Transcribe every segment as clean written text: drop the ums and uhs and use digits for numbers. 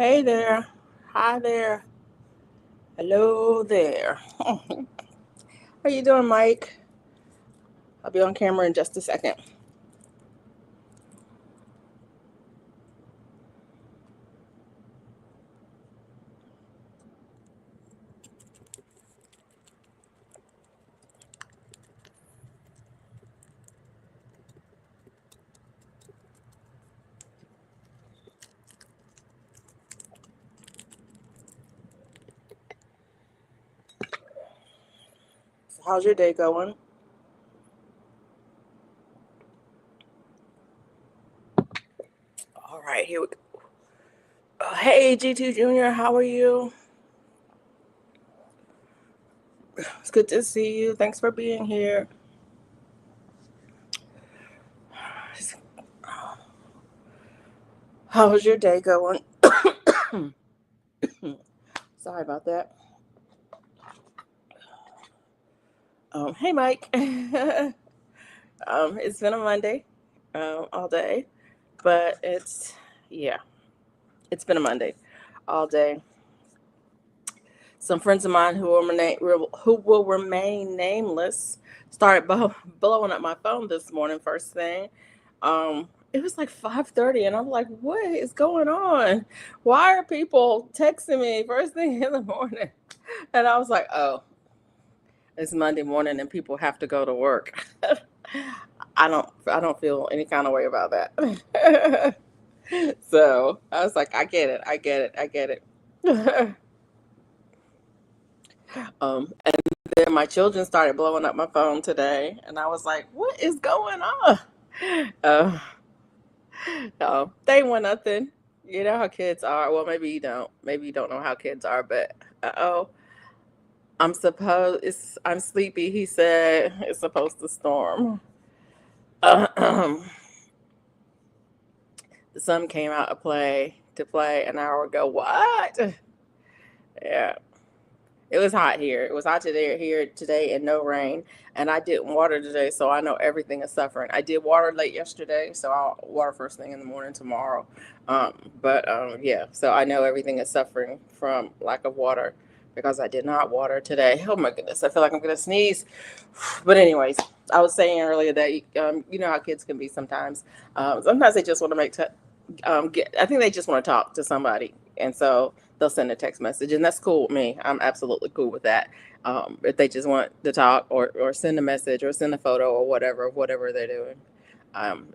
Hey there. Hi there. Hello there. How you doing, Mike? I'll be on camera in just a second. So how's your day going? All right, here we go. Hey, G2 Junior, how are you? It's good to see you. Thanks for being here. How's your day going? Sorry about that. Hey, Mike. It's been a Monday, all day, but yeah, it's been a Monday all day. Some friends of mine who will remain nameless started blowing up my phone this morning first thing. It was like 5:30 and I'm like, what is going on? Why are people texting me first thing in the morning? And I was like, oh, it's Monday morning and people have to go to work. I don't feel any kind of way about that. So I was like, I get it, I get it, I get it. And then my children started blowing up my phone today, and I was like, "What is going on?" Uh, no, they want nothing. You know how kids are. Well, maybe you don't. Maybe you don't know how kids are, but oh, I'm sleepy. He said it's supposed to storm. The sun came out to play an hour ago. What? Yeah. It was hot here. It was hot today here today and no rain. And I didn't water today, so I know everything is suffering. I did water late yesterday, so I'll water first thing in the morning tomorrow. But yeah, so I know everything is suffering from lack of water because I did not water today. Oh my goodness, I feel like I'm gonna sneeze. But anyways, I was saying earlier that you know how kids can be sometimes. Sometimes they just want to I think they just want to talk to somebody, and so they'll send a text message, and that's cool with me. I'm absolutely cool with that. If they just want to talk or send a message or send a photo or whatever they're doing,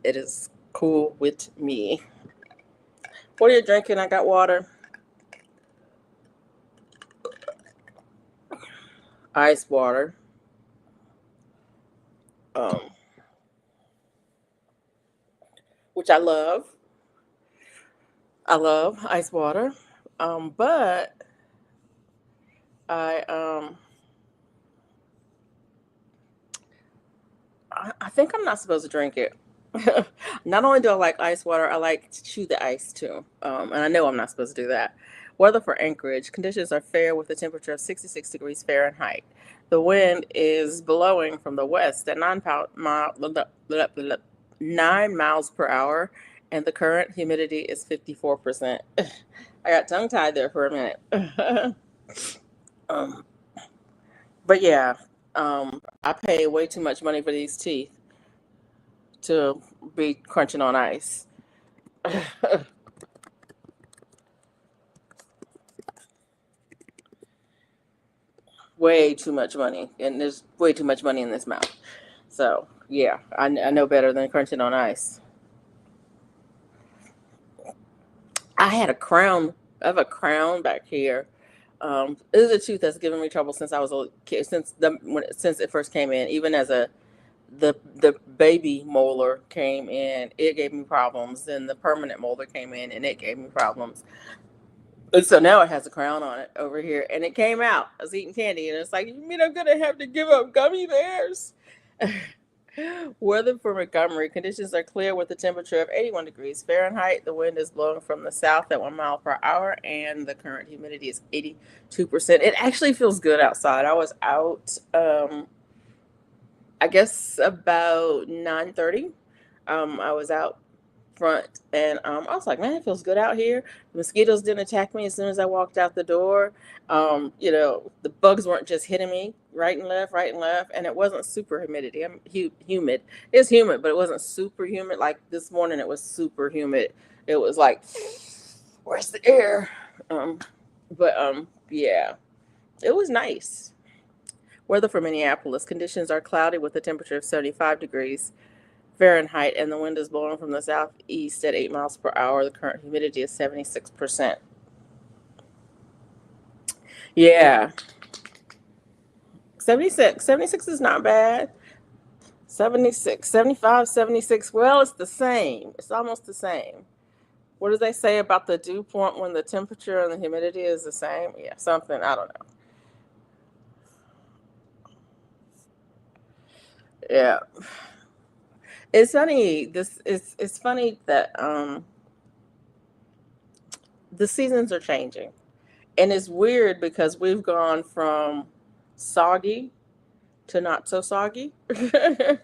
it is cool with me. What are you drinking? I got water, ice water, um, which I love. I love ice water, but I um, I think I'm not supposed to drink it. Not only do I like ice water, I like to chew the ice too. And I know I'm not supposed to do that. Weather for Anchorage. Conditions are fair with a temperature of 66 degrees Fahrenheit. The wind is blowing from the west at 9 miles per hour, and the current humidity is 54%. I got tongue tied there for a minute. um, but yeah, I pay way too much money for these teeth to be crunching on ice. Way too much money, and there's way too much money in this mouth. So yeah, I know better than crunching on ice. I had a crown. I have a crown back here. It is a tooth that's given me trouble since I was a kid, since it first came in. Even as the baby molar came in, it gave me problems. Then the permanent molar came in, and it gave me problems. And so now it has a crown on it over here, and it came out. I was eating candy, and it's like, you mean I'm gonna have to give up gummy bears? Weather for Montgomery. Conditions are clear with a temperature of 81 degrees Fahrenheit. The wind is blowing from the south at 1 mile per hour, and the current humidity is 82%. It actually feels good outside. I was out, I guess about 9:30. I was out front, and I was like, man, it feels good out here. The mosquitoes didn't attack me as soon as I walked out the door. The bugs weren't just hitting me right and left, and it wasn't super humidity. I'm humid. It's humid, but it wasn't super humid. Like this morning, it was super humid. It was like, where's the air? Yeah, it was nice. Weather for Minneapolis. Conditions are cloudy with a temperature of 75 degrees Fahrenheit, and the wind is blowing from the southeast at 8 miles per hour. The current humidity is 76%. Yeah, 76 is not bad. 76, 75, 76. Well, it's the same. It's almost the same. What do they say about the dew point when the temperature and the humidity is the same? Yeah, something. I don't know. Yeah. It's funny. It's funny that the seasons are changing. And it's weird because we've gone from soggy to not so soggy. So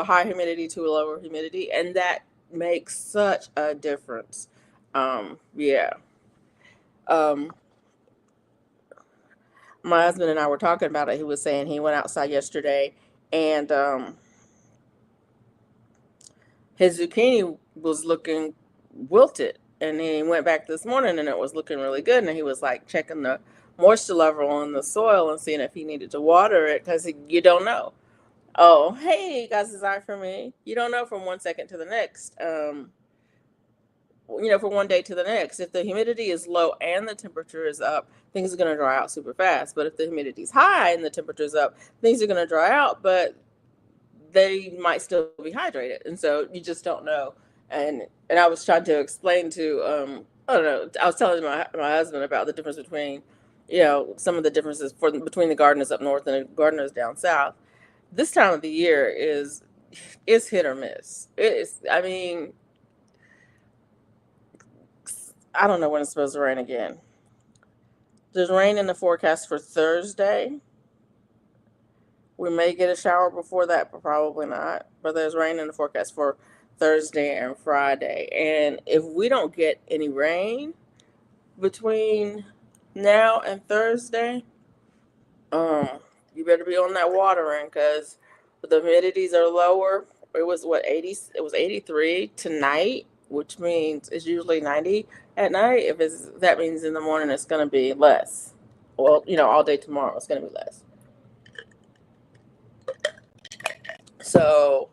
high humidity to lower humidity, and that makes such a difference. Yeah. Um, my husband and I were talking about it. He was saying he went outside yesterday, and his zucchini was looking wilted. And then he went back this morning and it was looking really good. And he was like checking the moisture level on the soil and seeing if he needed to water it because you don't know. Oh, hey, you guys desire for me. You don't know from 1 second to the next. From one day to the next. If the humidity is low and the temperature is up, things are going to dry out super fast. But if the humidity is high and the temperature is up, things are going to dry out, but they might still be hydrated, and so you just don't know. And I was trying to explain to I don't know. I was telling my husband about the difference between some of the differences between the gardeners up north and the gardeners down south. This time of the year is hit or miss. It's I mean I don't know when it's supposed to rain again. There's rain in the forecast for Thursday. We may get a shower before that, but probably not. But there's rain in the forecast for Thursday and Friday. And if we don't get any rain between now and Thursday, um, you better be on that watering because the humidities are lower. It was 80, it was 83 tonight, which means it's usually 90 at night. That means in the morning it's going to be less. Well, all day tomorrow it's going to be less. So,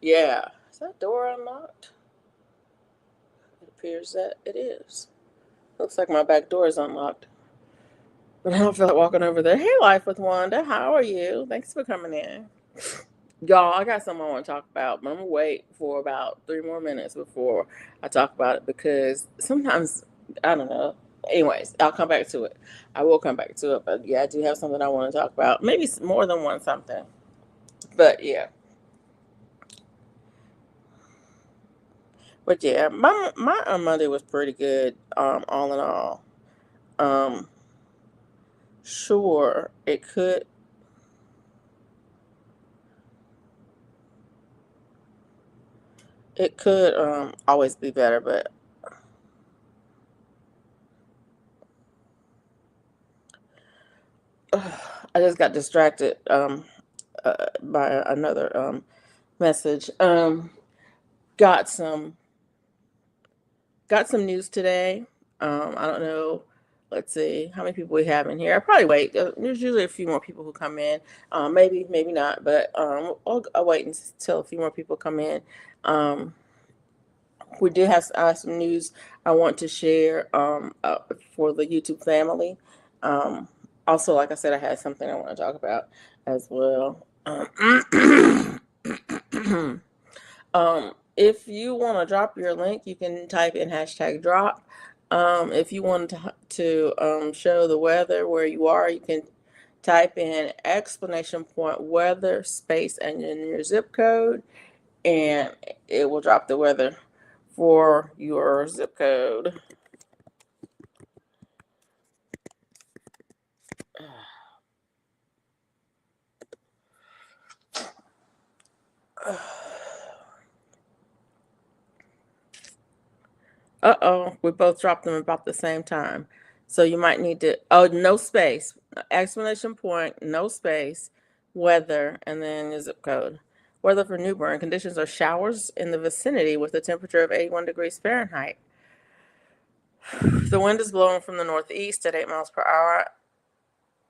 yeah. Is that door unlocked? It appears that it is. Looks like my back door is unlocked. But I don't feel like walking over there. Hey, Life with Wanda. How are you? Thanks for coming in. Y'all, I got something I want to talk about, but I'm going to wait for about 3 more minutes before I talk about it because sometimes, I don't know. Anyways, I'll come back to it. I will come back to it. But yeah, I do have something I want to talk about. Maybe more than one something. But yeah. But yeah, my Monday was pretty good. All in all, um, sure it could always be better, but I just got distracted by another message. Got some got some news today. I don't know. Let's see how many people we have in here. I probably wait. There's usually a few more people who come in. Maybe not, but I'll wait until a few more people come in. Um, we do have some news I want to share for the YouTube family. Um, Also, like I said, I had something I want to talk about as well. If you want to drop your link, you can type in hashtag drop. If you want to show the weather where you are, you can type in exclamation point weather space and then your zip code, and it will drop the weather for your zip code. Uh-oh, we both dropped them about the same time. So you might need to, oh, no space, exclamation point, no space, weather, and then your zip code. Weather for New Bern. Conditions are showers in the vicinity with a temperature of 81 degrees Fahrenheit. The wind is blowing from the northeast at 8 miles per hour,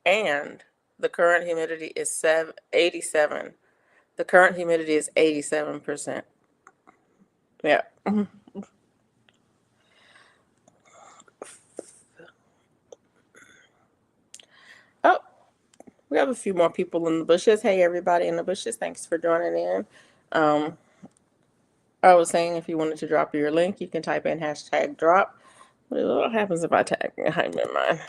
and the current humidity is 87. The current humidity is 87%. Yeah. Oh, we have a few more people in the bushes. Hey, everybody in the bushes. Thanks for joining in. Um, I was saying if you wanted to drop your link, you can type in hashtag drop. What happens if I type in mine?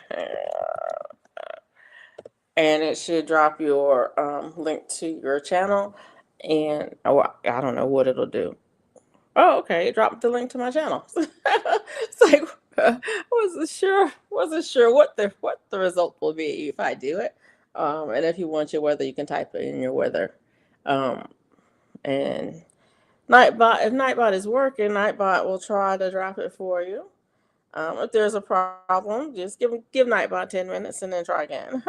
And it should drop your link to your channel. And oh, I don't know what it'll do. Oh, okay. It dropped the link to my channel. It's like wasn't sure what the result will be if I do it. And if you want your weather, you can type in your weather. Um, and Nightbot, if Nightbot is working, Nightbot will try to drop it for you. If there's a problem, just give Nightbot 10 minutes and then try again,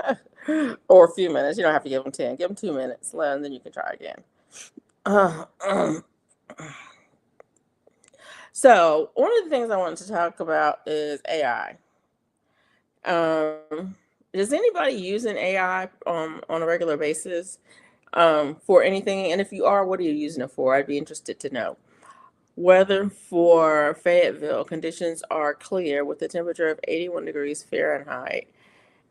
or a few minutes. You don't have to give them 10. Give them 2 minutes, and then you can try again. Uh, um, So one of the things I wanted to talk about is AI. Does anybody using AI on a regular basis for anything? And if you are, what are you using it for? I'd be interested to know. Weather for Fayetteville, conditions are clear with a temperature of 81 degrees Fahrenheit,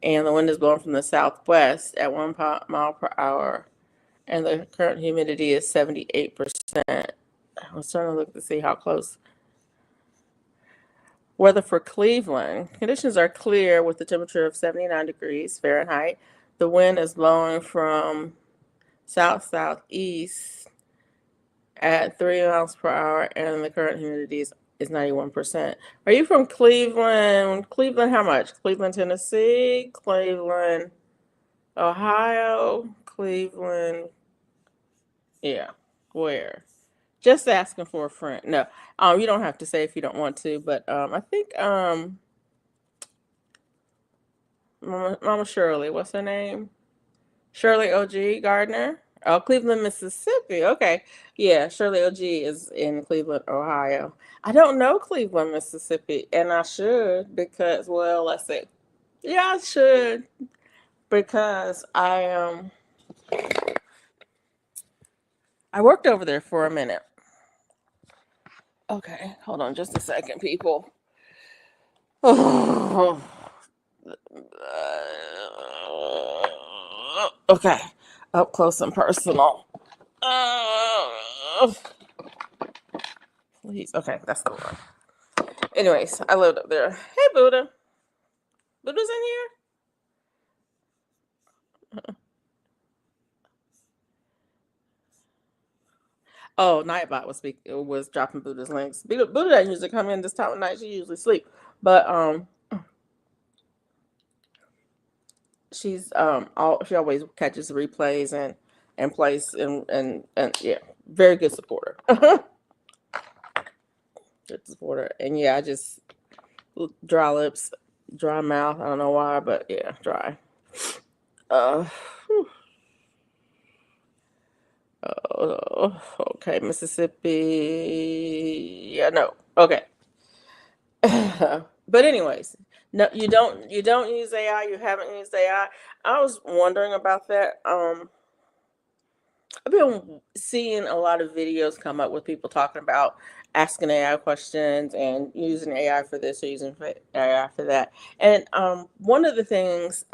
and the wind is blowing from the southwest at 1 mile per hour, and the current humidity is 78%. I was trying to look to see how close. Weather for Cleveland. Conditions are clear with a temperature of 79 degrees Fahrenheit. The wind is blowing from south-southeast at 3 miles per hour, and the current humidity is 91%. Are you from Cleveland? Cleveland, how much? Cleveland, Tennessee? Cleveland, Ohio? Cleveland, yeah. Where? Just asking for a friend. No, you don't have to say if you don't want to, but I think Mama Shirley, what's her name? Shirley OG Gardner. Oh, Cleveland, Mississippi. Okay. Yeah, Shirley OG is in Cleveland, Ohio. I don't know Cleveland, Mississippi, and I should because, well, let's see. Yeah, I should because I worked over there for a minute. Okay, hold on just a second, people. Okay, up close and personal. Please, okay, that's the one. Anyways, I lived up there. Hey, Buddha. Buddha's in here? Oh, Nightbot was dropping Buddha's links. Buddha doesn't usually come in this time of night. She usually sleep, but she always catches the replays and plays and yeah, very good supporter. Good supporter, and yeah, I just dry lips, dry mouth. I don't know why, but yeah, dry. Whew. Oh, okay, Mississippi. Yeah, no. Okay. But anyways, no, you don't use AI. You haven't used AI. I was wondering about that. I've been seeing a lot of videos come up with people talking about asking AI questions and using AI for this or using AI for that. And one of the things,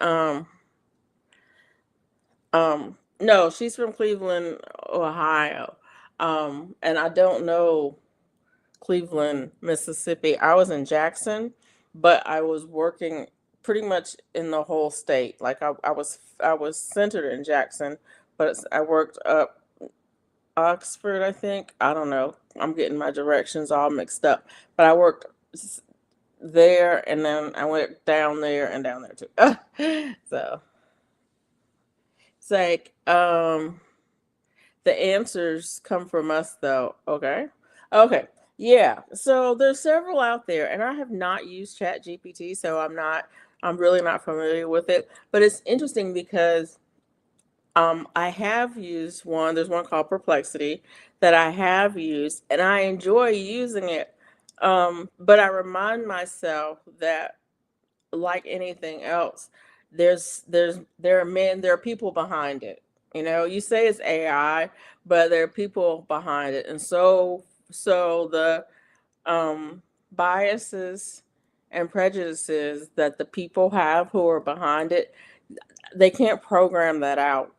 no, she's from Cleveland, Ohio, and I don't know Cleveland, Mississippi. I was in Jackson, but I was working pretty much in the whole state. Like I was centered in Jackson, but I worked up Oxford, I think. I don't know. I'm getting my directions all mixed up. But I worked there and then I went down there and down there too. So it's like the answers come from us though. Okay. Okay. Yeah, so there's several out there, and I have not used ChatGPT, so I'm really not familiar with it. But it's interesting because I have used one. There's one called Perplexity that I have used, and I enjoy using it. But I remind myself that, like anything else, there are people behind it. You say it's AI, but there are people behind it, and so the biases and prejudices that the people have who are behind it, they can't program that out.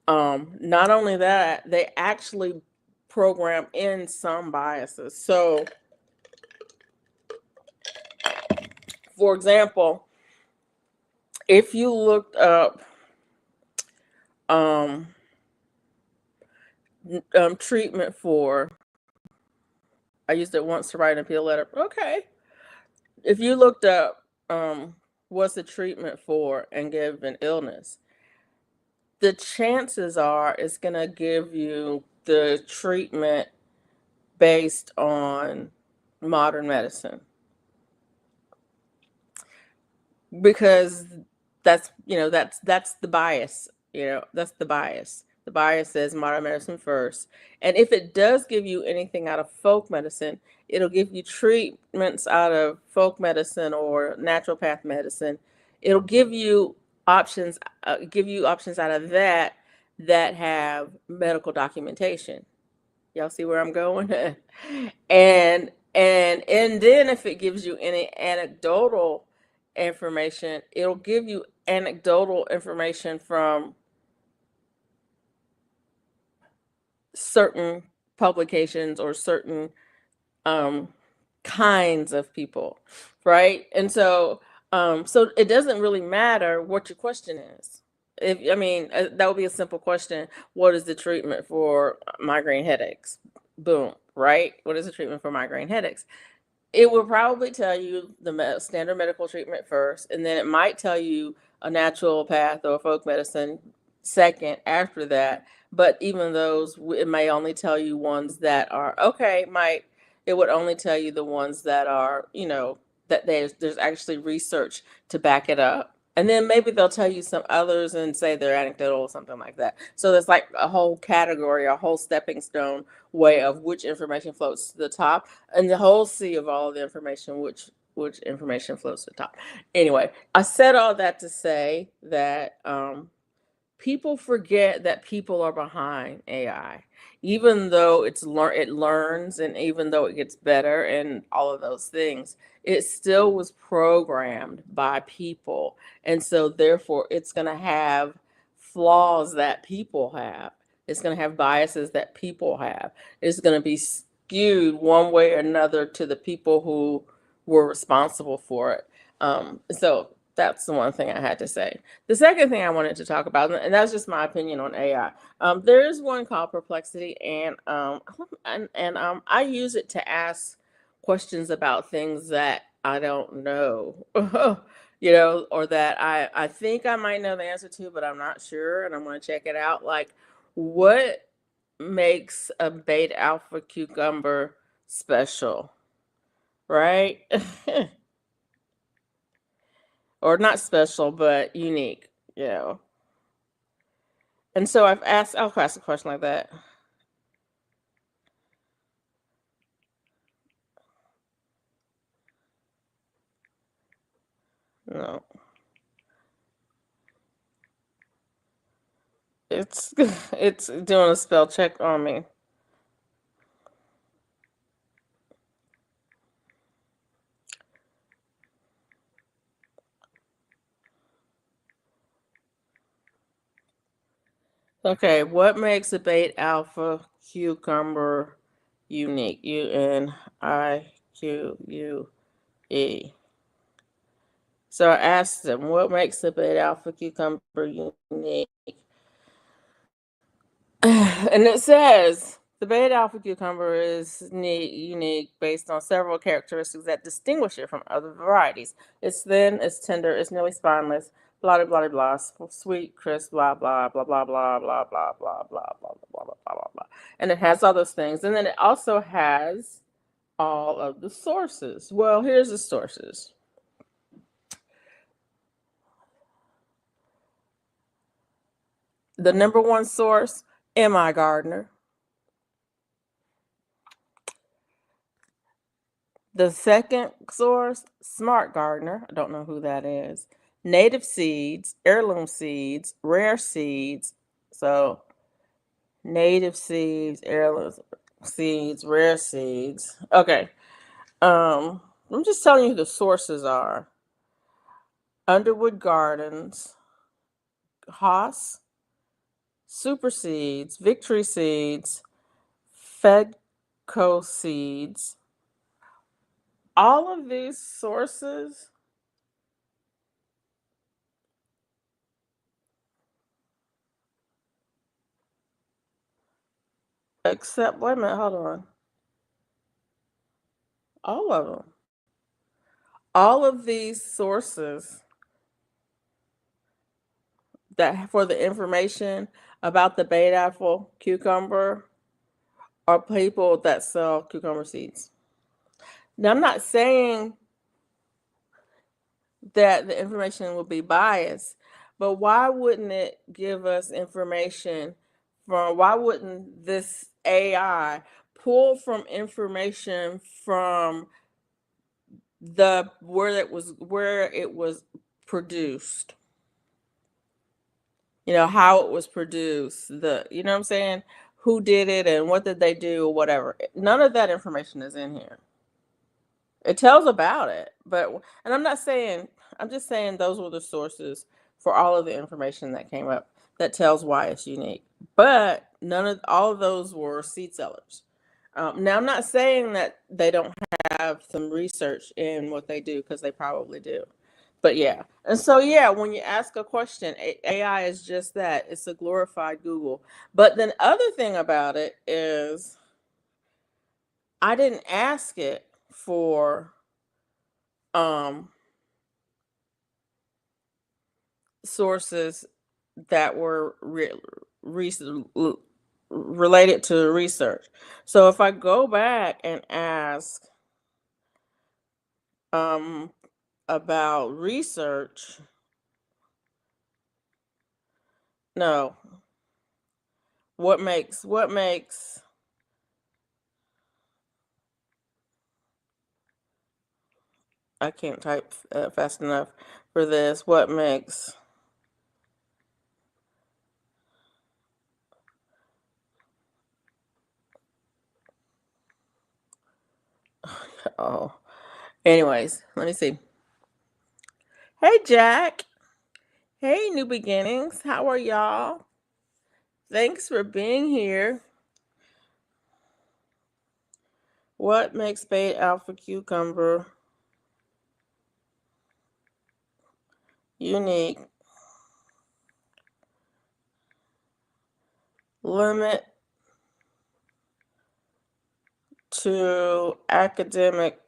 Not only that, they actually program in some biases. So, for example, if you looked up um, treatment for, I used it once to write an appeal letter. Okay. If you looked up what's the treatment for and give an illness, the chances are it's going to give you the treatment based on modern medicine, because that's the bias. That's the bias. The bias says modern medicine first, and if it does give you anything out of folk medicine, it'll give you treatments out of folk medicine or naturopath medicine. It'll give you options out of that have medical documentation. Y'all see where I'm going? And then if it gives you any anecdotal information, it'll give you anecdotal information from certain publications or certain um, kinds of people, right? And so it doesn't really matter what your question is. If I mean, that would be a simple question. What is the treatment for migraine headaches? Boom, right? What is the treatment for migraine headaches? It will probably tell you the standard medical treatment first, and then it might tell you a naturopath or folk medicine second after that. But even those, it may only tell you ones that are okay. It would only tell you the ones that are, that there's actually research to back it up. And then maybe they'll tell you some others and say they're anecdotal or something like that. So there's like a whole category, a whole stepping stone way of which information floats to the top, and the whole sea of all of the information, which information floats to the top. Anyway, I said all that to say that people forget that people are behind AI, even though it learns, and even though it gets better and all of those things. It still was programmed by people, and so therefore it's going to have flaws that people have. It's going to have biases that people have. It's going to be skewed one way or another to the people who were responsible for it. So that's the one thing I had to say. The second thing I wanted to talk about, and that's just my opinion on AI. There is one called Perplexity, and I use it to ask questions about things that I don't know, or that I think I might know the answer to, but I'm not sure, and I'm going to check it out. Like, what makes a beta alpha cucumber special, right? Or not special, but unique, you know. And so I'll ask a question like that. No, it's it's doing a spell check on me. Okay, what makes a beta alpha cucumber unique? UNIQUE. So I asked them, what makes a beta alpha cucumber unique? And it says the beta alpha cucumber is unique based on several characteristics that distinguish it from other varieties. It's thin, it's tender, it's nearly spineless, blah blah blah blah, sweet, crisp, blah blah blah blah blah blah blah blah blah blah blah blah blah blah blah. And it has all those things. And then it also has all of the sources. Well, here's the sources. The number one source, M.I. Gardner. The second source, Smart Gardener. I don't know who that is. Native Seeds, Heirloom Seeds, Rare Seeds. So, Native Seeds, Heirloom Seeds, Rare Seeds. Okay. I'm just telling you who the sources are. Underwood Gardens, Haas, Super Seeds, Victory Seeds, Fedco Seeds. All of these sources except, wait a minute, hold on. All of them. All of these sources that for the information about the bait apple cucumber are people that sell cucumber seeds. Now, I'm not saying that the information will be biased, but why wouldn't it give us information from, why wouldn't this AI pull from information from the where it was produced? You know, how it was produced, you know what I'm saying? Who did it and what did they do or whatever. None of that information is in here. It tells about it, but and I'm just saying those were the sources for all of the information that came up that tells why it's unique. But all of those were seed sellers. Now I'm not saying that they don't have some research in what they do, because they probably do. But yeah, and so yeah, when you ask a question, AI is just that. It's a glorified Google. But then other thing about it is, I didn't ask it for um sources that were related to research. So if I go back and ask about research, no, what makes I can't type fast enough for this. What makes oh, anyways, let me see. Hey, Jack. Hey, New Beginnings. How are y'all? Thanks for being here. What makes bait alpha cucumber unique? Limit to academic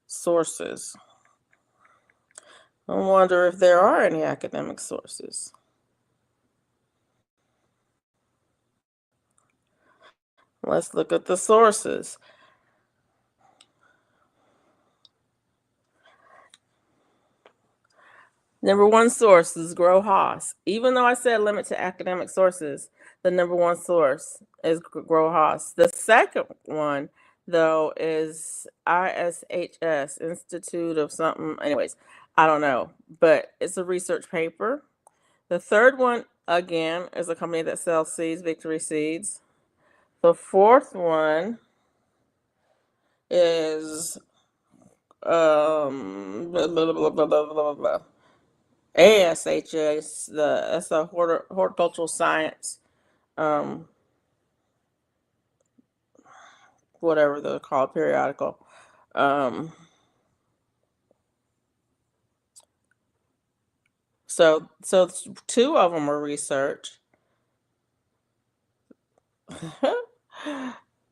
sources. I wonder if there are any academic sources. Let's look at the sources. Number one source is Grow Haas. Even though I said limit to academic sources, the number one source is Grow Haas. The second one, though, is ISHS, Institute of something. Anyways, I don't know, but it's a research paper. The third one, again, is a company that sells seeds, Victory Seeds. The fourth one is blah, blah, blah, blah, blah, blah, blah. ASHS, that's a horticultural science, um, whatever they're called, periodical. Um, so two of them are research.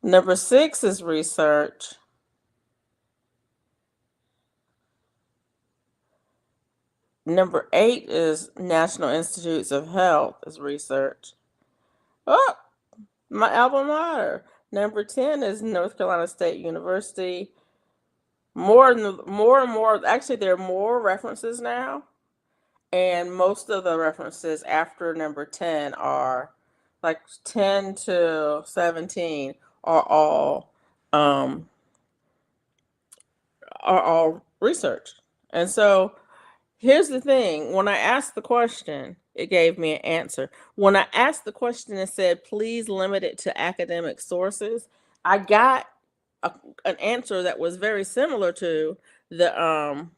Number 6 is research. Number 8 is National Institutes of Health is research. Oh, My alma mater. Number 10 is North Carolina State University. More and more, actually, there are more references now. And most of the references after number 10 are like 10 to 17 are all um, are all research. And so here's the thing. When I asked the question, it gave me an answer. When I asked the question and said, please limit it to academic sources, I got a, an answer that was very similar to the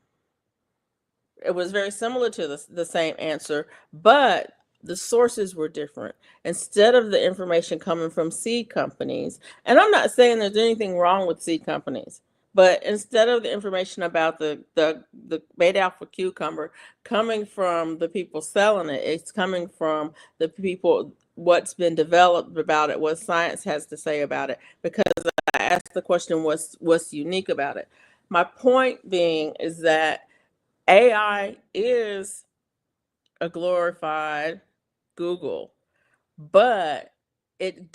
it was very similar to the same answer, but the sources were different. Instead of the information coming from seed companies, and I'm not saying there's anything wrong with seed companies, but instead of the information about the beta alpha cucumber coming from the people selling it, it's coming from the people, what's been developed about it, what science has to say about it. Because I asked the question, what's unique about it? My point being is that AI is a glorified Google, but it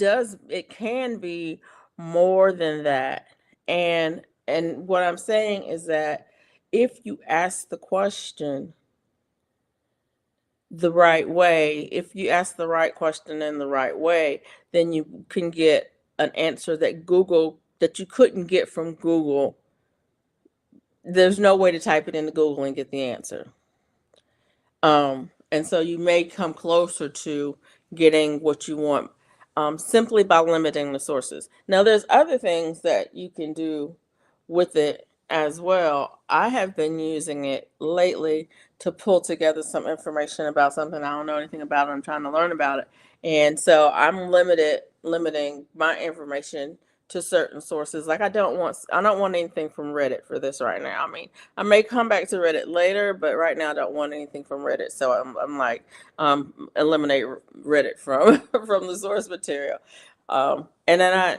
can be more than that. And what I'm saying is that if you ask the question the right way, if you ask the right question in the right way, then you can get an answer that you couldn't get from Google. There's no way to type it into Google and get the answer. And so you may come closer to getting what you want, simply by limiting the sources. Now, there's other things that you can do with it as well. I have been using it lately to pull together some information about something I don't know anything about. I'm trying to learn about it. And so I'm limiting my information to certain sources. Like I don't want anything from Reddit for this right now. I mean, I may come back to Reddit later, but right now I don't want anything from Reddit. So I'm like, eliminate Reddit from from the source material. And then I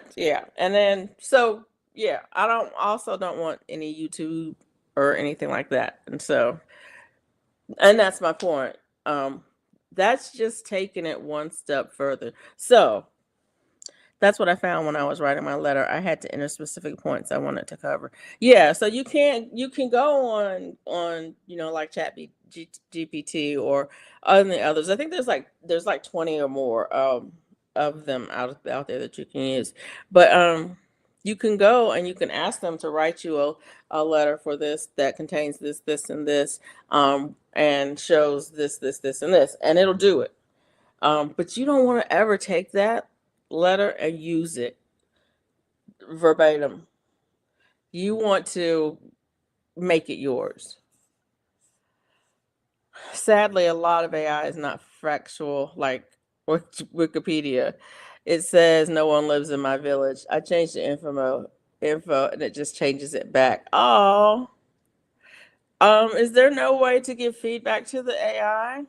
don't want any YouTube or anything like that. And that's my point. That's just taking it one step further. So that's what I found when I was writing my letter. I had to enter specific points I wanted to cover. Yeah, so you can go on like Chat GPT or other others. I think there's like 20 or more of them out there that you can use. But you can go and you can ask them to write you a letter for this that contains this and this, and shows this and this, and it'll do it. But you don't want to ever take that letter and use it verbatim. You want to make it yours. Sadly, a lot of AI is not factual like Wikipedia. It says no one lives in my village. I changed the info and it just changes it back. Oh, is there no way to give feedback to the AI?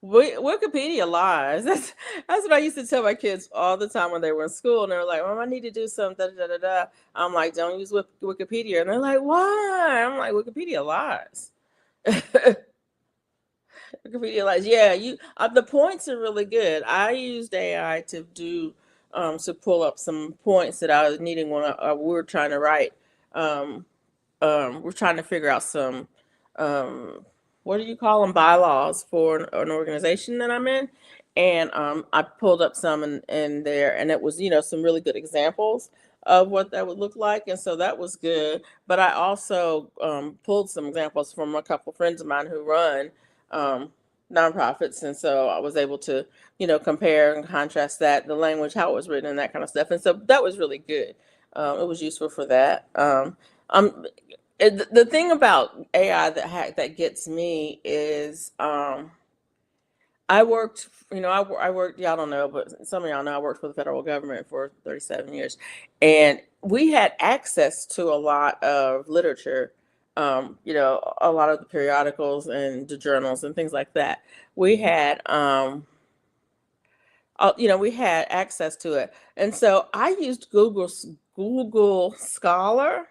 Wikipedia lies. That's what I used to tell my kids all the time when they were in school, and they were like, "Mom, I need to do something." Da, da, da, da. I'm like, "Don't use Wikipedia," and they're like, "Why?" I'm like, "Wikipedia lies." Wikipedia lies. Yeah, you. The points are really good. I used AI to pull up some points that I was needing when we were trying to write. Um, we're trying to figure out some, um, what do you call them, bylaws for an organization that I'm in. And I pulled up some in there, and it was, some really good examples of what that would look like. And so that was good. But I also pulled some examples from a couple friends of mine who run um, nonprofits. And so I was able to, compare and contrast that, the language, how it was written, and that kind of stuff. And so that was really good. It was useful for that. Um, the thing about AI that gets me is I worked, I worked, y'all don't know, but some of y'all know I worked for the federal government for 37 years. And we had access to a lot of literature, a lot of the periodicals and the journals and things like that. We had, we had access to it. And so I used Google Scholar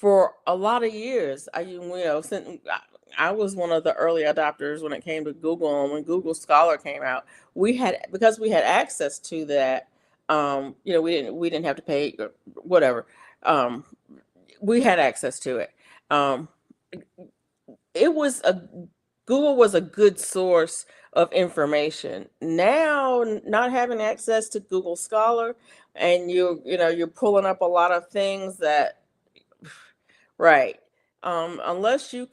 for a lot of years. I was one of the early adopters when it came to Google, and when Google Scholar came out, we had because we had access to that. We didn't have to pay or whatever. Um, we had access to it. Um, it was a Google was a good source of information. Now, not having access to Google Scholar, and you're pulling up a lot of things that, right. Unless you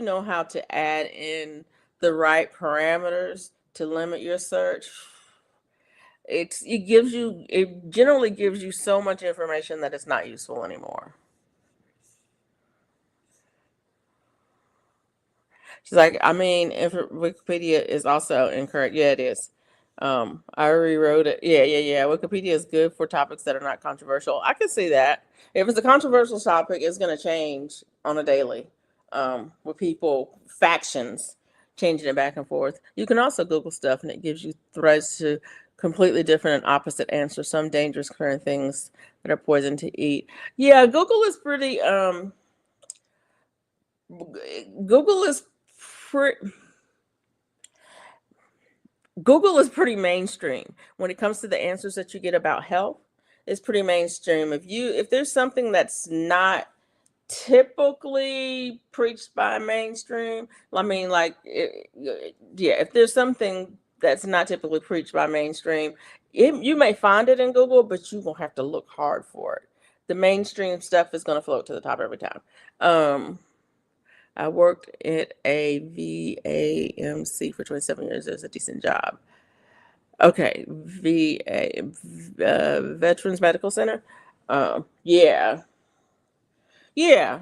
know how to add in the right parameters to limit your search, it generally gives you so much information that it's not useful anymore. She's like, I mean, if Wikipedia is also incorrect, yeah, it is. I rewrote it. Yeah, yeah, yeah. Wikipedia is good for topics that are not controversial. I can see that. If it's a controversial topic, it's going to change on a daily. With people factions changing it back and forth. You can also Google stuff, and it gives you threads to completely different and opposite answers. Some dangerous current things that are poison to eat. Yeah, Google is pretty. Google is pretty mainstream when it comes to the answers that you get about health. It's pretty mainstream. If there's something that's not typically preached by mainstream, I mean, yeah, if there's something that's not typically preached by mainstream, you may find it in Google, but you won't have to look hard for it. The mainstream stuff is going to float to the top every time. Um, I worked at a VAMC for 27 years. It was a decent job. Okay, VA, Veterans Medical Center. Yeah, yeah.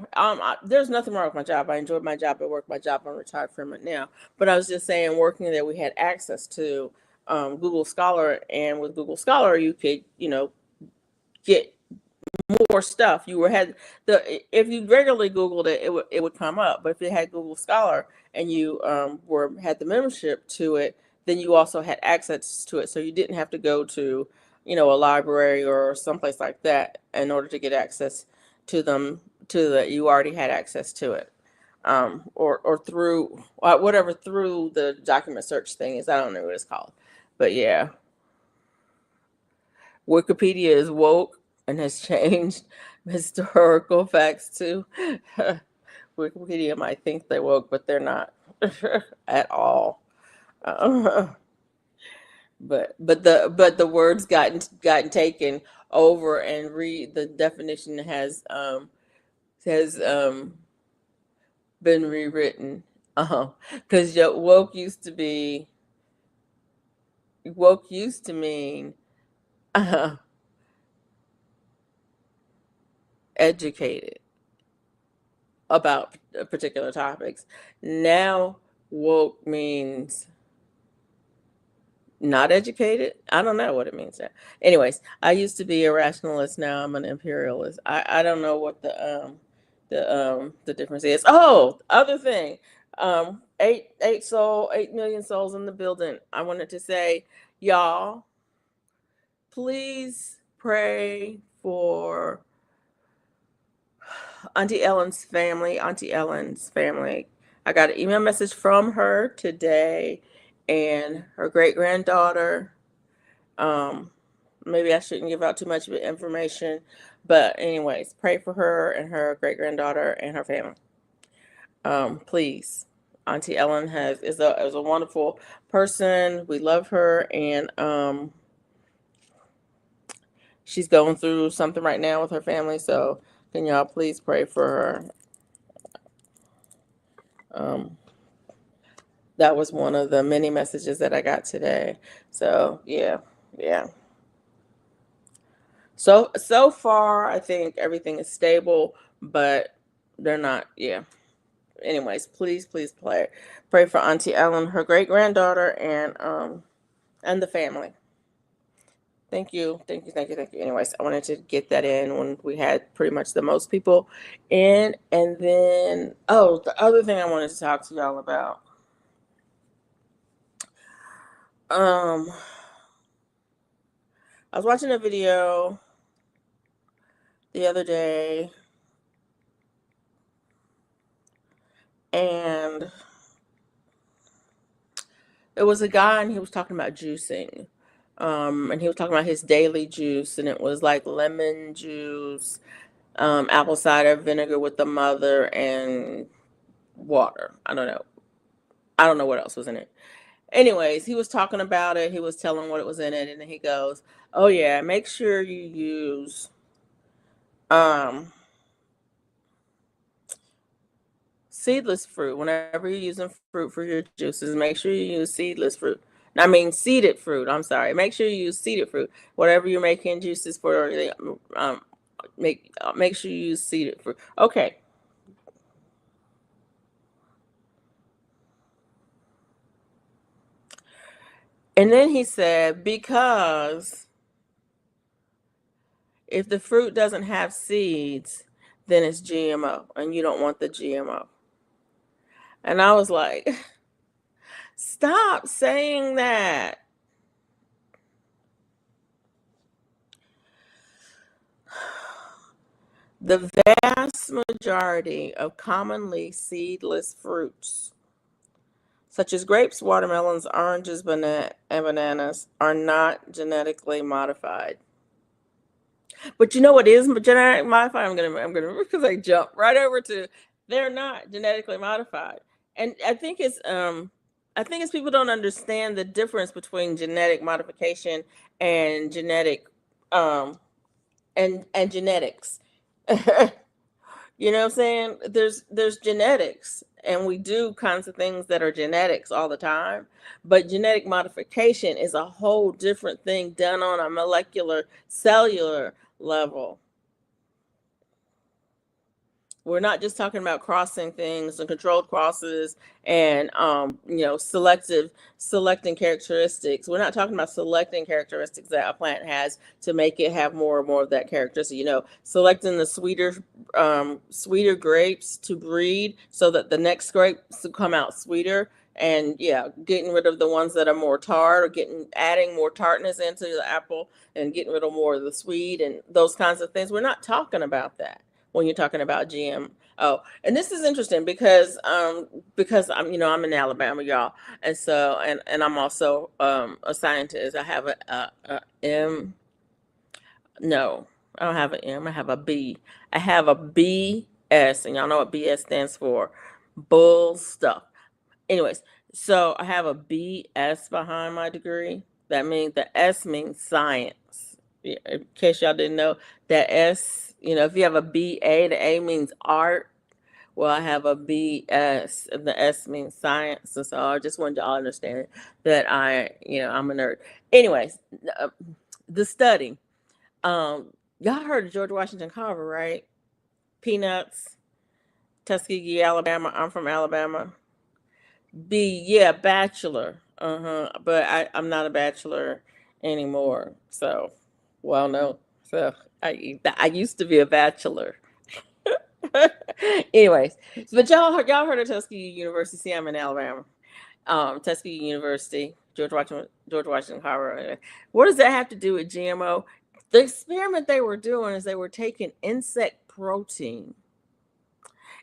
There's nothing wrong with my job. I enjoyed my job at work. My job, I'm retired from it now. But I was just saying, working there, we had access to Google Scholar, and with Google Scholar, you could, get more stuff. You were had the If you regularly Googled it, it would come up. But if you had Google Scholar and you were had the membership to it, then you also had access to it. So you didn't have to go to, a library or someplace like that in order to get access to them. You already had access to it, or through whatever through the document search thing is. I don't know what it's called, but yeah. Wikipedia is woke and has changed historical facts too. Wikipedia might think they're woke, but they're not at all. Uh, but the words gotten taken over, and the definition has been rewritten. Because woke used to mean uh, educated about particular topics. Now, woke means not educated. I don't know what it means now. Anyways, I used to be a rationalist. Now I'm an imperialist. I don't know what the difference is. Oh, other thing. 8 million souls in the building. I wanted to say, y'all, please pray for Auntie Ellen's family. Auntie Ellen's family. I got an email message from her today, and her great granddaughter. Um, Maybe I shouldn't give out too much information, but anyways, pray for her and her great granddaughter and her family. Please. Auntie Ellen is a wonderful person. We love her, and she's going through something right now with her family. So can y'all please pray for her? Um, that was one of the many messages that I got today. So yeah, yeah. So far, I think everything is stable, but they're not. Yeah. Anyways, please, please pray for Auntie Ellen, her great granddaughter, and the family. Thank you, thank you, thank you, thank you. Anyways, I wanted to get that in when we had pretty much the most people in, and then the other thing I wanted to talk to y'all about. Um, I was watching a video the other day and there was a guy, and he was talking about juicing. And he was talking about his daily juice, and it was like lemon juice, apple cider vinegar with the mother, and water. I don't know what else was in it. Anyways, he was talking about it. He was telling what it was in it, and then he goes, "Oh yeah, make sure you use um seedless fruit. Whenever you're using fruit for your juices, make sure you use seedless fruit. I mean seeded fruit. I'm sorry. Make sure you use seeded fruit. Whatever you're making juices for, make sure you use seeded fruit." Okay. And then he said, because if the fruit doesn't have seeds, then it's GMO, and you don't want the GMO. And I was like, stop saying that. The vast majority of commonly seedless fruits, such as grapes, watermelons, oranges, and bananas, are not genetically modified. But you know what is genetic modified? I'm gonna because I jump right over to, they're not genetically modified, and I think it's people don't understand the difference between genetic modification and genetic um and genetics. You know what I'm saying? There's genetics, and we do kinds of things that are genetics all the time, but genetic modification is a whole different thing done on a molecular cellular level. We're not just talking about crossing things and controlled crosses and selecting characteristics. We're not talking about selecting characteristics that a plant has to make it have more and more of that characteristic. Selecting the sweeter grapes to breed so that the next grapes come out sweeter, and yeah, getting rid of the ones that are more tart, or adding more tartness into the apple, and getting rid of more of the sweet and those kinds of things. We're not talking about that when you're talking about GM. Oh, and this is interesting because I'm in Alabama, y'all, and so and I'm also a scientist. I have a M. No, I don't have an M. I have a B. I have a BS, and y'all know what BS stands for. Bull stuff. Anyways, so I have a BS behind my degree. That means the S means science. Yeah, in case y'all didn't know, that S, if you have a BA, the A means art. Well, I have a BS, and the S means science. And so I just wanted y'all to understand that I'm a nerd. Anyways, uh, the study. Y'all heard of George Washington Carver, right? Peanuts, Tuskegee, Alabama. I'm from Alabama. B, yeah, bachelor. Uh-huh. But I'm not a bachelor anymore. So, well, no. So I used to be a bachelor. Anyways, but y'all heard of Tuskegee University? See, I'm in Alabama. Tuskegee University, George Washington Carver. What does that have to do with GMO? The experiment they were doing is they were taking insect protein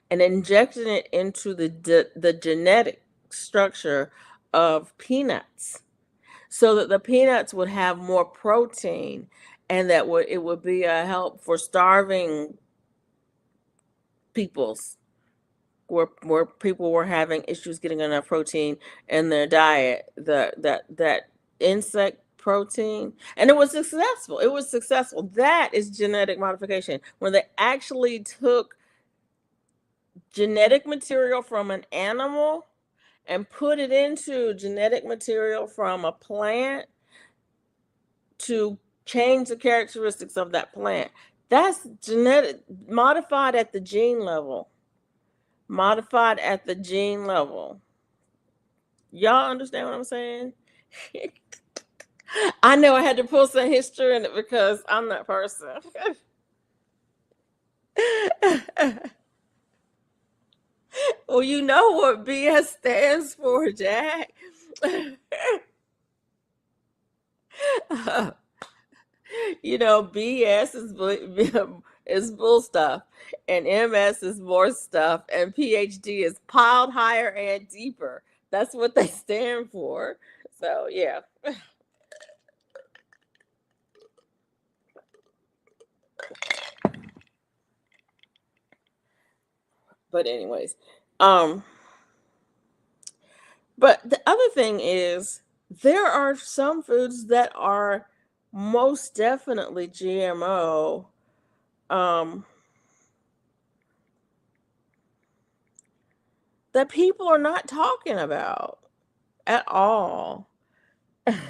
and injecting it into the genetic structure of peanuts, so that the peanuts would have more protein, and it would be a help for starving peoples, where people were having issues getting enough protein in their diet. That insect protein, and it was successful. It was successful. That is genetic modification, when they actually took genetic material from an animal and put it into genetic material from a plant to change the characteristics of that plant. That's genetic modified at the gene level. Modified at the gene level. Y'all understand what I'm saying? I know I had to pull some history in it because I'm that person. Well, you know what BS stands for, Jack. BS is bull stuff, and MS is more stuff, and PhD is piled higher and deeper. That's what they stand for. So yeah. But anyways, um, but the other thing is there are some foods that are most definitely GMO. Um, that people are not talking about at all. That's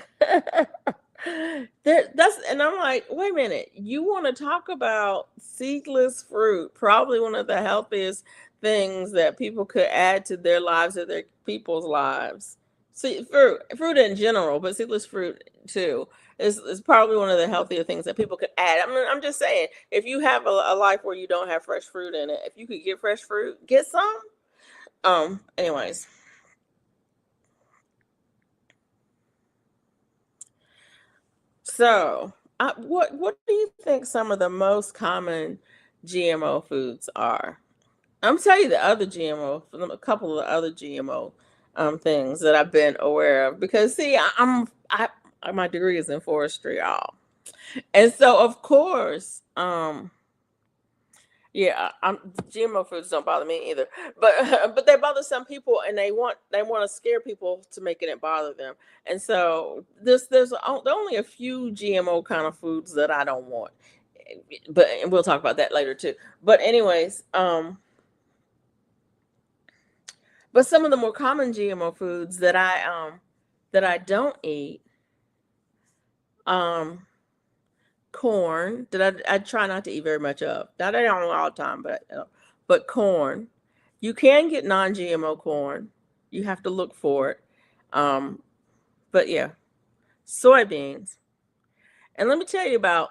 and I'm like, wait a minute, you want to talk about seedless fruit, probably one of the healthiest things that people could add to their lives or their people's lives. See, fruit in general, but seedless fruit too is probably one of the healthier things that people could add. I mean, I'm just saying, if you have a life where you don't have fresh fruit in it, if you could get fresh fruit, get some. Anyways. So, what do you think some of the most common GMO foods are? I'm tell you the other GMO, a couple of the other GMO things that I've been aware of because see, my degree is in forestry, y'all, and so of course, yeah, GMO foods don't bother me either, but but they bother some people, and they want to scare people to making it bother them. And so there are only a few GMO kind of foods that I don't want, but and we'll talk about that later too. But anyways, but some of the more common GMO foods that I don't eat, um, corn that I try not to eat very much of. Not that I don't all the time, but corn. You can get non-GMO corn. You have to look for it. Um, but yeah, soybeans. And let me tell you about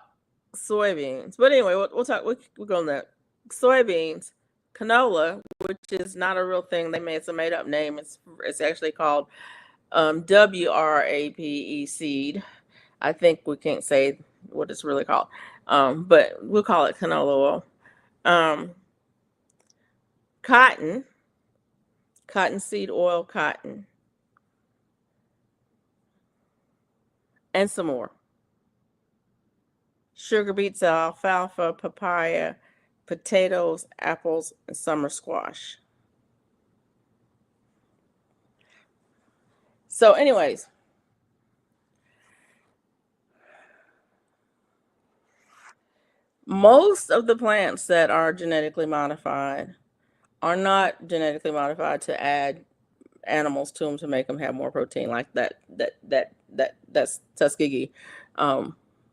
soybeans. But anyway, we'll talk. We'll go on that. Soybeans, canola, which is not a real thing. They made it's a made up name. It's actually called WRAPE seed. I think we can't say what it's really called, but we'll call it canola oil. Um, cotton, cottonseed oil, cotton, and some more. Sugar beets, alfalfa, papaya, potatoes, apples, and summer squash. So, anyways, most of the plants that are genetically modified are not genetically modified to add animals to them to make them have more protein, like that's Tuskegee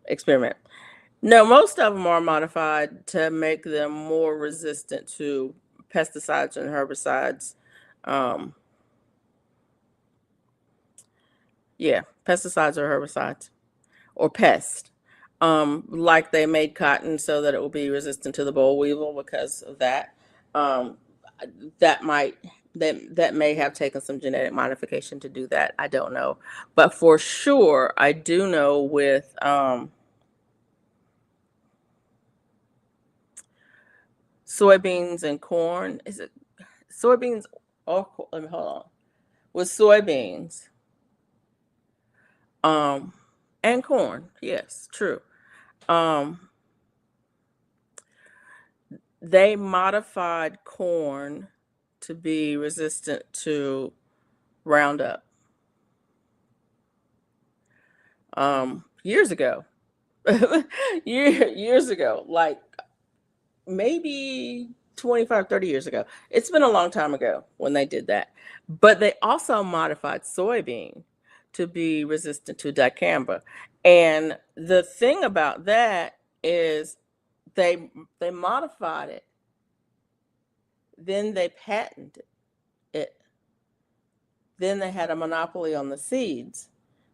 experiment. No, most of them are modified to make them more resistant to pesticides and herbicides. Um, yeah, pesticides or herbicides or pests. Like they made cotton so that it will be resistant to the boll weevil because of that. Um, that might that may have taken some genetic modification to do that. I don't know, but for sure, I do know with soybeans and corn. Is it soybeans or let me hold on. With soybeans, um, and corn. Yes, true. Um, they modified corn to be resistant to Roundup years ago. Years ago, like maybe 25, 30 years ago. It's been a long time ago when they did that. But they also modified soybean to be resistant to dicamba. And the thing about that is they modified it, then they patented it. Then they had a monopoly on the seeds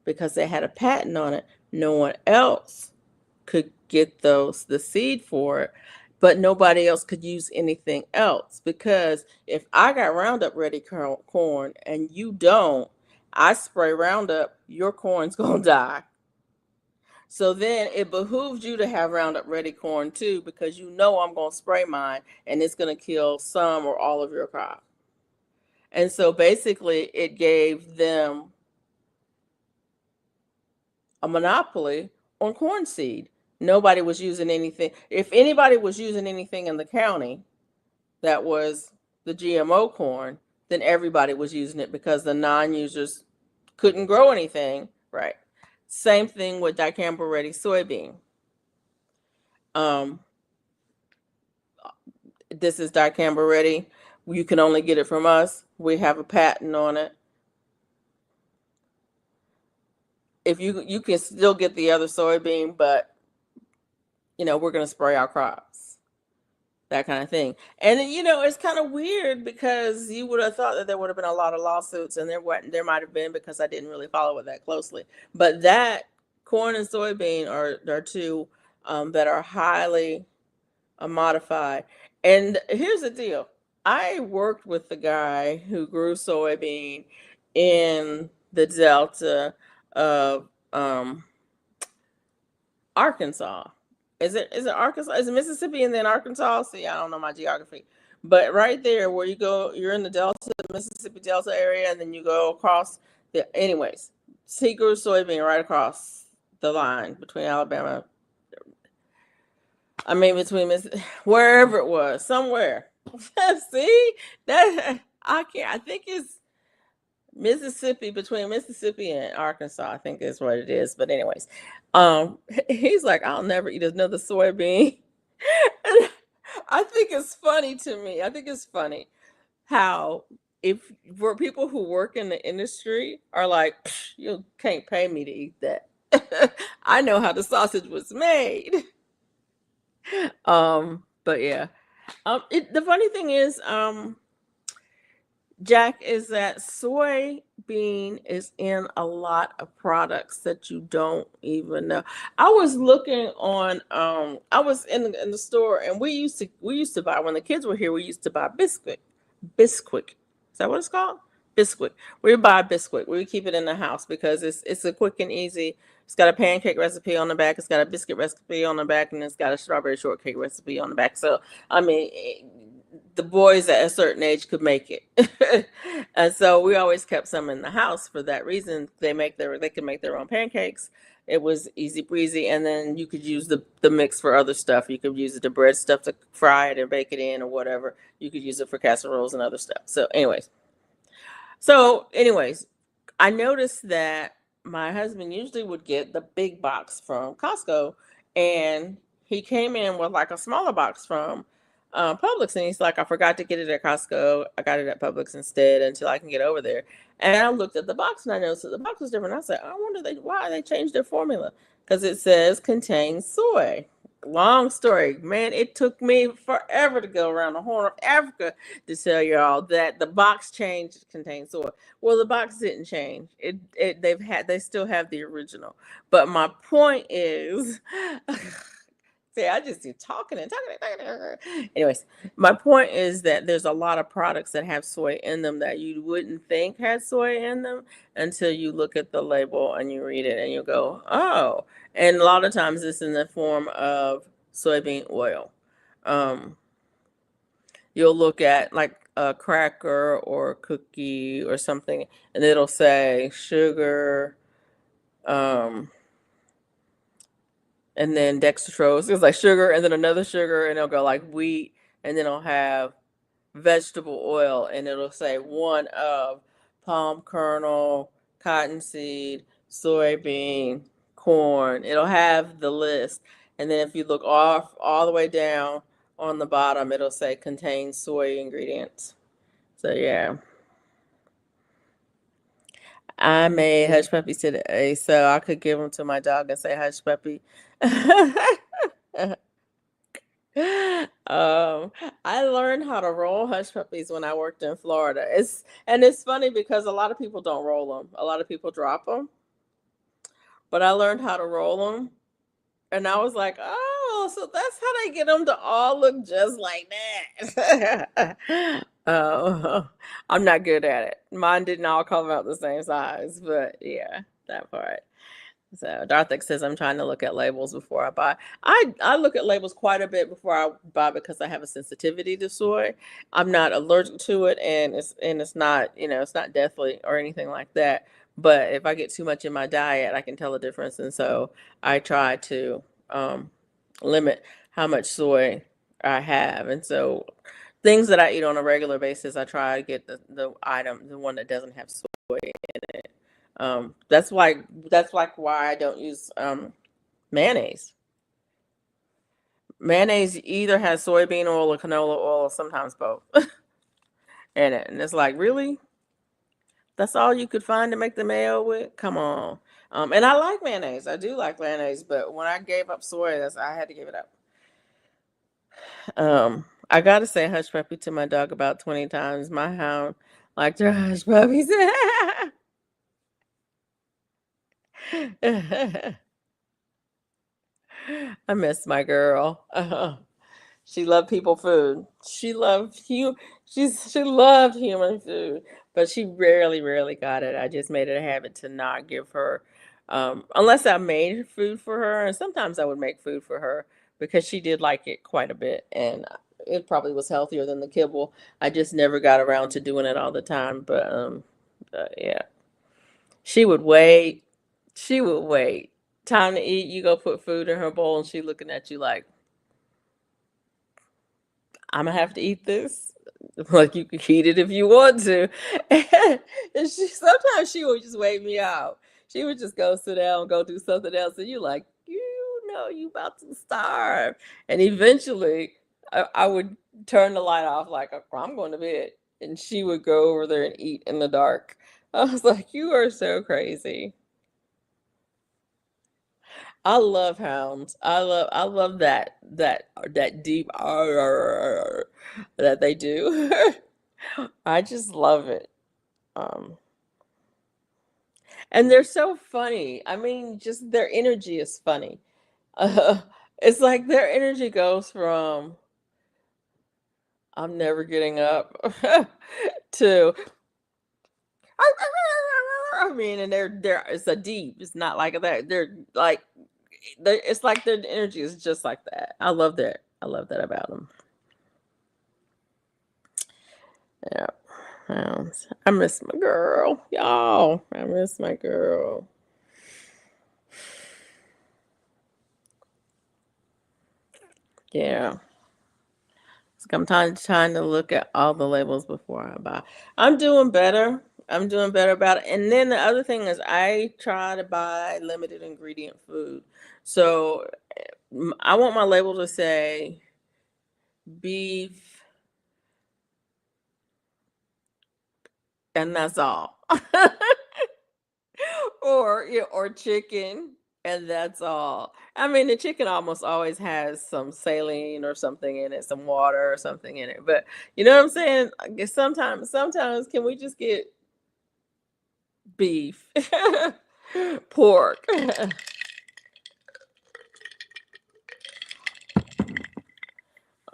because they had a patent on it. No one else could get the seed for it, but nobody else could use anything else because if I got Roundup Ready corn and you don't, I spray Roundup, your corn's gonna die. So then it behooves you to have Roundup Ready corn too, because you know I'm going to spray mine and it's going to kill some or all of your crop. And so basically it gave them a monopoly on corn seed. Nobody was using anything. If anybody was using anything in the county that was the GMO corn, then everybody was using it because the non-users couldn't grow anything, right? Same thing with dicamba ready soybean. Um, this is dicamba ready. You can only get it from us. We have a patent on it. If you can still get the other soybean, but we're going to spray our crops, that kind of thing. And it's kind of weird because you would have thought that there would have been a lot of lawsuits, and there might have been, because I didn't really follow it that closely. But that corn and soybean are two that are highly modified. And here's the deal. I worked with the guy who grew soybean in the Delta of Arkansas. Is it Arkansas? Is it Mississippi and then Arkansas? See, I don't know my geography. But right there where you go, you're in the Delta, Mississippi Delta area, and then you go across anyways. He grew soybean right across the line between Alabama. I mean, between wherever it was, somewhere. See, that I can't. I think it's Mississippi, between Mississippi and Arkansas, I think is what it is. But anyways, he's like, I'll never eat another soybean. And I think it's funny to me. I think it's funny how if for people who work in the industry are like, you can't pay me to eat that. I know how the sausage was made. But yeah. The funny thing is, Jack, is that soybean is in a lot of products that you don't even know. I was looking on I was in the store, and we used to buy, when the kids were here, we used to buy Bisquick. Bisquick. Is that what it's called? Bisquick. We would buy Bisquick. We would keep it in the house because it's a quick and easy. It's got a pancake recipe on the back, it's got a biscuit recipe on the back, and it's got a strawberry shortcake recipe on the back. So I mean, the boys at a certain age could make it. And so we always kept some in the house for that reason. They can make their own pancakes. It was easy breezy. And then you could use the mix for other stuff. You could use it to bread stuff, to fry it and bake it in or whatever. You could use it for casseroles and other stuff. So anyways, I noticed that my husband usually would get the big box from Costco, and he came in with like a smaller box from Publix, and he's like, I forgot to get it at Costco. I got it at Publix instead until I can get over there. And I looked at the box, and I noticed that the box was different. I said, I wonder why they changed their formula, because it says contains soy. Long story, man. It took me forever to go around the Horn of Africa to tell y'all that the box change contains soy. Well, the box didn't change. They still have the original. But my point is, see, I just do talking and talking and talking. Anyways, my point is that there's a lot of products that have soy in them that you wouldn't think had soy in them until you look at the label and you read it and you go, oh. And a lot of times it's in the form of soybean oil. You'll look at like a cracker or a cookie or something, and it'll say sugar, and then dextrose. It's like sugar and then another sugar, and it'll go like wheat, and then it'll have vegetable oil, and it'll say one of palm kernel, cottonseed, soybean, corn. It'll have the list. And then if you look off all the way down on the bottom, it'll say contains soy ingredients. So yeah. I made hush puppies today, so I could give them to my dog and say hush puppy. I learned how to roll hush puppies when I worked in Florida. It's funny because a lot of people don't roll them. A lot of people drop them. But I learned how to roll them, and I was like, oh, so that's how they get them to all look just like that. I'm not good at it. Mine didn't all come out the same size, but yeah, that part. So Darthik says I'm trying to look at labels before I buy. I look at labels quite a bit before I buy because I have a sensitivity to soy. I'm not allergic to it, and it's not, it's not deathly or anything like that. But if I get too much in my diet, I can tell the difference, and so I try to limit how much soy I have. And so things that I eat on a regular basis, I try to get the one that doesn't have soy in it. That's why that's like why I don't use mayonnaise. Mayonnaise either has soybean oil or canola oil, or sometimes both in it, and it's like, really, that's all you could find to make the mayo with? Come on. And I like mayonnaise. I do like mayonnaise, but when I gave up soy, I had to give it up. I gotta say hush puppy to my dog about 20 times. My hound liked her hush puppies. I miss my girl. She loved people food. She loved human food, but she rarely got it. I just made it a habit to not give her, unless I made food for her, and sometimes I would make food for her because she did like it quite a bit, and it probably was healthier than the kibble. I just never got around to doing it all the time, but yeah, she would wait. She would wait. Time to eat. You go put food in her bowl, and she looking at you like, I'm gonna have to eat this. Like, you can eat it if you want to. And sometimes she would just wait me out. She would just go sit down, go do something else, and you like, you about to starve. And eventually, I would turn the light off, like, I'm going to bed, and she would go over there and eat in the dark. I was like, you are so crazy. I love hounds. I love that deep R that they do. I just love it. Um, and they're so funny. I mean, just their energy is funny. Uh, it's like their energy goes from I'm never getting up to I mean, and they're it's a deep. It's not like that. They're like it's like their energy is just like that. I love that. I love that about them. Yeah. I miss my girl, y'all. I miss my girl. Yeah. So I'm trying to look at all the labels before I buy. I'm doing better. I'm doing better about it. And then the other thing is I try to buy limited ingredient food. So I want my label to say beef, and that's all. Or chicken, and that's all. I mean, the chicken almost always has some saline or something in it, some water or something in it. But you know what I'm saying? I guess sometimes can we just get beef, pork?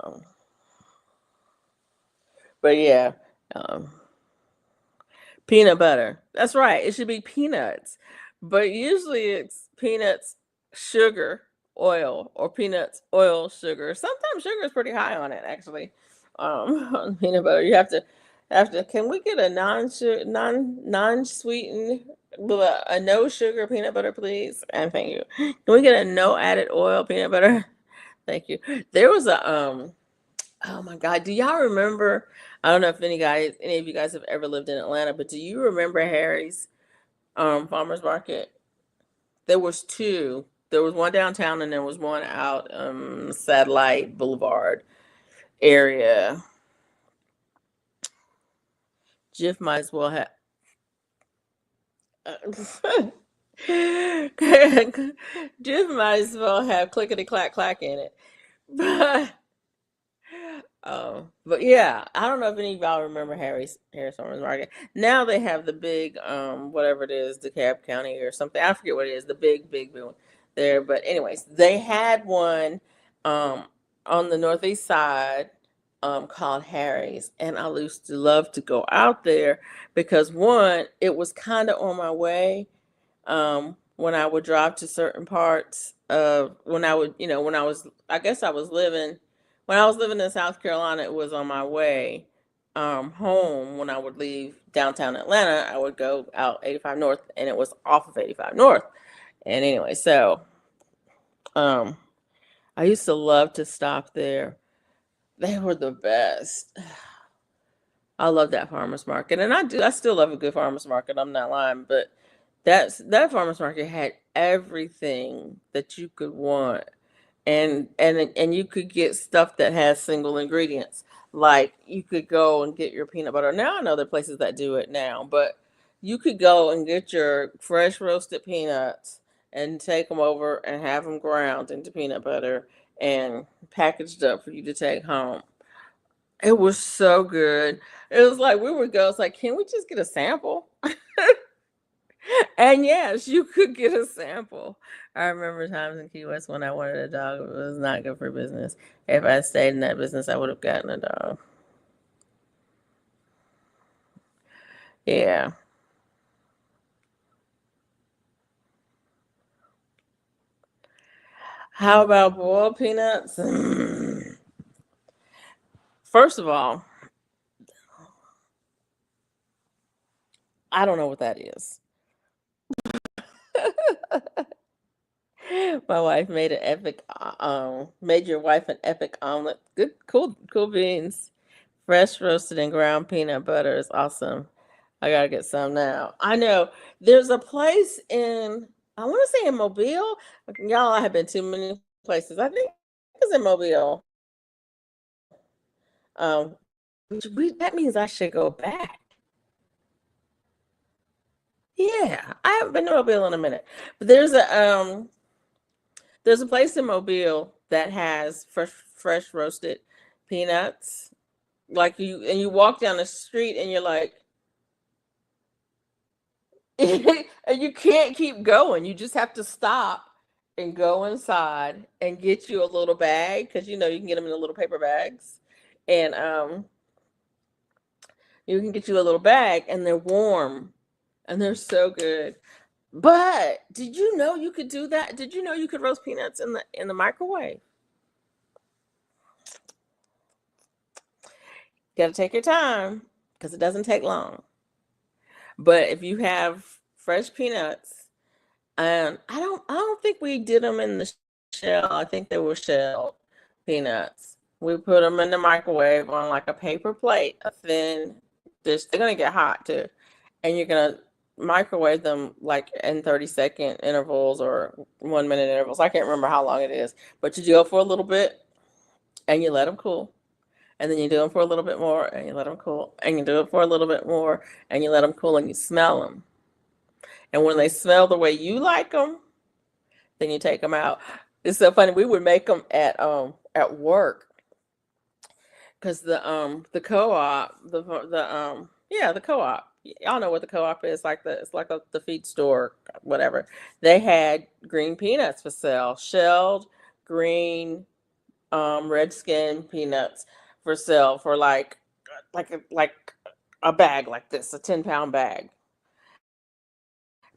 Um, but yeah, um, peanut butter. That's right. It should be peanuts. But usually it's peanuts, sugar, oil, or peanuts, oil, sugar. Sometimes sugar is pretty high on it, actually. On peanut butter. You have to can we get a non-sweetened a no sugar peanut butter, please? And thank you. Can we get a no added oil peanut butter? Thank you. There was a oh my God. Do y'all remember? I don't know if any of you guys have ever lived in Atlanta, but do you remember Harry's farmers market? There was two. There was one downtown and there was one out Satellite Boulevard area. Jif might as well have Jif might as well have clickety clack clack in it. But but yeah, I don't know if any of y'all remember Harris Farmers Market. Now they have the big whatever it is, DeKalb County or something. I forget what it is, the big one there. But anyways, they had one um on the northeast side called Harry's, and I used to love to go out there because one, it was kind of on my way. when I would drive to certain parts of when I would, when I was, I guess I was living, when I was living in South Carolina, it was on my way home. When I would leave downtown Atlanta, I would go out 85 North, and it was off of 85 North. And anyway, so um, I used to love to stop there. They were the best. I love that farmer's market, and I still love a good farmer's market. I'm not lying, but that farmer's market had everything that you could want, and you could get stuff that has single ingredients. Like you could go and get your peanut butter. Now I know there are places that do it now, but you could go and get your fresh roasted peanuts and take them over and have them ground into peanut butter and packaged up for you to take home. It was so good. It was like we would go, it's like, can we just get a sample? And yes, you could get a sample. I remember times in Key West when I wanted a dog, it was not good for business. If I stayed in that business, I would have gotten a dog. Yeah. How about boiled peanuts? First of all, I don't know what that is. My wife made an epic, made your wife an epic omelet. Good, cool beans. Fresh roasted and ground peanut butter is awesome. I gotta get some now. I know there's a place in, I want to say in Mobile. Y'all, I have been too many places. I think it's in Mobile. That means I should go back. Yeah, I haven't been to Mobile in a minute. But there's a place in Mobile that has fresh roasted peanuts. Like you walk down the street and you're like, and you can't keep going. You just have to stop and go inside and get you a little bag because you can get them in the little paper bags, and you can get you a little bag, and they're warm, and they're so good. But did you know you could do that? Did you know you could roast peanuts in the microwave? You got to take your time because it doesn't take long. But if you have fresh peanuts, I don't think we did them in the shell. I think they were shelled peanuts. We put them in the microwave on like a paper plate, a thin dish. They're gonna get hot too, and you're gonna microwave them like in 30-second intervals or 1 minute intervals. I can't remember how long it is, but you go for a little bit and you let them cool, and then you do them for a little bit more and you let them cool, and you do it for a little bit more and you let them cool, and you smell them. And when they smell the way you like them, then you take them out. It's so funny. We would make them at work because the co-op, the co-op. Y'all know what the co-op is, like the feed store, whatever. They had green peanuts for sale, shelled green red skin peanuts for sale for like a bag like this, a 10-pound bag.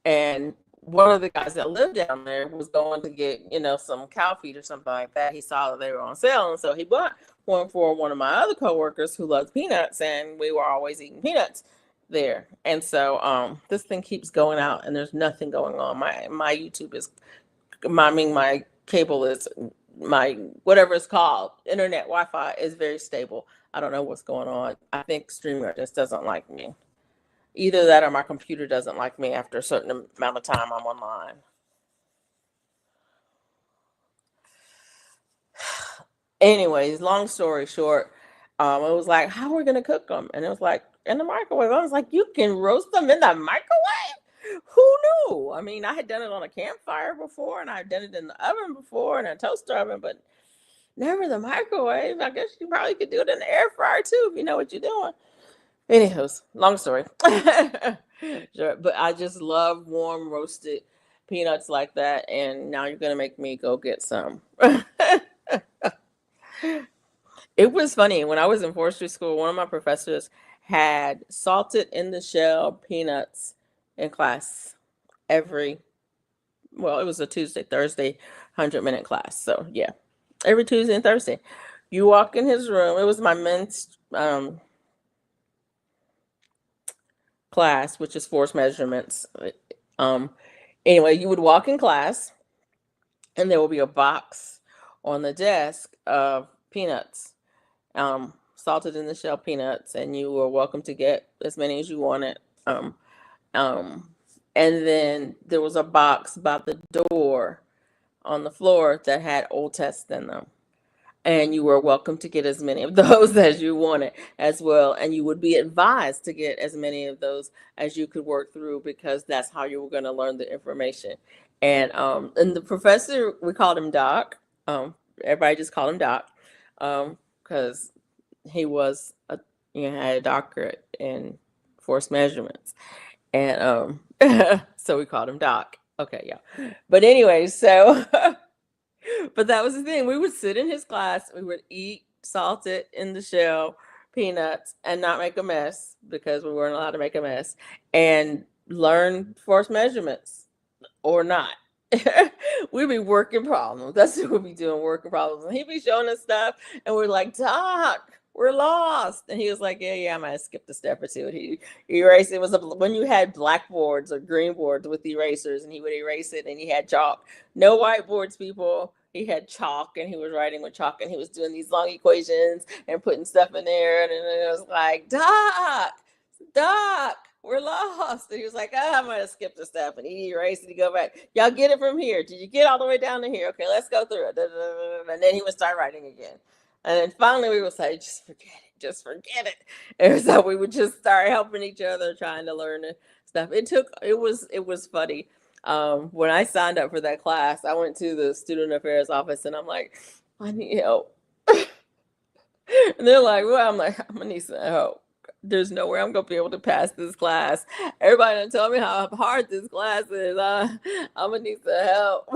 And one of the guys that lived down there was going to get, some cow feed or something like that. He saw that they were on sale, and so he bought one for one of my other coworkers who loves peanuts, and we were always eating peanuts there. And so this thing keeps going out, and there's nothing going on. My YouTube is, my cable is, my whatever it's called, internet Wi-Fi is very stable. I don't know what's going on. I think StreamYard just doesn't like me. Either that or my computer doesn't like me after a certain amount of time I'm online. Anyways, long story short, it was like, how are we gonna cook them? And it was like in the microwave. I was like, you can roast them in the microwave? Who knew? I mean, I had done it on a campfire before, and I've done it in the oven before, in a toaster oven, but never the microwave. I guess you probably could do it in the air fryer too if you know what you're doing. Anywho's, long story. Sure, but I just love warm roasted peanuts like that, and now you're gonna make me go get some. It was funny when I was in forestry school. One of my professors had salted in the shell peanuts in class every well, it was a Tuesday, Thursday, 100-minute class. So yeah, every Tuesday and Thursday. You walk in his room. It was my men's class, which is force measurements. Um, anyway, you would walk in class, and there will be a box on the desk of peanuts, salted in the shell peanuts, and you were welcome to get as many as you wanted. Um, and then there was a box by the door on the floor that had old tests in them. And you were welcome to get as many of those as you wanted as well. And you would be advised to get as many of those as you could work through, because that's how you were going to learn the information. And the professor, we called him Doc. Everybody just called him Doc, because he was had a doctorate in force measurements. And so we called him Doc. Okay, yeah. But anyway, so but that was the thing. We would sit in his class, we would eat salted in the shell peanuts and not make a mess, because we weren't allowed to make a mess, and learn force measurements or not. We'd be working problems. That's what we'd be doing, working problems. And he'd be showing us stuff, and we're like, Doc, we're lost. And he was like, yeah, I might have skipped a step or two. He erased it. Was when you had blackboards or green boards with erasers, and he would erase it, and he had chalk. No whiteboards, people. He had chalk, and he was writing with chalk, and he was doing these long equations and putting stuff in there. And it was like, Doc, we're lost. And he was like, I'm going to skip the step. And he erased it. He go back. Y'all get it from here. Did you get all the way down to here? Okay, let's go through it. And then he would start writing again. And then finally we would say, just forget it. Just forget it. And so we would just start helping each other, trying to learn stuff. It was funny. When I signed up for that class, I went to the student affairs office, and I'm like, I need help. And they're like, well, I'm like, I'm going to need some help. There's no way I'm going to be able to pass this class. Everybody done tell me how hard this class is. I'm going to need some help.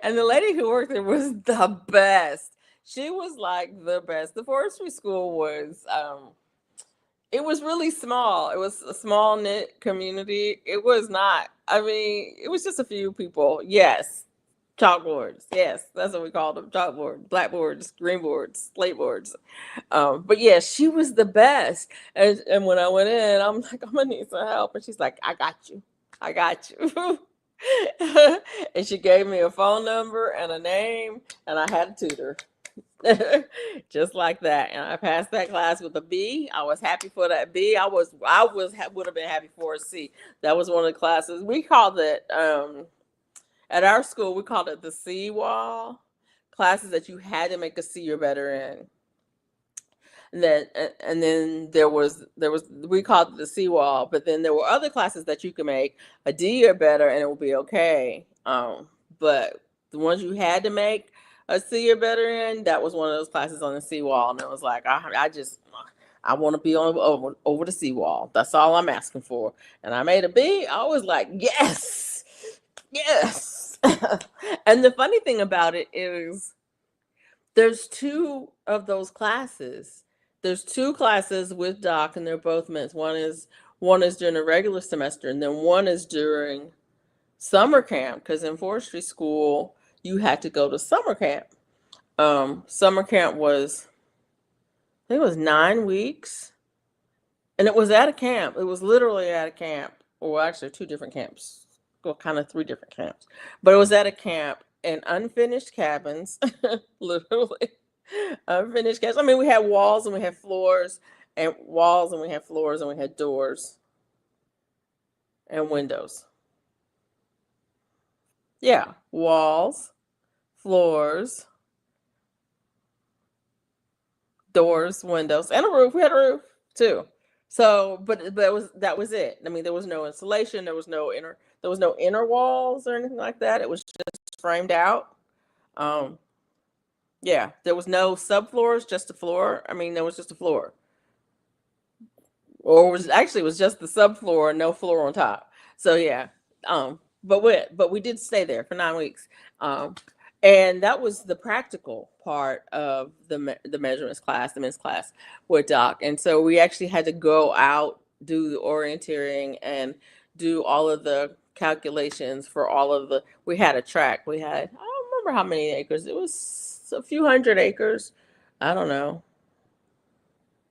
And the lady who worked there was the best. She was like the best. The forestry school was, it was really small. It was a small knit community. It was not, I mean, it was just a few people. Yes. Chalkboards. Yes. That's what we called them. Chalkboards, blackboards, green boards, slate boards. But yeah, she was the best. And when I went in, I'm like, I'm going to need some help. And she's like, I got you. I got you. And she gave me a phone number and a name, and I had a tutor. Just like that. And I passed that class with a B. I was happy for that B. Would have been happy for a C. That was one of the classes. We called it, at our school, we called it the C wall, classes that you had to make a C or better in. And then there was we called it the C wall, but then there were other classes that you could make a D or better, and it would be okay. But the ones you had to make a C or better in, that was one of those classes on the C wall, and it was like, I want to be on over the C wall. That's all I'm asking for. And I made a B. I was like, yes. And the funny thing about it is, there's two of those classes. There's two classes with Doc, and they're both men's. One is during the regular semester, and then one is during summer camp, because in forestry school you had to go to summer camp. Summer camp was, I think it was 9 weeks, and it was at a camp. It was literally at a camp, or actually 2 different camps, well, kind of 3 different camps, but it was at a camp in unfinished cabins, literally unfinished cabins. I mean, we had walls and we had floors, and walls and we had floors, and we had doors and windows. Yeah, walls, floors, doors, windows, and a roof. We had a roof too. So, but that was it. I mean, there was no insulation. There was no inner walls or anything like that. It was just framed out. Yeah, there was no subfloors, just a floor. I mean, there was just a floor, or it was just the subfloor, no floor on top. So yeah, but we did stay there for 9 weeks. And that was the practical part of the measurements class, the men's class with Doc. And so we actually had to go out, do the orienteering, and do all of the calculations for all of we had a track. We had, I don't remember how many acres. It was a few hundred acres. I don't know.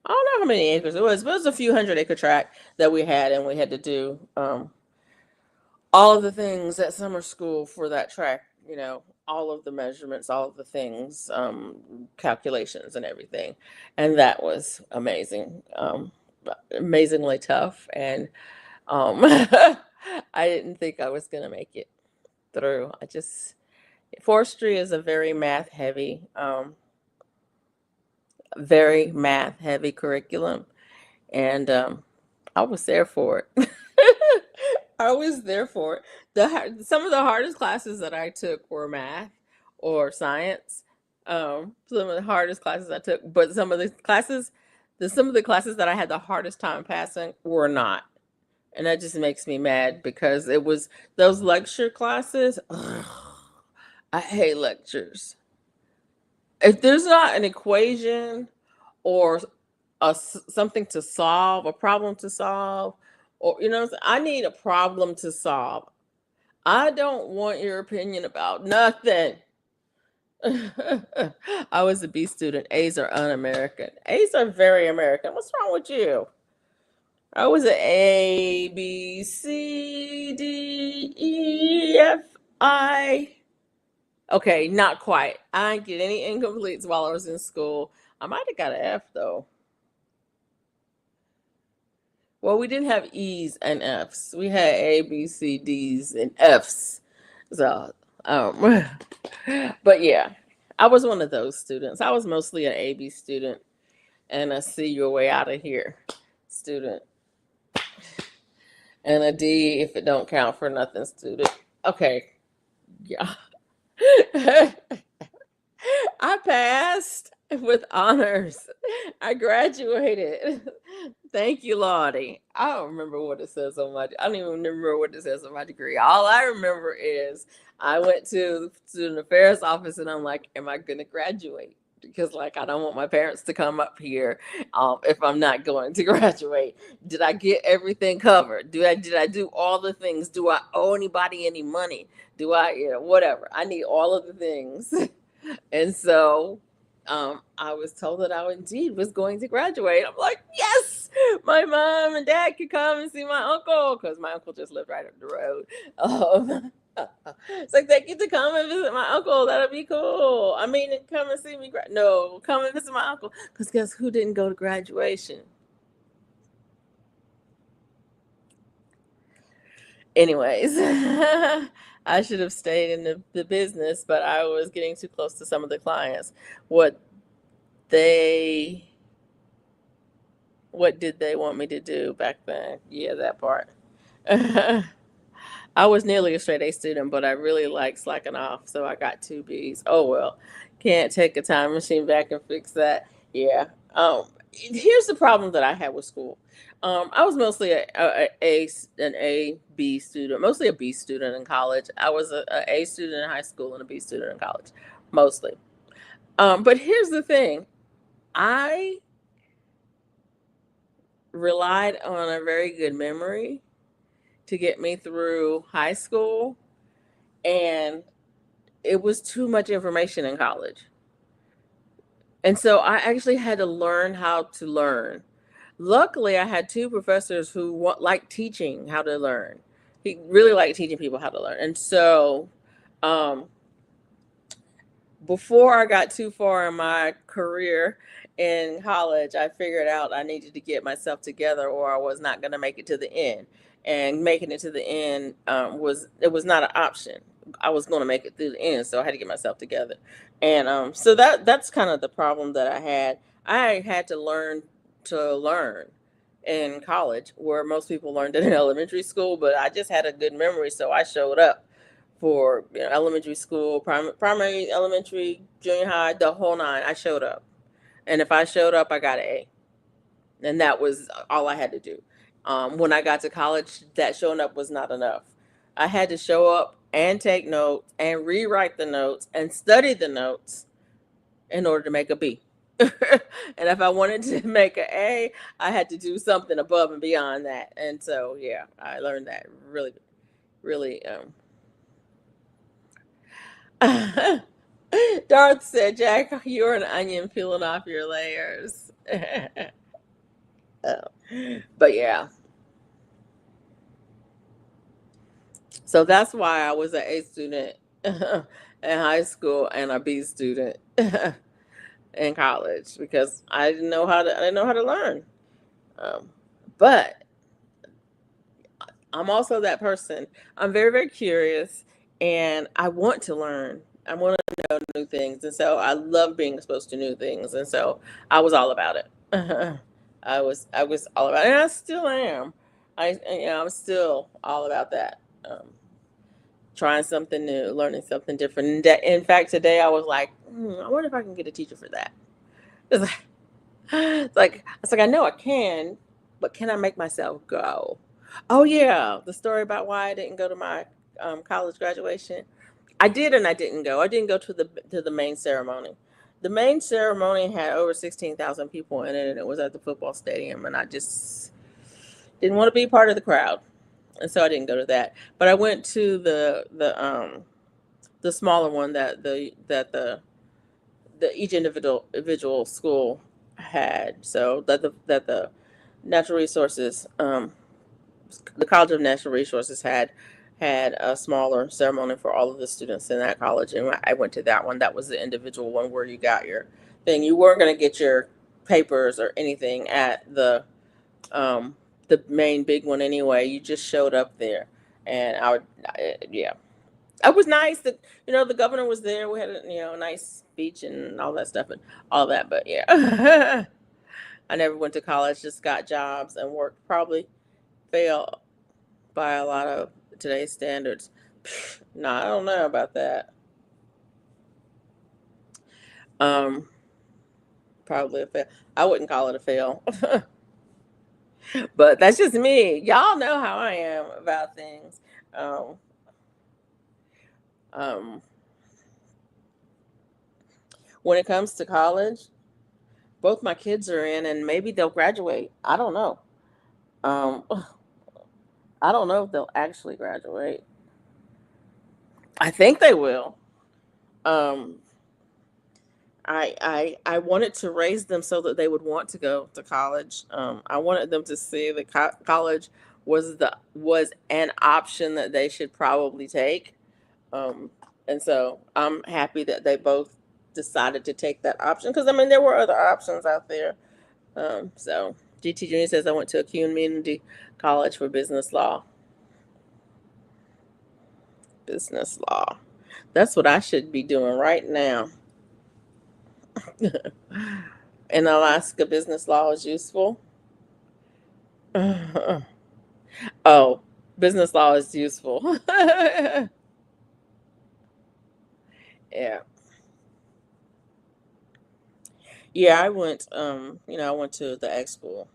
I don't know how many acres it was, but it was a few hundred-acre tract that we had, and we had to do all of the things at summer school for that track. All of the measurements, all of the things, calculations, and everything, and that was amazing, amazingly tough, and I didn't think I was gonna make it through. Forestry is a very math heavy curriculum, and I was there for it. I was there for it. Some of the hardest classes that I took were math or science. Some of the hardest classes I took, but some of the classes that I had the hardest time passing were not, and that just makes me mad because it was those lecture classes. Ugh, I hate lectures. If there's not an equation or something to solve, a problem to solve, or I need a problem to solve. I don't want your opinion about nothing. I was a B student. A's are un-American. A's are very American. What's wrong with you? I was an A, B, C, D, E, F, I. Okay, not quite. I didn't get any incompletes while I was in school. I might have got an F though. Well, we didn't have E's and F's. We had A, B, C, D's, and F's. So, um, but yeah, I was one of those students. I was mostly an A, B student and a see your way out of here student, and a D if it don't count for nothing student. Okay, yeah. I passed with honors. I graduated. Thank you, Lottie. I don't remember what it says on my. I don't even remember what it says on my degree. All I remember is I went to the student affairs office and I'm like, "Am I going to graduate?" Because I don't want my parents to come up here if I'm not going to graduate. Did I get everything covered? Did I do all the things? Do I owe anybody any money? Do I, whatever? I need all of the things. And so I was told that I indeed was going to graduate. I'm like, yes, my mom and dad could come and see my uncle because my uncle just lived right up the road. It's like they get to come and visit my uncle. That'll be cool. I mean, come and see me. No, come and visit my uncle because guess who didn't go to graduation? Anyways, I should have stayed in the business, but I was getting too close to some of the clients. What they what did they want me to do back then? Yeah, that part. I was nearly a straight A student, but I really like slacking off, so I got two B's. Oh well, can't take a time machine back and fix that. Yeah. Here's the problem that I had with school. I was mostly an A B student, mostly a B student in college. I was a A student in high school and a B student in college, mostly. But here's the thing. I relied on a very good memory to get me through high school, and it was too much information in college. And so I actually had to learn how to learn. Luckily, I had two professors who liked teaching how to learn. He really liked teaching people how to learn. And so, um, before I got too far in my career in college, I figured out I needed to get myself together, or I was not going to make it to the end. And making it to the end was not an option. I was going to make it through the end, so I had to get myself together. And so that's kind of the problem that I had. I had to learn in college, where most people learned it in elementary school. But I just had a good memory, so I showed up for elementary school, primary, elementary, junior high, the whole nine. I showed up, and if I showed up, I got an A, and that was all I had to do. When I got to college, that showing up was not enough. I had to show up and take notes and rewrite the notes and study the notes in order to make a B. And if I wanted to make an A, I had to do something above and beyond that. And so, yeah, I learned that really good. really. Darth said, Jack, you're an onion peeling off your layers. Oh, but yeah, so that's why I was an A student in high school and a B student in college because I didn't know how to learn. Um, but I'm also that person. I'm very, very curious and I want to learn. I want to know new things. And so I love being exposed to new things. And so I was all about it. I was all about it. And I still am. I'm still all about that. Trying something new, learning something different. In fact, today I was like, I wonder if I can get a teacher for that. It's like, I know I can, but can I make myself go? Oh yeah, the story about why I didn't go to my college graduation. I did and I didn't go. I didn't go to the main ceremony. The main ceremony had over 16,000 people in it, and it was at the football stadium, and I just didn't want to be part of the crowd, and so I didn't go to that. But I went to the smaller one that each individual school had. So that the natural resources, the College of Natural Resources had a smaller ceremony for all of the students in that college, and I went to that one. That was the individual one where you got your thing. You weren't going to get your papers or anything at the main big one anyway. You just showed up there, and yeah, it was nice that the governor was there. We had a nice speech and all that stuff and all that. But yeah, I never went to college. Just got jobs and worked. Probably failed by a lot of today's standards. No, I don't know about that. Um, Probably a fail. I wouldn't call it a fail, but that's just me. Y'all know how I am about things. Um, um, when it comes to college, both my kids are in, and maybe they'll graduate. I don't know. Um, I don't know if they'll actually graduate. I think they will. Um, I wanted to raise them so that they would want to go to college. I wanted them to see that college was an option that they should probably take. Um, and so I'm happy that they both decided to take that option because I mean there were other options out there. So GT Junior says I went to a community college for business law. Business law. That's what I should be doing right now. In Alaska, business law is useful. Oh, business law is useful. Yeah. Yeah, I went to the ag school.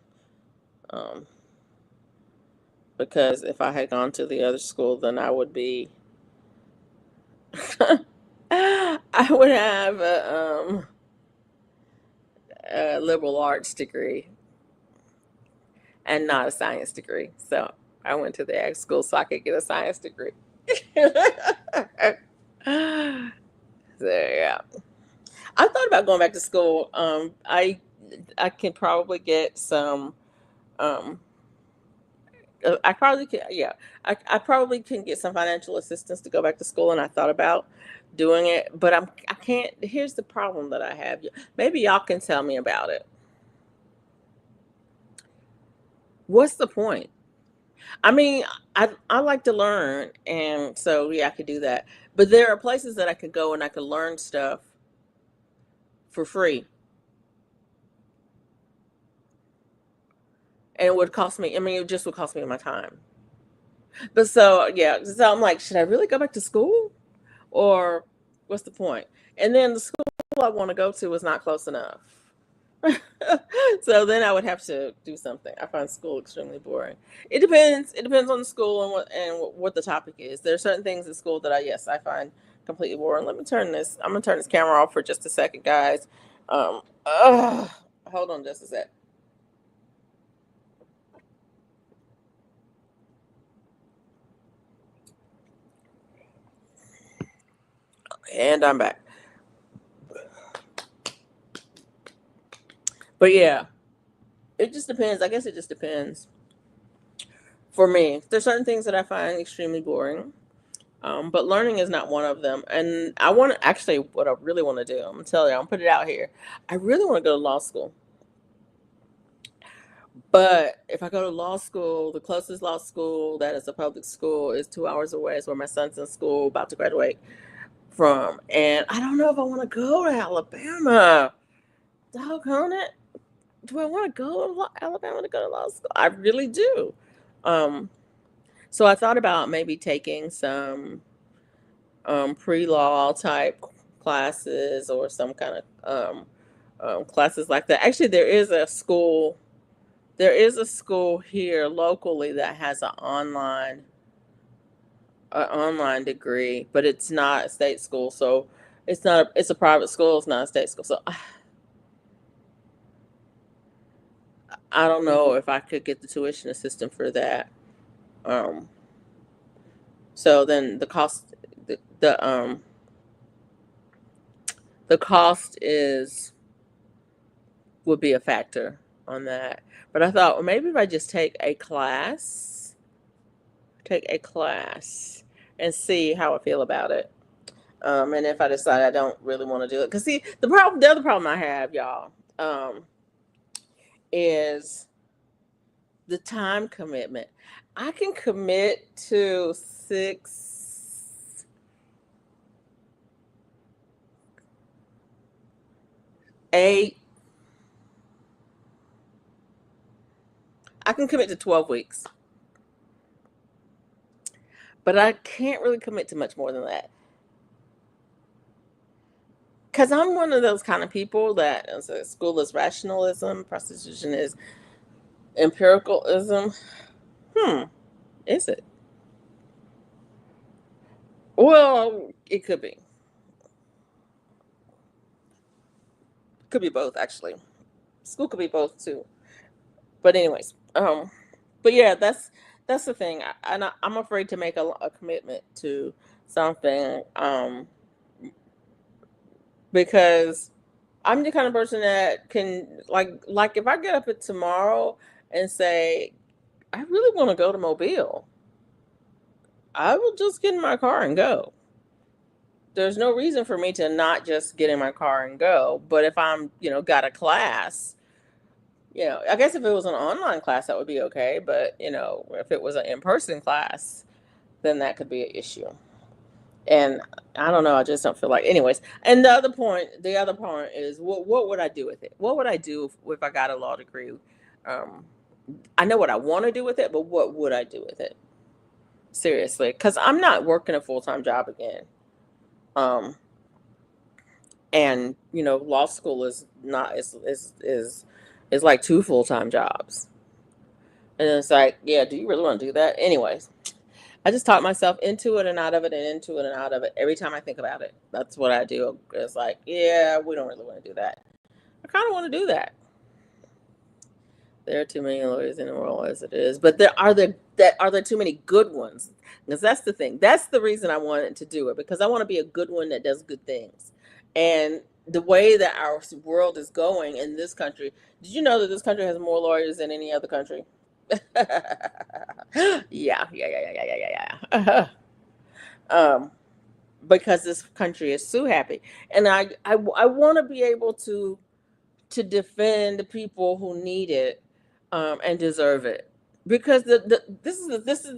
Um, because if I had gone to the other school, then I would be I would have a liberal arts degree and not a science degree. So I went to the ag school so I could get a science degree. So yeah, I thought about going back to school. I can probably get some. Um, I probably can. Yeah, I probably can get some financial assistance to go back to school, and I thought about doing it, but I can't. Here's the problem that I have. Maybe y'all can tell me about it. What's the point? I mean, I like to learn, and so yeah, I could do that. But there are places that I could go and I could learn stuff for free, and it would cost me. I mean, it just would cost me my time. But so yeah, so I'm like, should I really go back to school, or what's the point? And then the school I want to go to is not close enough. So then I would have to do something. I find school extremely boring. It depends. It depends on the school and what the topic is. There are certain things in school that I find completely boring. Let me turn this. I'm gonna turn this camera off for just a second, guys. Ugh, hold on just a sec. And I'm back. But yeah, it just depends. I guess it just depends. For me, there's certain things that I find extremely boring. But learning is not one of them. And I want to actually, what I really want to do, I'm telling you, I'm put it out here. I really want to go to law school. But if I go to law school, the closest law school that is a public school is 2 hours away. It's where my son's in school, about to graduate from. And I don't know if I want to go to Alabama. Doggone it. Do I want to go to Alabama to go to law school? I really do. Um, so I thought about maybe taking some pre-law type classes or some kind of classes like that. Actually, there is a school here locally that has an online degree, but it's not a state school, so it's a private school. It's not a state school, so I don't know if I could get the tuition assistance for that. Um, so then the cost is would be a factor on that. But I thought, well, maybe if I just take a class and see how I feel about it. And if I decide I don't really want to do it, because see, the other problem I have, y'all, is the time commitment. I can commit to 8, I can commit to 12 weeks, but I can't really commit to much more than that. Because I'm one of those kind of people that school is rationalism, prostitution is empiricalism. Is it? Well, it could be. Could be both, actually. School could be both too. But anyways, but yeah, that's the thing. I'm afraid to make a commitment to something, because I'm the kind of person that can like if I get up at tomorrow and say I really want to go to Mobile, I will just get in my car and go. There's no reason for me to not just get in my car and go. But if I'm, got a class, I guess if it was an online class, that would be okay. But, if it was an in-person class, then that could be an issue. And I don't know. I just don't feel like, anyways. And the other point is, what would I do with it? What would I do if I got a law degree? Um, I know what I want to do with it, but what would I do with it? Seriously, because I'm not working a full-time job again. Um, and law school is not is like 2 full-time jobs, and it's like, yeah, do you really want to do that? Anyways, I just talk myself into it and out of it and into it and out of it every time I think about it. That's what I do. It's like, yeah, we don't really want to do that. I kind of want to do that. There are too many lawyers in the world as it is, but are there too many good ones? Because that's the thing. That's the reason I wanted to do it, because I want to be a good one that does good things. And the way that our world is going in this country, did you know that this country has more lawyers than any other country? Yeah, yeah, yeah, yeah, yeah, yeah, yeah. Because this country is so happy, and I want to be able to defend the people who need it, and deserve it. Because this is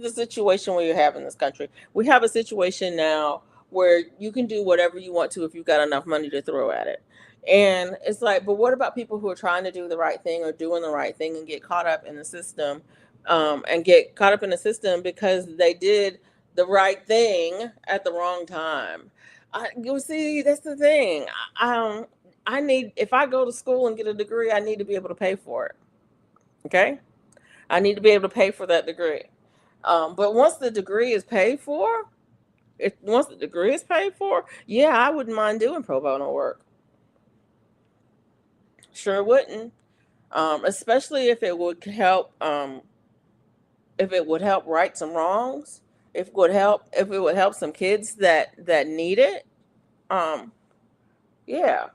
the situation we have in this country. We have a situation now where you can do whatever you want to if you've got enough money to throw at it. And it's like, but what about people who are trying to do the right thing or doing the right thing and get caught up in the system, because they did the right thing at the wrong time. You see, that's the thing. I need, if I go to school and get a degree, I need to be able to pay for it. Okay? I need to be able to pay for that degree. But once the degree is paid for, yeah, I wouldn't mind doing pro bono work. Sure wouldn't. Especially if it would help right some wrongs, if it would help some kids that need it. Um, yeah,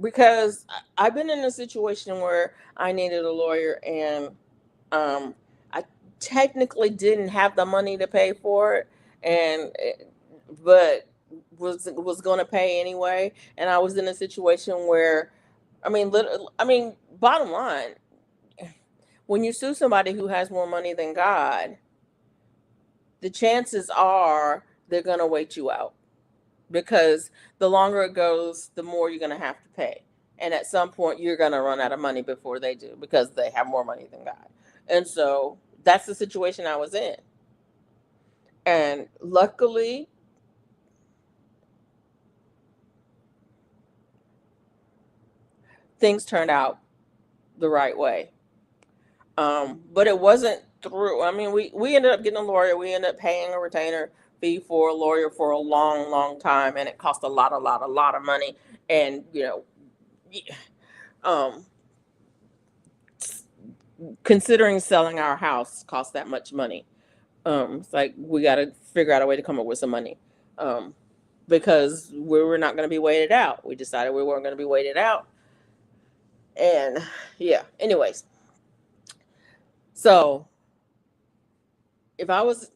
because I've been in a situation where I needed a lawyer, and I technically didn't have the money to pay for it, but was going to pay anyway. And I was in a situation where, bottom line, when you sue somebody who has more money than God, the chances are they're going to wait you out, because the longer it goes, the more you're going to have to pay. And at some point, you're going to run out of money before they do, because they have more money than God. And so that's the situation I was in. And luckily, things turned out the right way. But it wasn't through, we ended up getting a lawyer. We ended up paying a retainer fee for a lawyer for a long, long time. And it cost a lot of money. And, um, considering selling our house cost that much money. It's like we got to figure out a way to come up with some money, um, because we were not going to be waited out. We decided we weren't going to be waited out, and yeah. Anyways, so if I was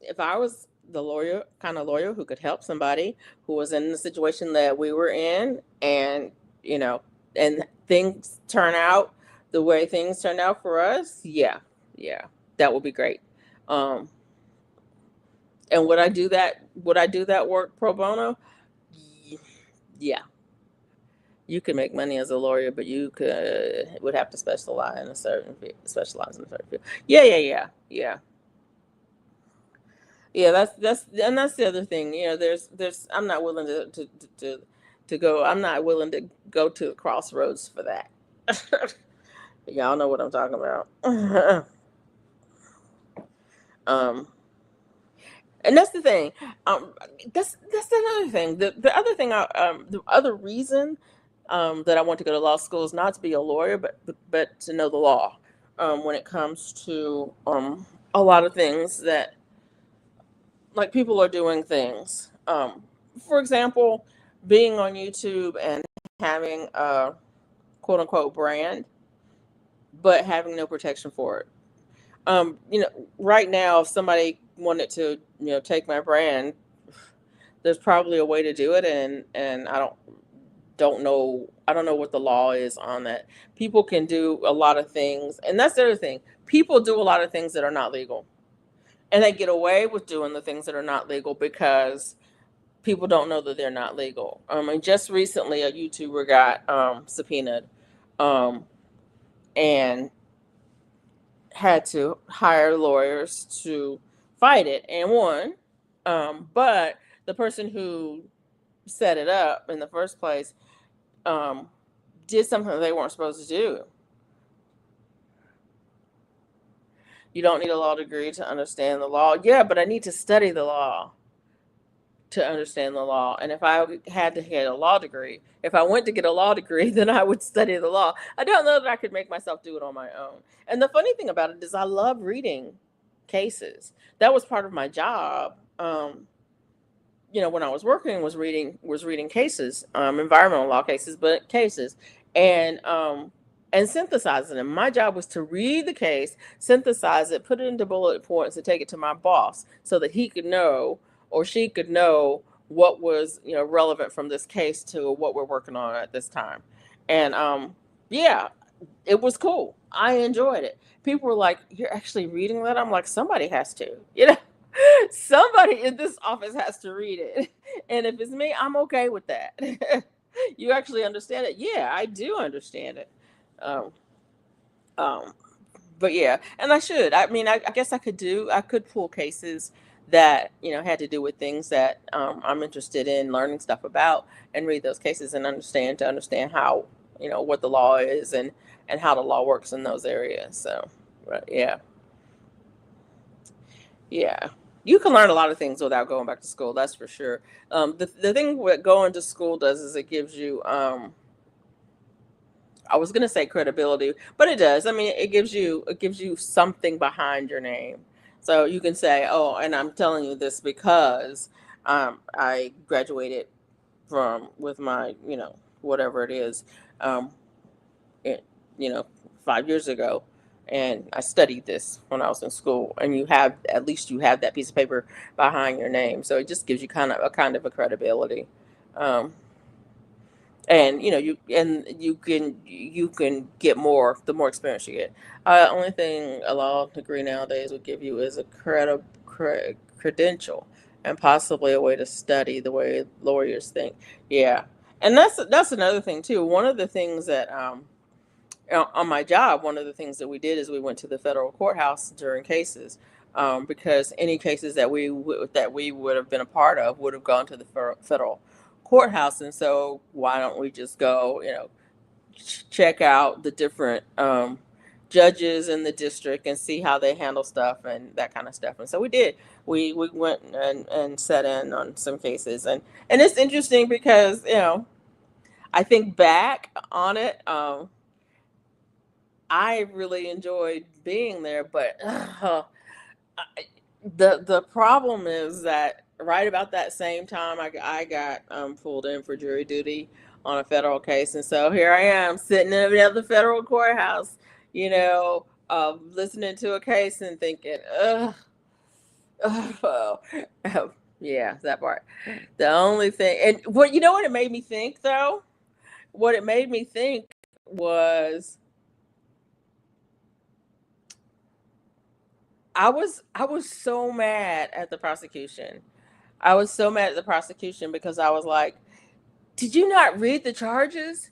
the lawyer, kind of lawyer who could help somebody who was in the situation that we were in, and you know, and things turn out the way things turned out for us, yeah, yeah, that would be great. Um, and would I do that? Would I do that work pro bono? Yeah, you could make money as a lawyer, but you could would have to specialize in a certain field. Yeah, yeah, yeah, yeah, yeah. That's the other thing. There's I'm not willing to go. I'm not willing to go to the crossroads for that. Y'all know what I'm talking about. um, and that's the thing. Um, that's another thing. The other thing. The other reason that I want to go to law school is not to be a lawyer, but to know the law. When it comes to a lot of things that, like, people are doing things. For example, being on YouTube and having a quote unquote brand, but having no protection for it. Right now, if somebody wanted to, take my brand, there's probably a way to do it, and I don't know what the law is on that. People can do a lot of things, and that's the other thing. People do a lot of things that are not legal, and they get away with doing the things that are not legal because people don't know that they're not legal. And just recently, a YouTuber got subpoenaed, um, and had to hire lawyers to fight it, and won. But the person who set it up in the first place, um, did something that they weren't supposed to do. You don't need a law degree to understand the law. Yeah, but I need to study the law to understand the law. And if I had to get a law degree, if I went to get a law degree, then I would study the law. I don't know that I could make myself do it on my own. And the funny thing about it is I love reading cases. That was part of my job. When I was working, was reading cases, environmental law cases, but cases, and synthesizing them. My job was to read the case, synthesize it, put it into bullet points, and take it to my boss so that he could know, or she could know, what was relevant from this case to what we're working on at this time. And yeah, it was cool. I enjoyed it. People were like, "You're actually reading that?" I'm like, "Somebody has to, somebody in this office has to read it." And if it's me, I'm okay with that. You actually understand it? Yeah, I do understand it. Um, um, but yeah, and I should. I guess I could pull cases that had to do with things that I'm interested in learning stuff about, and read those cases and understand how what the law is, and how the law works in those areas. So, but yeah, yeah. You can learn a lot of things without going back to school. That's for sure. The thing what going to school does is it gives you, I was gonna say credibility, but it does. It gives you something behind your name, so you can say, "Oh, and I'm telling you this because I graduated from with my, whatever it is, um, it, 5 years ago, and I studied this when I was in school. And at least you have that piece of paper behind your name, so it just gives you kind of a credibility. Um, and you can get more the more experience you get. Only thing a law degree nowadays would give you is a credential, and possibly a way to study the way lawyers think. Yeah, and that's another thing too. One of the things that on my job, one of the things that we did is we went to the federal courthouse during cases, because any cases that we would have been a part of would have gone to the federal courthouse. And so why don't we just go, check out the different judges in the district and see how they handle stuff and that kind of stuff. And so we did. We went and sat in on some cases, and it's interesting because I think back on it. I really enjoyed being there, but the problem is that right about that same time, I got pulled in for jury duty on a federal case, and so here I am sitting in the federal courthouse, listening to a case and thinking, ugh, oh, yeah, that part. The only thing, and what it made me think though? What it made me think was I was so mad at the prosecution. I was so mad at the prosecution because I was like, "Did you not read the charges?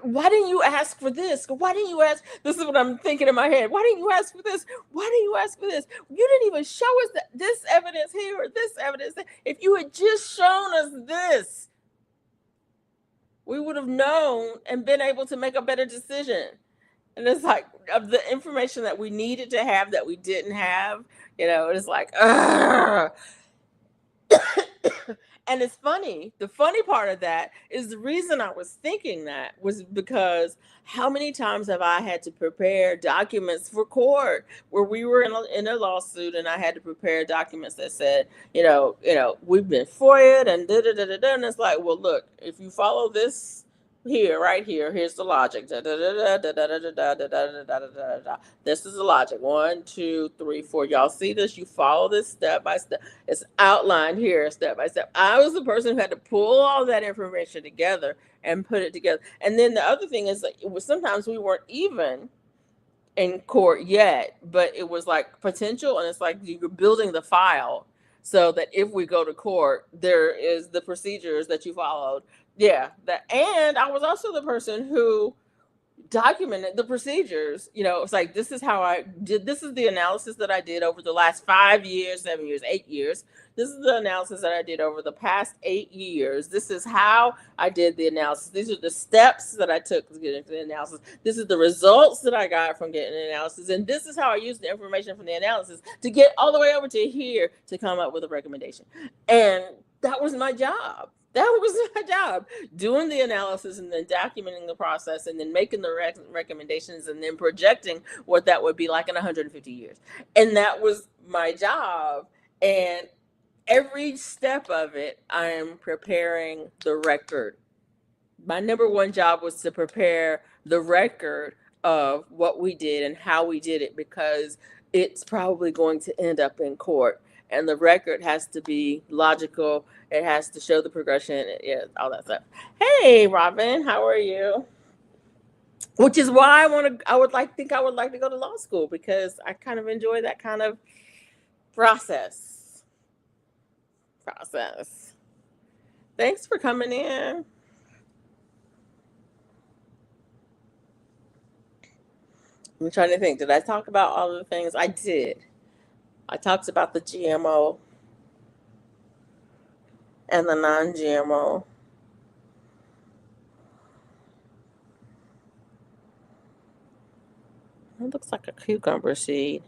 Why didn't you ask for this? Why didn't you ask?" This is what I'm thinking in my head. Why didn't you ask for this? Why didn't you ask for this? You didn't even show us this evidence here or this evidence there. If you had just shown us this, we would have known and been able to make a better decision. And it's like, of the information that we needed to have that we didn't have, it's like, ugh. And it's funny. The funny part of that is the reason I was thinking that was because how many times have I had to prepare documents for court where we were in a lawsuit, and I had to prepare documents that said, we've been FOIA'd and da da da da da. And it's like, well, look, if you follow this here, right here, here's the logic. Da, da, da, da, da, da, da, da, da, da, da, da, da, da. This is the logic. 1, 2, 3, 4. Y'all see this? You follow this step by step. It's outlined here step by step. I was the person who had to pull all that information together and put it together. And then the other thing is, sometimes we weren't even in court yet, but it was like potential, and it's like you're building the file so that if we go to court, there is the procedures that you followed. Yeah, and I was also the person who documented the procedures. It's like, this is how I did. This is the analysis that I did over the last 5 years, 7 years, 8 years. This is the analysis that I did over the past 8 years. This is how I did the analysis. These are the steps that I took to get into the analysis. This is the results that I got from getting the analysis. And this is how I used the information from the analysis to get all the way over to here to come up with a recommendation. And that was my job. That was my job, doing the analysis and then documenting the process and then making the recommendations and then projecting what that would be like in 150 years. And that was my job. And every step of it, I am preparing the record. My number one job was to prepare the record of what we did and how we did it, because it's probably going to end up in court. And the record has to be logical. It has to show the progression, yeah, all that stuff. Hey, Robin, how are you? Which is why I would like to go to law school, because I kind of enjoy that kind of process. Thanks for coming in. I'm trying to think. Did I talk about all of the things? I did. I talked about the GMO and the non-GMO. It looks like a cucumber seed.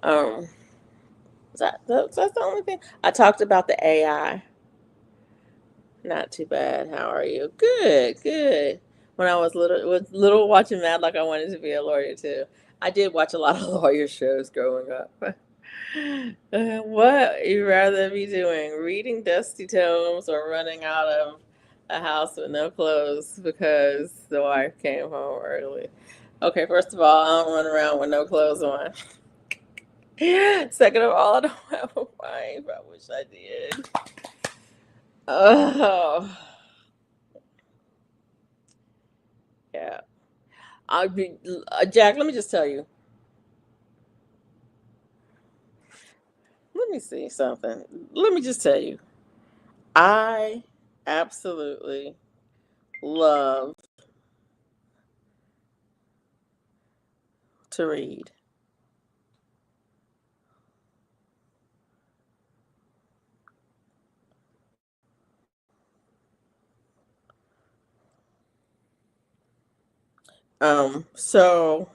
That's the only thing. I talked about the AI. Not too bad. How are you? Good, good. When I was little watching Mad, like I wanted to be a lawyer too. I did watch a lot of lawyer shows growing up. What you rather be doing? Reading dusty tomes or running out of a house with no clothes because the wife came home early? Okay, first of all, I don't run around with no clothes on. Second of all, I don't have a wife. I wish I did. Oh, yeah. I'd be Jack. Let me just tell you. Let me see something. Let me just tell you. I absolutely love to read. So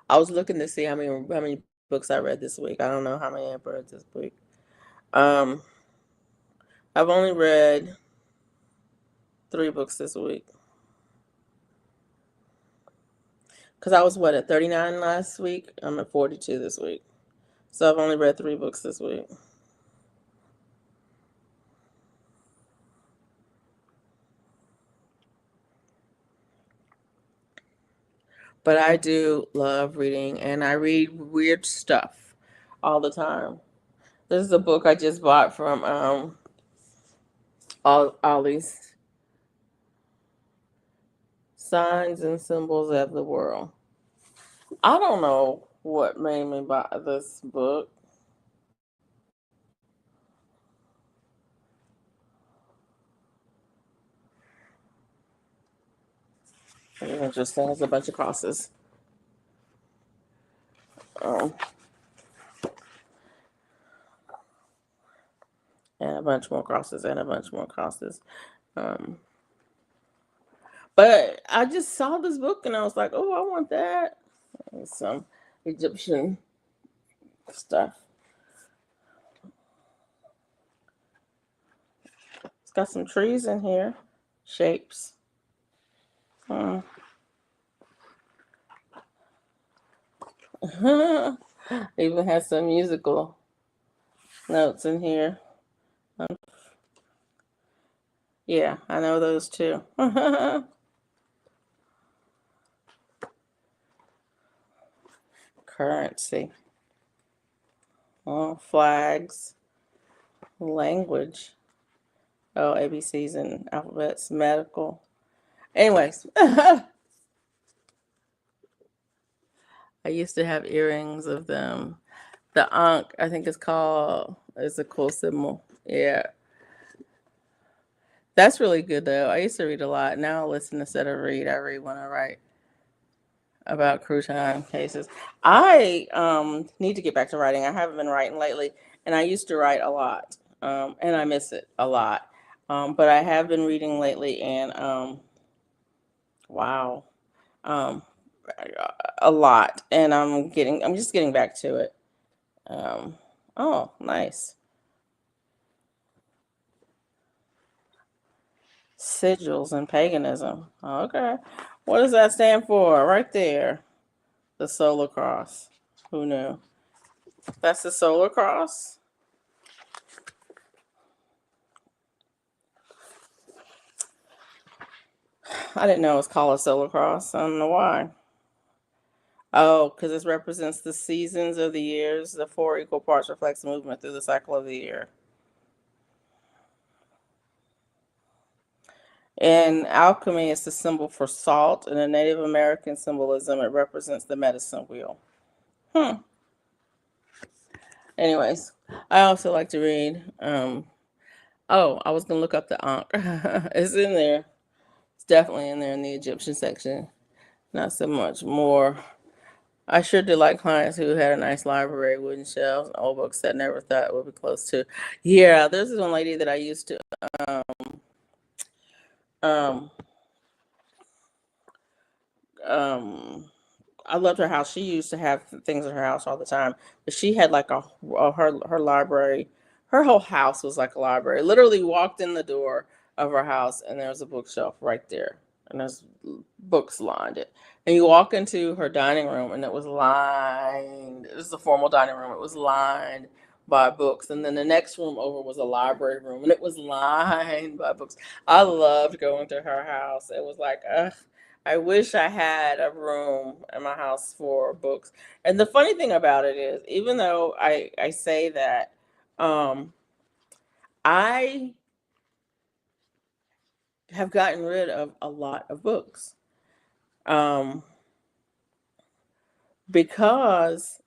I was looking to see how many books I read this week. I don't know how many I've read this week. Um, I've only read 3 books this week because I was what at 39 last week. I'm at 42 this week, so I've only read 3 books this week. But I do love reading, and I read weird stuff all the time. This is a book I just bought from Ollie's Signs and Symbols of the World. I don't know what made me buy this book. It's interesting. It's a bunch of crosses. Um, and a bunch more crosses and a bunch more crosses. Um, but I just saw this book and I was like, oh, I want that. And some Egyptian stuff. It's got some trees in here, shapes. Uh, even has some musical notes in here. Um, yeah, I know those too. Currency, flags, language. Oh, ABCs and alphabets, medical. Anyways, I used to have earrings of them. The Ankh, I think it's called, is a cool symbol. Yeah. That's really good though. I used to read a lot. Now I listen instead of read. I read when I write about crouton cases. I need to get back to writing. I haven't been writing lately, and I used to write a lot, and I miss it a lot. But I have been reading lately, and wow, um, a lot, and I'm just getting back to it. Um, oh, nice. Sigils and paganism. Okay. What does that stand for? Right there. The solar cross. Who knew? That's the solar cross? I didn't know it was called a solar cross. I don't know why. Oh, because this represents the seasons of the years. The 4 equal parts reflects movement through the cycle of the year. In alchemy, it's the symbol for salt. In the Native American symbolism, it represents the medicine wheel. Hmm. Anyways, I also like to read. Oh, I was gonna look up the Ankh. It's in there. It's definitely in there in the Egyptian section. Not so much more. I sure did like clients who had a nice library, wooden shelves, and old books that I never thought would be close to. Yeah, there's this one lady that I used to um um I loved her house. She used to have things in her house all the time, but she had like her library. Her whole house was like a library. Literally walked in the door of her house, and there was a bookshelf right there. and there's books lined it. And you walk into her dining room, and it was lined. It was a formal dining room. It was lined by books. And then the next room over was a library room, and it was lined by books. I loved going to her house. It was like, ugh, I wish I had a room in my house for books. And the funny thing about it is, even though I say that, um, I have gotten rid of a lot of books. Um, because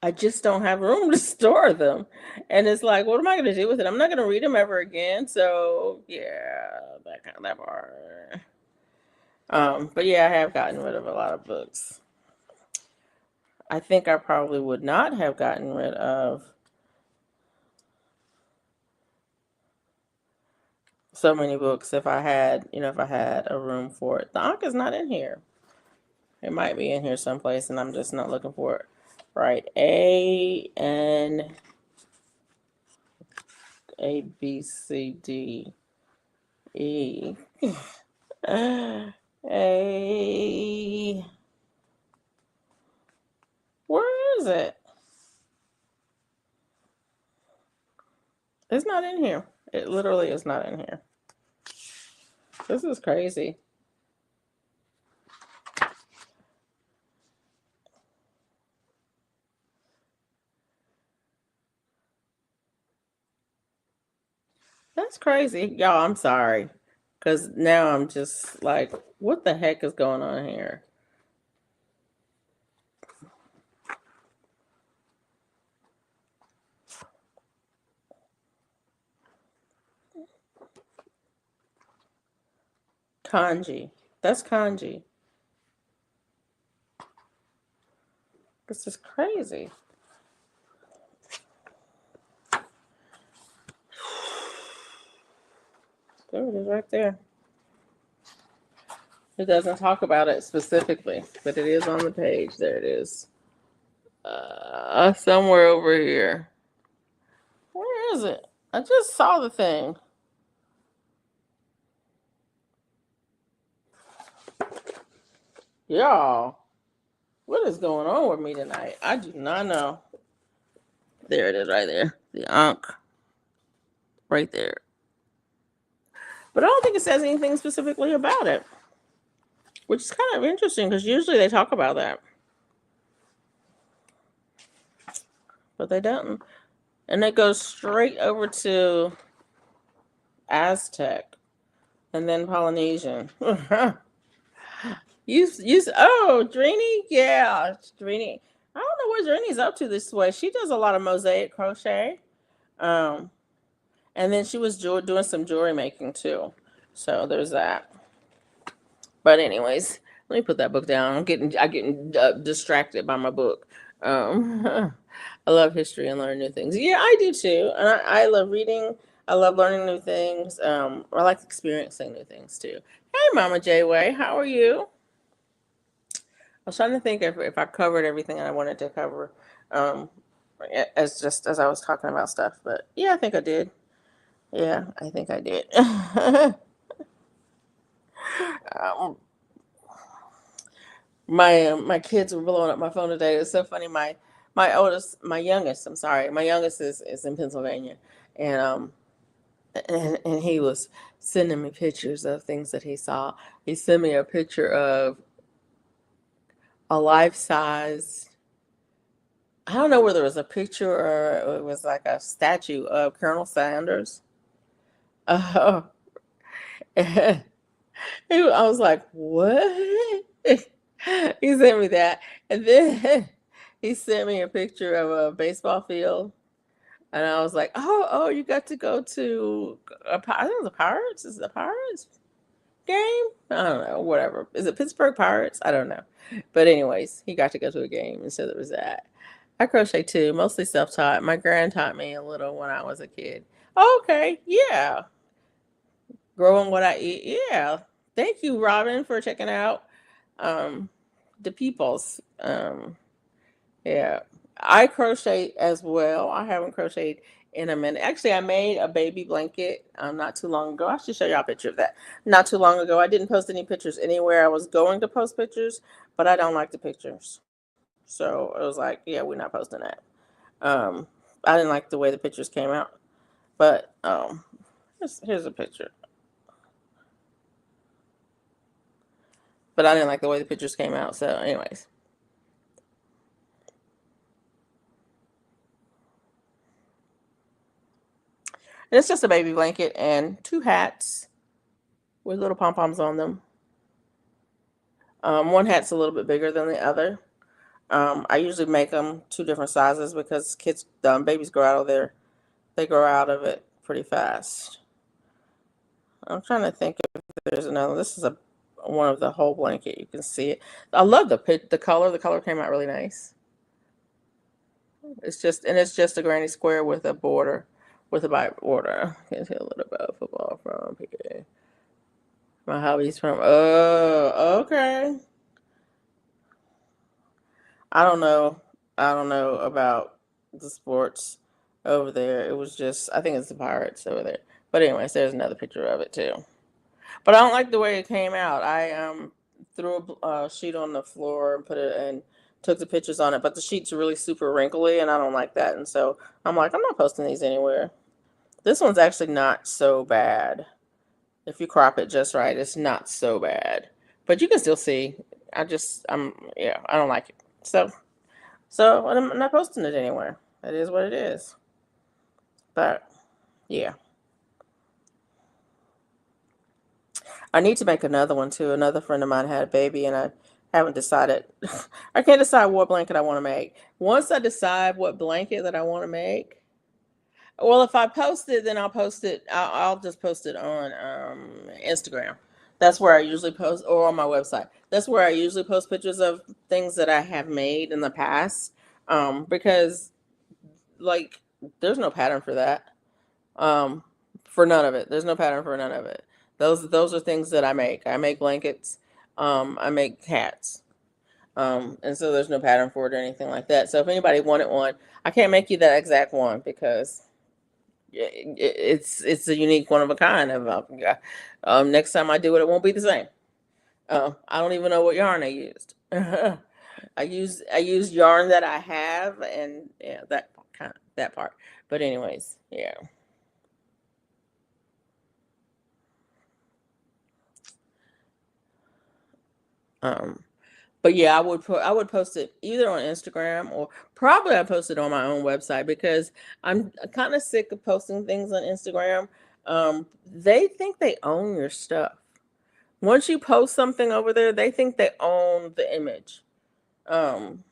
I just don't have room to store them. And it's like, what am I going to do with it? I'm not going to read them ever again. So yeah, that part. But yeah, I have gotten rid of a lot of books. I think I probably would not have gotten rid of so many books if I had, if I had a room for it. The Ankh is not in here. It might be in here someplace, and I'm just not looking for it. Right, ANABCDE. A. Where is it? It's not in here. It literally is not in here. This is crazy. That's crazy. Y'all, I'm sorry. Because now I'm just like, what the heck is going on here? Kanji. That's kanji. This is crazy. There it is right there. It doesn't talk about it specifically, but it is on the page. There it is. Somewhere over here. Where is it? I just saw the thing. Y'all, what is going on with me tonight? I do not know. There it is right there. The Ankh. Right there. But I don't think it says anything specifically about it, which is kind of interesting because usually they talk about that. But they don't. And it goes straight over to Aztec and then Polynesian. Drini? Yeah, Drini. I don't know what Drini's up to this way. She does a lot of mosaic crochet. Um, and then she was doing some jewelry making too. So there's that. But anyways, let me put that book down. I'm getting distracted by my book. I love history and learning new things. Yeah, I do too. And I love reading. I love learning new things. I like experiencing new things too. Hey, Mama J Way, how are you? I was trying to think if I covered everything I wanted to cover, um, as I was talking about stuff. But yeah, I think I did. Yeah, I think I did. um, my kids were blowing up my phone today. It was so funny. My youngest. I'm sorry. My youngest is in Pennsylvania, and and he was sending me pictures of things that he saw. He sent me a picture of a life size. I don't know whether it was a picture or it was like a statue of Colonel Sanders. Uh, I was like, what? He sent me that. And then he sent me a picture of a baseball field. And I was like, oh, you got to go to I think it was the Pirates. Is it the Pirates game? I don't know, whatever. Is it Pittsburgh Pirates? I don't know. But anyways, he got to go to a game, and so there was that. I crochet too, mostly self-taught. My grand taught me a little when I was a kid. Okay, yeah. Growing what I eat. Yeah. Thank you, Robin, for checking out um the peoples. Yeah. I crochet as well. I haven't crocheted in a minute. Actually, I made a baby blanket not too long ago. I should show y'all a picture of that. Not too long ago. I didn't post any pictures anywhere. I was going to post pictures, but I don't like the pictures. So it was like, yeah, we're not posting that. Um, I didn't like the way the pictures came out. But here's a picture. But I didn't like the way the pictures came out. So, anyways. And it's just a baby blanket and two hats with little pom poms on them. One hat's a little bit bigger than the other. I usually make them two different sizes because kids, babies grow out of they grow out of it pretty fast. I'm trying to think if there's another. This is a one of the whole blanket. You can see it. I love the color. The color came out really nice. It's just a granny square with a border, with a white border. Can see a little bit of football from here. My hobby's from. Oh, okay. I don't know. I don't know about the sports over there. It was just, I think it's the Pirates over there. But anyways, there's another picture of it too. But I don't like the way it came out. I threw a sheet on the floor and put it and took the pictures on it. But the sheet's really super wrinkly, and I don't like that. And so I'm like, I'm not posting these anywhere. This one's actually not so bad. If you crop it just right, it's not so bad. But you can still see. Yeah, I don't like it. So I'm not posting it anywhere. It is what it is. But yeah, I need to make another one too. Another friend of mine had a baby, and I haven't decided. I can't decide what blanket I want to make. Once I decide what blanket that I want to make, well, if I post it, then I'll post it. I'll just post it on Instagram. That's where I usually post, or on my website. That's where I usually post pictures of things that I have made in the past. Because like there's no pattern for that. Um, for none of it. There's no pattern for none of it. Those are things that I make. I make blankets. I make hats. And so there's no pattern for it or anything like that. So if anybody wanted one, I can't make you that exact one because it's a unique one of a kind. Next time I do it, it won't be the same. I don't even know what yarn I used. I use yarn that I have, and yeah, that part. But anyways, yeah. Um, but yeah, I would post it either on Instagram or probably I post it on my own website because I'm kind of sick of posting things on Instagram. They think they own your stuff. Once you post something over there, they think they own the image. Um,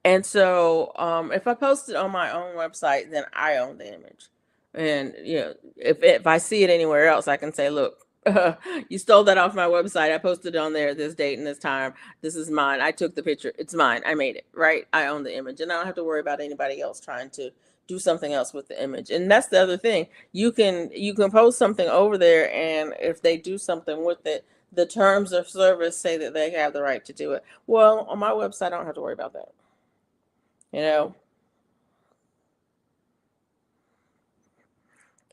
and so if I post it on my own website, then I own the image. And you know, if I see it anywhere else, I can say, look, you stole that off my website. I posted it on there this date and this time. This is mine. I took the picture. It's mine. I made it, right? I own the image. And I don't have to worry about anybody else trying to do something else with the image. And that's the other thing. You can post something over there, and if they do something with it, the terms of service say that they have the right to do it. Well, on my website, I don't have to worry about that. You know,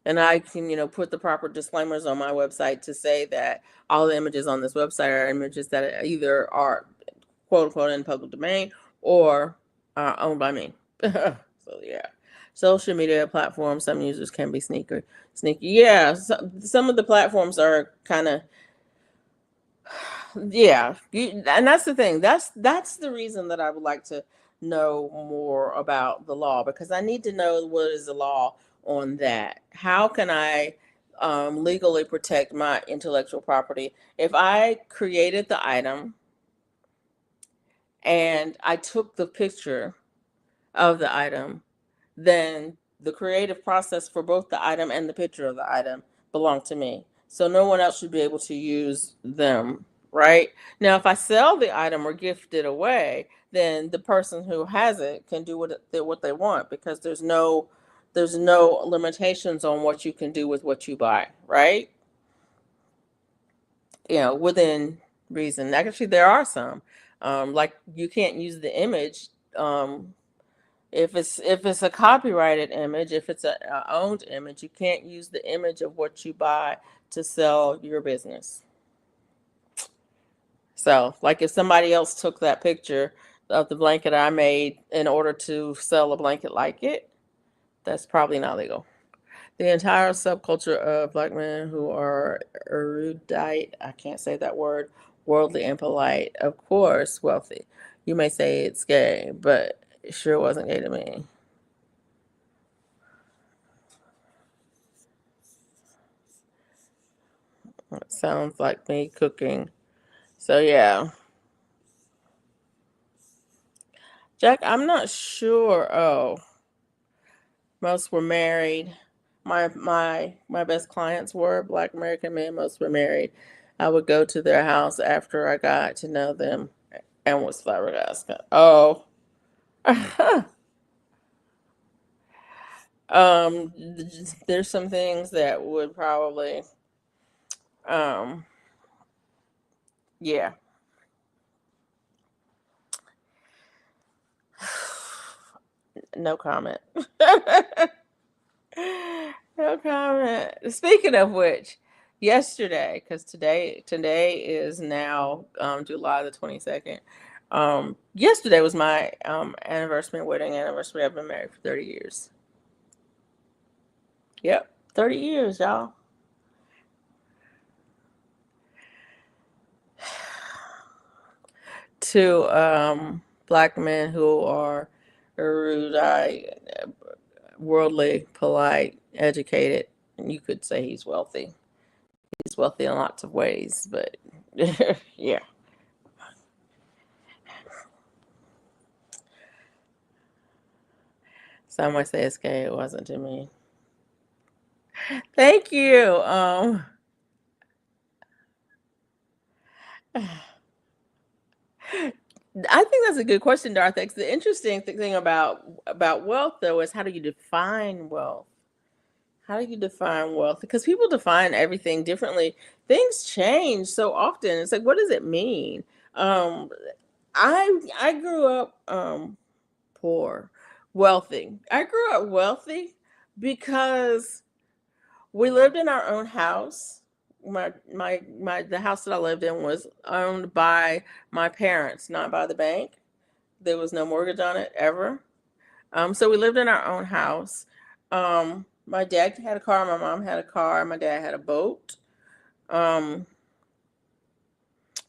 and I can, put the proper disclaimers on my website to say that all the images on this website are images that either are quote unquote in public domain or owned by me. So yeah, social media platforms. Some users can be sneaky. Yeah, some of the platforms are kind of, yeah, and that's the thing. That's the reason that I would like to know more about the law, because I need to know what is the law on that. How can I legally protect my intellectual property if I created the item and I took the picture of the item? Then the creative process for both the item and the picture of the item belong to me. So no one else should be able to use them, right? Now, if I sell the item or gift it away, then the person who has it can do what they want, because there's no limitations on what you can do with what you buy, right? Within reason. Actually, there are some. Like you can't use the image. If it's a copyrighted image, if it's a owned image, you can't use the image of what you buy to sell your business. So, like if somebody else took that picture of the blanket I made in order to sell a blanket like it, that's probably not legal. The entire subculture of black men who are erudite, I can't say that word, worldly and polite, of course, wealthy. You may say it's gay, but it sure wasn't gay to me. It sounds like me cooking. So yeah. Jack, I'm not sure. Oh, most were married. My best clients were Black American men. Most were married. I would go to their house after I got to know them and was flabbergasted. Oh, um, there's some things that would probably, um, yeah. No comment. No comment. Speaking of which, yesterday, because today is now July the 22nd. Yesterday was my anniversary, wedding anniversary. I've been married for 30 years. Yep, 30 years, y'all. To black men who are erudite, worldly, polite, educated. You could say he's wealthy. He's wealthy in lots of ways, but yeah. Some might say it's gay. It wasn't to me. Thank you. I think that's a good question, Darthex. The interesting thing about wealth, though, is how do you define wealth? How do you define wealth? Because people define everything differently. Things change so often. It's like, what does it mean? Um, I grew up poor, wealthy. I grew up wealthy because we lived in our own house. My the house that I lived in was owned by my parents, not by the bank. There was no mortgage on it ever. So we lived in our own house. My dad had a car, my mom had a car, my dad had a boat. Um,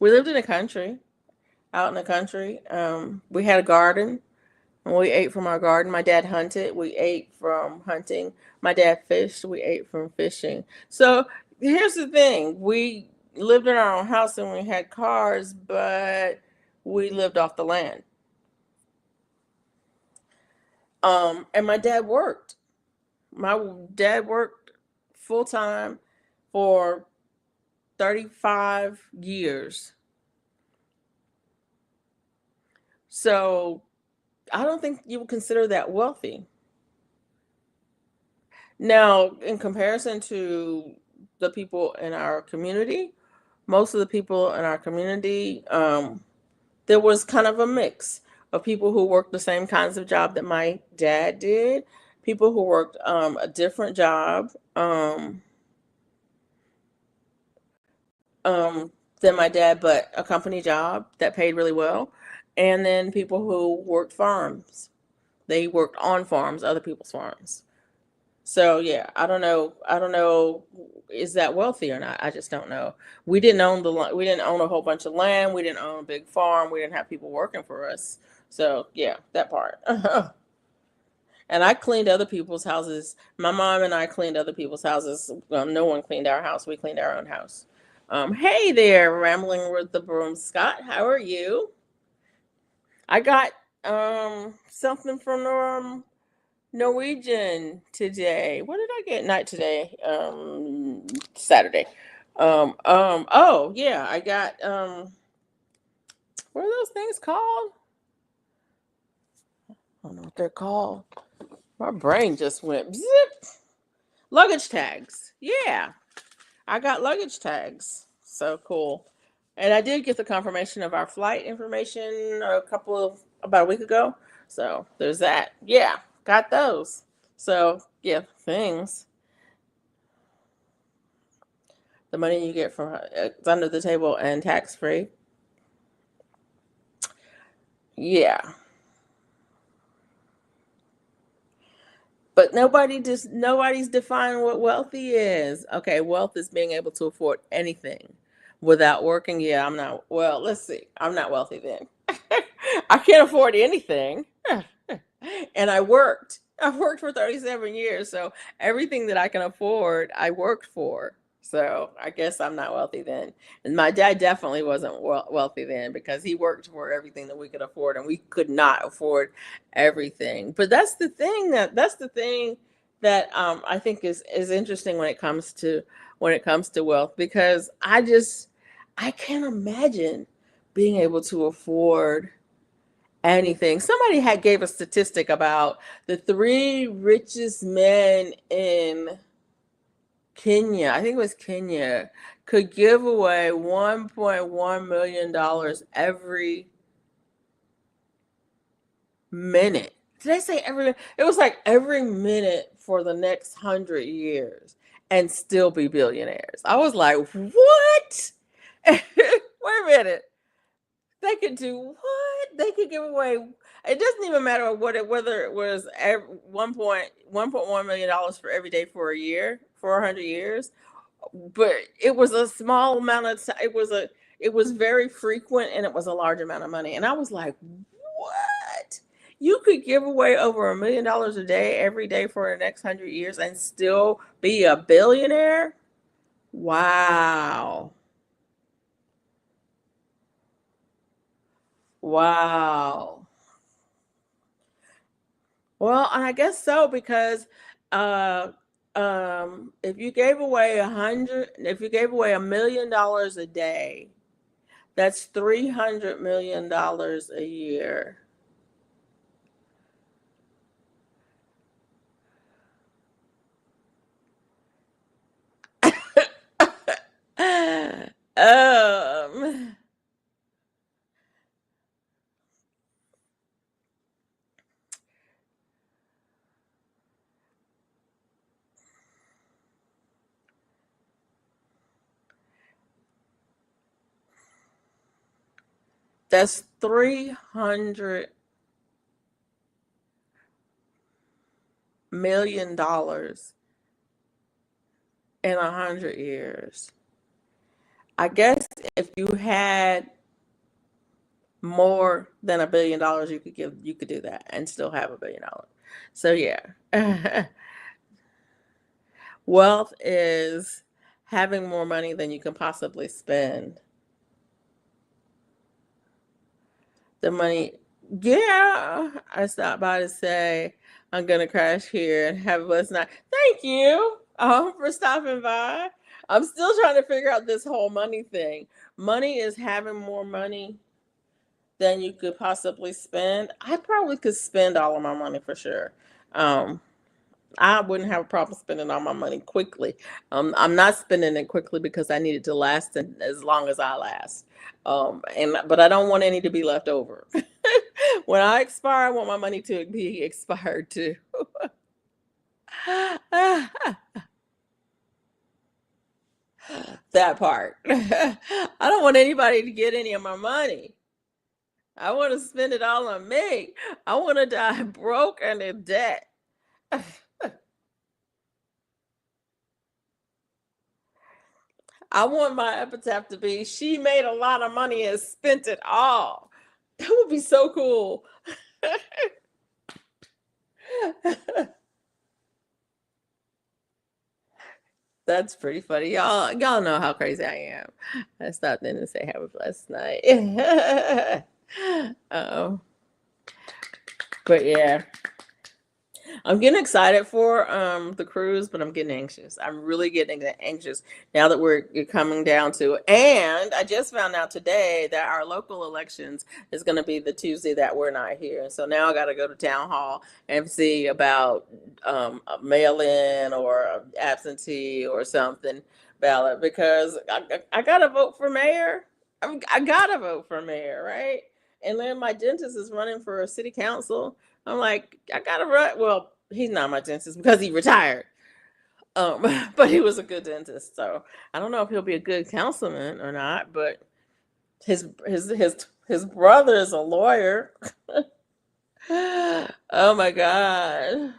we lived in the country, out in the country. We had a garden. And we ate from our garden. My dad hunted. We ate from hunting. My dad fished. We ate from fishing. So here's the thing: we lived in our own house and we had cars, but we lived off the land. And my dad worked. My dad worked full time for 35 years. So I don't think you would consider that wealthy. Now, in comparison to the people in our community, most of the people in our community, there was kind of a mix of people who worked the same kinds of job that my dad did, people who worked a different job um, than my dad, but a company job that paid really well, and then people who worked farms. They worked on farms, other people's farms. So yeah, I don't know. I don't know. Is that wealthy or not? I just don't know. We didn't own a whole bunch of land. We didn't own a big farm. We didn't have people working for us. So yeah, that part. And I cleaned other people's houses. My mom and I cleaned other people's houses. No one cleaned our house. We cleaned our own house. Hey there, rambling with the broom, Scott. How are you? I got something from Norwegian today. What did I get? Not today. Saturday. Oh yeah, I got what are those things called? I don't know what they're called. My brain just went zip. Luggage tags. Yeah, I got luggage tags. So cool. And I did get the confirmation of our flight information about a week ago. So there's that. Yeah, got those. So yeah, things. The money you get from it's under the table and tax free. Yeah. But nobody's defining what wealthy is. Okay, wealth is being able to afford anything without working. Yeah, I'm not well, let's see. I'm not wealthy then. I can't afford anything. And I've worked for 37 years, so everything that I can afford, I worked for. So I guess I'm not wealthy then. And my dad definitely wasn't wealthy then because he worked for everything that we could afford, and we could not afford everything. But that's the thing that I think is interesting when it comes to wealth, because I can't imagine being able to afford anything. Somebody had gave a statistic about the three richest men in Kenya. I think it was Kenya could give away $1.1 million every minute. Did I say every? It was like every minute for the next 100 years, and still be billionaires. I was like, what? Wait a minute. They could do what? They could give away. It doesn't even matter whether it was $1.1 million for every day for a year, for 100 years, but it was a small amount of time. It was very frequent, and it was a large amount of money. And I was like, what? You could give away over $1 million a day every day for the next 100 years and still be a billionaire? Wow. Wow. Well, and I guess so because uh if you gave away if you gave away $1 million a day, that's $300 million a year. um that's $300 million in 100 years. I guess if you had more than $1 billion, you could do that and still have $1 billion. So yeah. Wealth is having more money than you can possibly spend. The money, yeah. I stopped by to say I'm gonna crash here and have a blessed night. Thank you for stopping by. I'm still trying to figure out this whole money thing. Money is having more money than you could possibly spend. I probably could spend all of my money for sure. Um, I wouldn't have a problem spending all my money quickly. I'm not spending it quickly because I need it to last as long as I last. But I don't want any to be left over. When I expire, I want my money to be expired too. That part. I don't want anybody to get any of my money. I want to spend it all on me. I want to die broke and in debt. I want my epitaph to be, she made a lot of money and spent it all. That would be so cool. That's pretty funny. Y'all know how crazy I am. I stopped in to say have a blessed night. Oh, but yeah. I'm getting excited for the cruise, but I'm getting anxious. I'm really getting anxious now that we're coming down to. And I just found out today that our local elections is going to be the Tuesday that we're not here. So now I got to go to town hall and see about a mail-in or a absentee or something ballot, because I got to vote for mayor. I gotta vote for mayor, right? And then my dentist is running for a city council. I'm like, I gotta run. Well, he's not my dentist because he retired. But he was a good dentist, so I don't know if he'll be a good councilman or not. But his brother is a lawyer. Oh my god!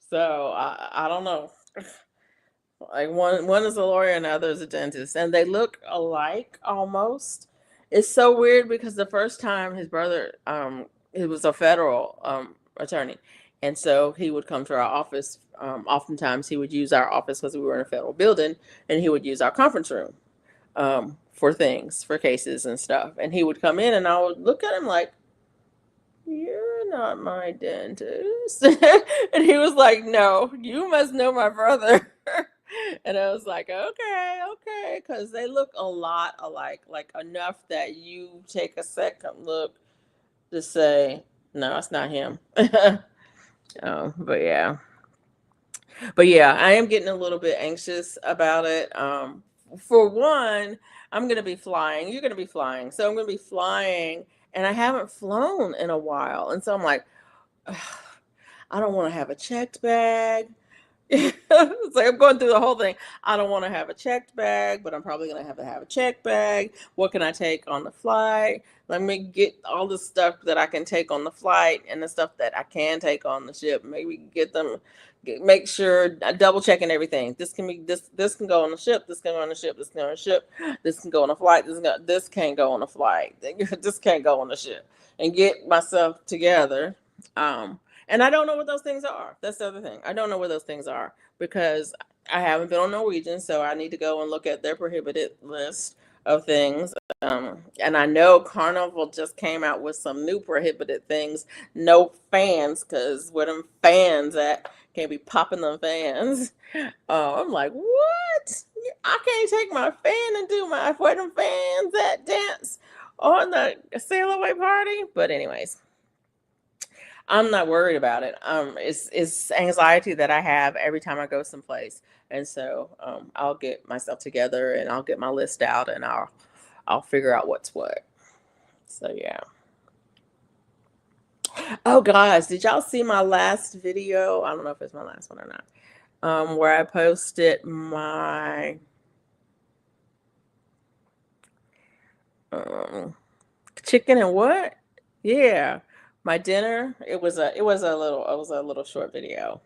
So I don't know. Like one is a lawyer and the other is a dentist, and they look alike almost. It's so weird because the first time his brother, he was a federal attorney, and so he would come to our office. Oftentimes, he would use our office because we were in a federal building, and he would use our conference room for things, for cases and stuff. And he would come in, and I would look at him like, "You're not my dentist," and he was like, "No, you must know my brother." And I was like, okay, okay, because they look a lot alike, like enough that you take a second look to say, no, it's not him. But yeah. But yeah, I am getting a little bit anxious about it. For one, I'm going to be flying. You're going to be flying. So I'm going to be flying, and I haven't flown in a while. And so I'm like, ugh, I don't want to have a checked bag. It's like I'm going through the whole thing. I don't want to have a checked bag, but I'm probably going to have a checked bag. What can I take on the flight? Let me get all the stuff that I can take on the flight and the stuff that I can take on the ship. Maybe get them, make sure double checking everything. This can be this can go on the ship. This can go on the ship. This can go on the ship. This can go on a flight. This can't go on a flight. This can't go on the ship. And get myself together. And I don't know what those things are. That's the other thing. I don't know what those things are because I haven't been on Norwegian, so I need to go and look at their prohibited list of things. And I know Carnival just came out with some new prohibited things. No fans, because where them fans at? Can't be popping them fans. I'm like, what? I can't take my fan and do my where them fans at dance on the sail away party. But anyways. I'm not worried about it. It's anxiety that I have every time I go someplace, and so I'll get myself together and I'll get my list out and I'll figure out what's what. So yeah. Oh guys, did y'all see my last video? I don't know if it's my last one or not. Where I posted my chicken and what? Yeah, my dinner. It was a little short video.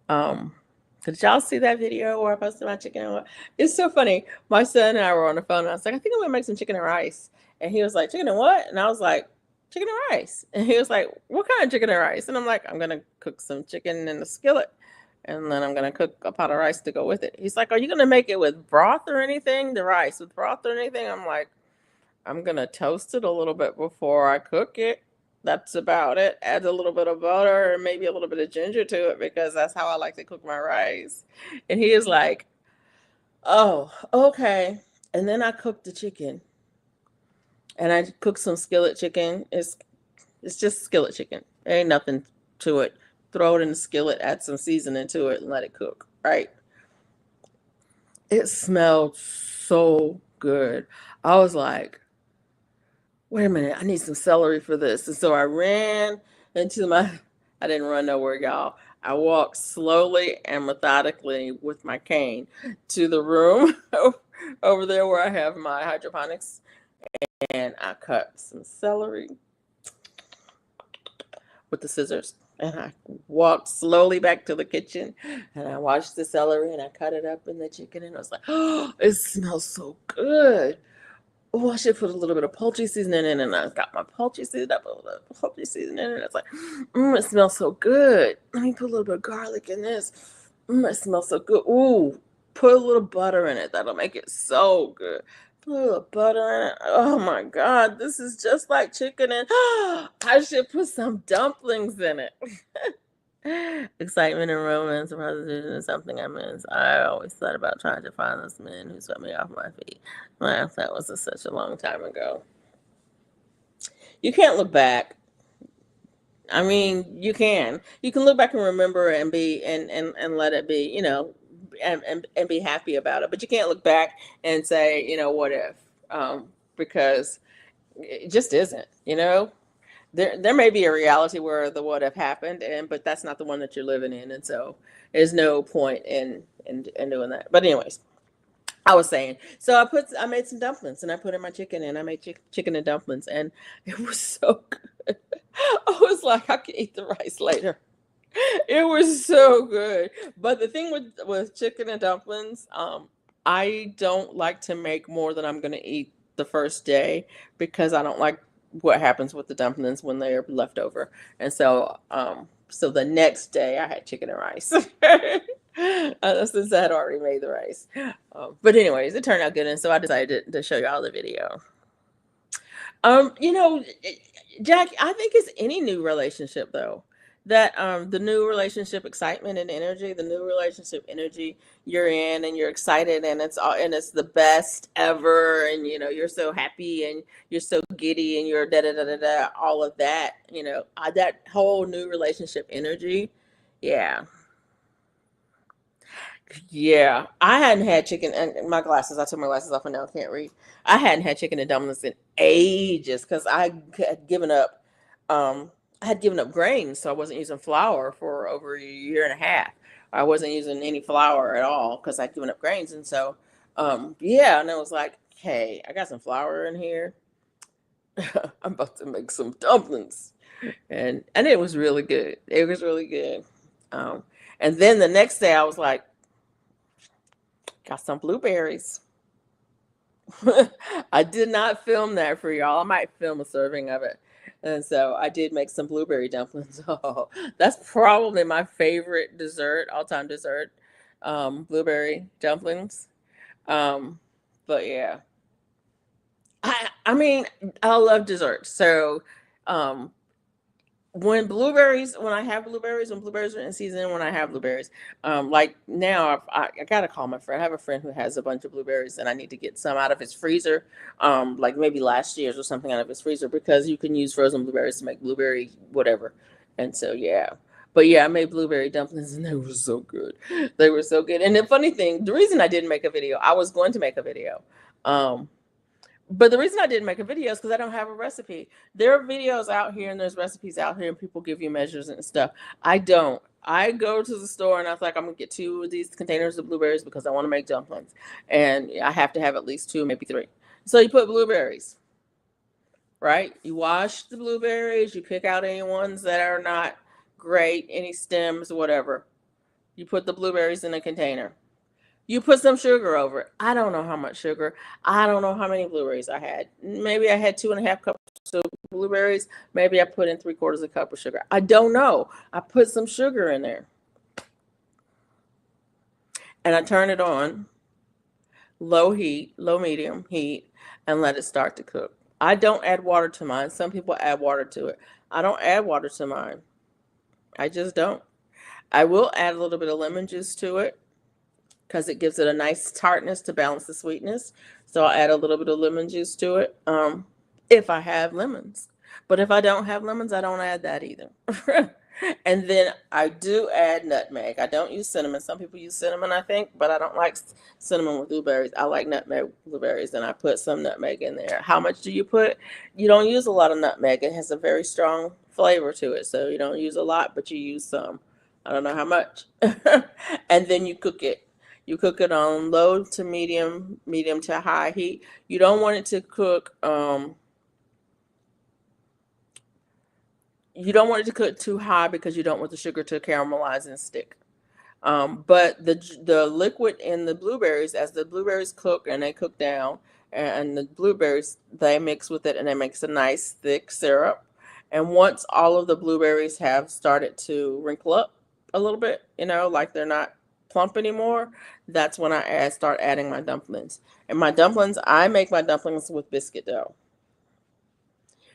Did y'all see that video where I posted my chicken and what? It's so funny. My son and I were on the phone and I was like, I think I'm gonna make some chicken and rice. And he was like, chicken and what? And I was like, chicken and rice. And he was like, what kind of chicken and rice? And I'm like, I'm gonna cook some chicken in the skillet. And then I'm gonna cook a pot of rice to go with it. He's like, are you gonna make it with broth or anything? The rice with broth or anything? I'm like, I'm gonna toast it a little bit before I cook it. That's about it. Add a little bit of butter and maybe a little bit of ginger to it because that's how I like to cook my rice. And he is like, oh, okay. And then I cooked the chicken. And I cooked some skillet chicken. It's just skillet chicken. There ain't nothing to it. Throw it in the skillet, add some seasoning to it, and let it cook. Right? It smelled so good. I was like, wait a minute, I need some celery for this. And so I ran into I didn't run nowhere, y'all. I walked slowly and methodically with my cane to the room over there where I have my hydroponics. And I cut some celery with the scissors. And I walked slowly back to the kitchen and I washed the celery and I cut it up in the chicken. And I was like, oh, it smells so good. Oh, I should put a little bit of poultry seasoning in, and I got my poultry seasoning up, a little poultry seasoning in, and it's like, it smells so good. Let me put a little bit of garlic in this. It smells so good. Ooh, put a little butter in it. That'll make it so good. Put a little butter in it. Oh my God, this is just like chicken, and I should put some dumplings in it. Excitement and romance, prostitution is something I miss. I always thought about trying to find this man who swept me off my feet. Well, that was such a long time ago. You can't look back. I mean, you can. You can look back and remember and be and let it be, and be happy about it. But you can't look back and say, what if? because it just isn't, there may be a reality where the what have happened, but that's not the one that you're living in, and so there's no point in doing that. But anyways, I was saying, so I made some dumplings and I put in my chicken and I made chicken and dumplings and it was so good. I was like, I could eat the rice later. It was so good. But the thing with chicken and dumplings, I don't like to make more than I'm gonna eat the first day because I don't like what happens with the dumplings when they're left over. And so the next day I had chicken and rice. Since I had already made the rice. But anyways, it turned out good, and so I decided to show y'all the video. You know, Jack, I think it's any new relationship though. That the new relationship excitement and energy, the new relationship energy you're in and you're excited and it's the best ever and you're so happy and you're so giddy and you're da da da da da all of that, that whole new relationship energy. Yeah. Yeah, I hadn't had chicken and my glasses. I took my glasses off and now I can't read. I hadn't had chicken and dumplings in ages because I had given up. I had given up grains, so I wasn't using flour for over a year and a half. I wasn't using any flour at all because I'd given up grains, and so yeah, and I was like, hey, I got some flour in here. I'm about to make some dumplings, and it was really good. It was really good. Um, and then the next day, I was like, got some blueberries. I did not film that for y'all. I might film a serving of it. And so I did make some blueberry dumplings. Oh, that's probably my favorite dessert, all-time dessert. Blueberry dumplings. Um, but yeah. I mean, I love desserts. So um when I have blueberries, when blueberries are in season, when I have blueberries, like now, I gotta call my friend. I have a friend who has a bunch of blueberries, and I need to get some out of his freezer, like maybe last year's or something out of his freezer because you can use frozen blueberries to make blueberry whatever. And so yeah, but yeah, I made blueberry dumplings, and they were so good. They were so good. And the funny thing, the reason I didn't make a video, I was going to make a video. Um, but the reason I didn't make a video is because I don't have a recipe. There are videos out here and there's recipes out here and people give you measures and stuff. I don't. I go to the store and I was like, I'm gonna get 2 of these containers of blueberries because I want to make dumplings. And I have to have at least 2, maybe 3. So you put blueberries, right? You wash the blueberries, you pick out any ones that are not great, any stems, whatever. You put the blueberries in a container. You put some sugar over it. I don't know how much sugar. I don't know how many blueberries I had. Maybe I had 2.5 cups of blueberries. Maybe I put in 3/4 a cup of sugar. I don't know. I put some sugar in there and I turn it on low heat, low medium heat, and let it start to cook. I don't add water to mine. Some people add water to it. I don't add water to mine. I just don't. I will add a little bit of lemon juice to it because it gives it a nice tartness to balance the sweetness. So I'll add a little bit of lemon juice to it, if I have lemons. But if I don't have lemons, I don't add that either. And then I do add nutmeg. I don't use cinnamon. Some people use cinnamon, I think, but I don't like cinnamon with blueberries. I like nutmeg blueberries, and I put some nutmeg in there. How much do you put? You don't use a lot of nutmeg. It has a very strong flavor to it, so you don't use a lot, but you use some. I don't know how much. And then you cook it. You cook it on low to medium, medium to high heat. You don't want it to cook. You don't want it to cook too high because you don't want the sugar to caramelize and stick. But the liquid in the blueberries, as the blueberries cook and they cook down, and the blueberries they mix with it, and it makes a nice thick syrup. And once all of the blueberries have started to wrinkle up a little bit, like they're not plump anymore, that's when I start adding my dumplings. And my dumplings, I make my dumplings with biscuit dough.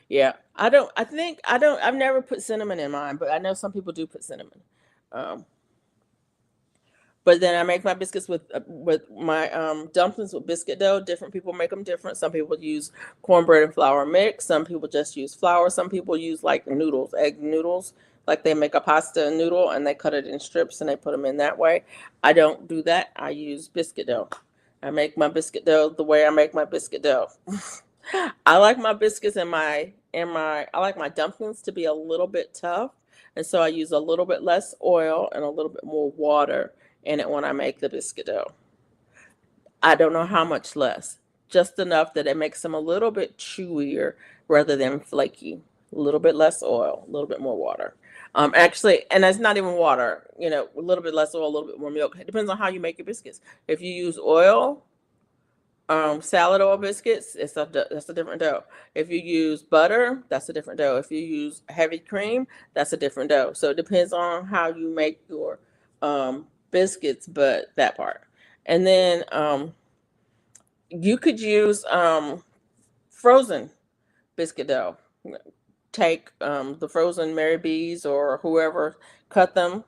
Yeah, I've never put cinnamon in mine, but I know some people do put cinnamon. Um, but then I make my biscuits with my dumplings with biscuit dough. Different people make them different. Some people use cornbread and flour mix. Some people just use flour. Some people use like noodles, egg noodles. Like they make a pasta noodle and they cut it in strips and they put them in that way. I don't do that. I use biscuit dough. I make my biscuit dough the way I make my biscuit dough. I like my biscuits and I like my dumplings to be a little bit tough. And so I use a little bit less oil and a little bit more water in it when I make the biscuit dough. I don't know how much less, just enough that it makes them a little bit chewier rather than flaky. A little bit less oil, a little bit more water. Actually, and that's not even water, a little bit less oil, a little bit more milk. It depends on how you make your biscuits. If you use oil, salad oil biscuits, that's a different dough. If you use butter, that's a different dough. If you use heavy cream, that's a different dough. So it depends on how you make your biscuits, but that part. And then you could use frozen biscuit dough. Take the frozen Mary B's or whoever, cut them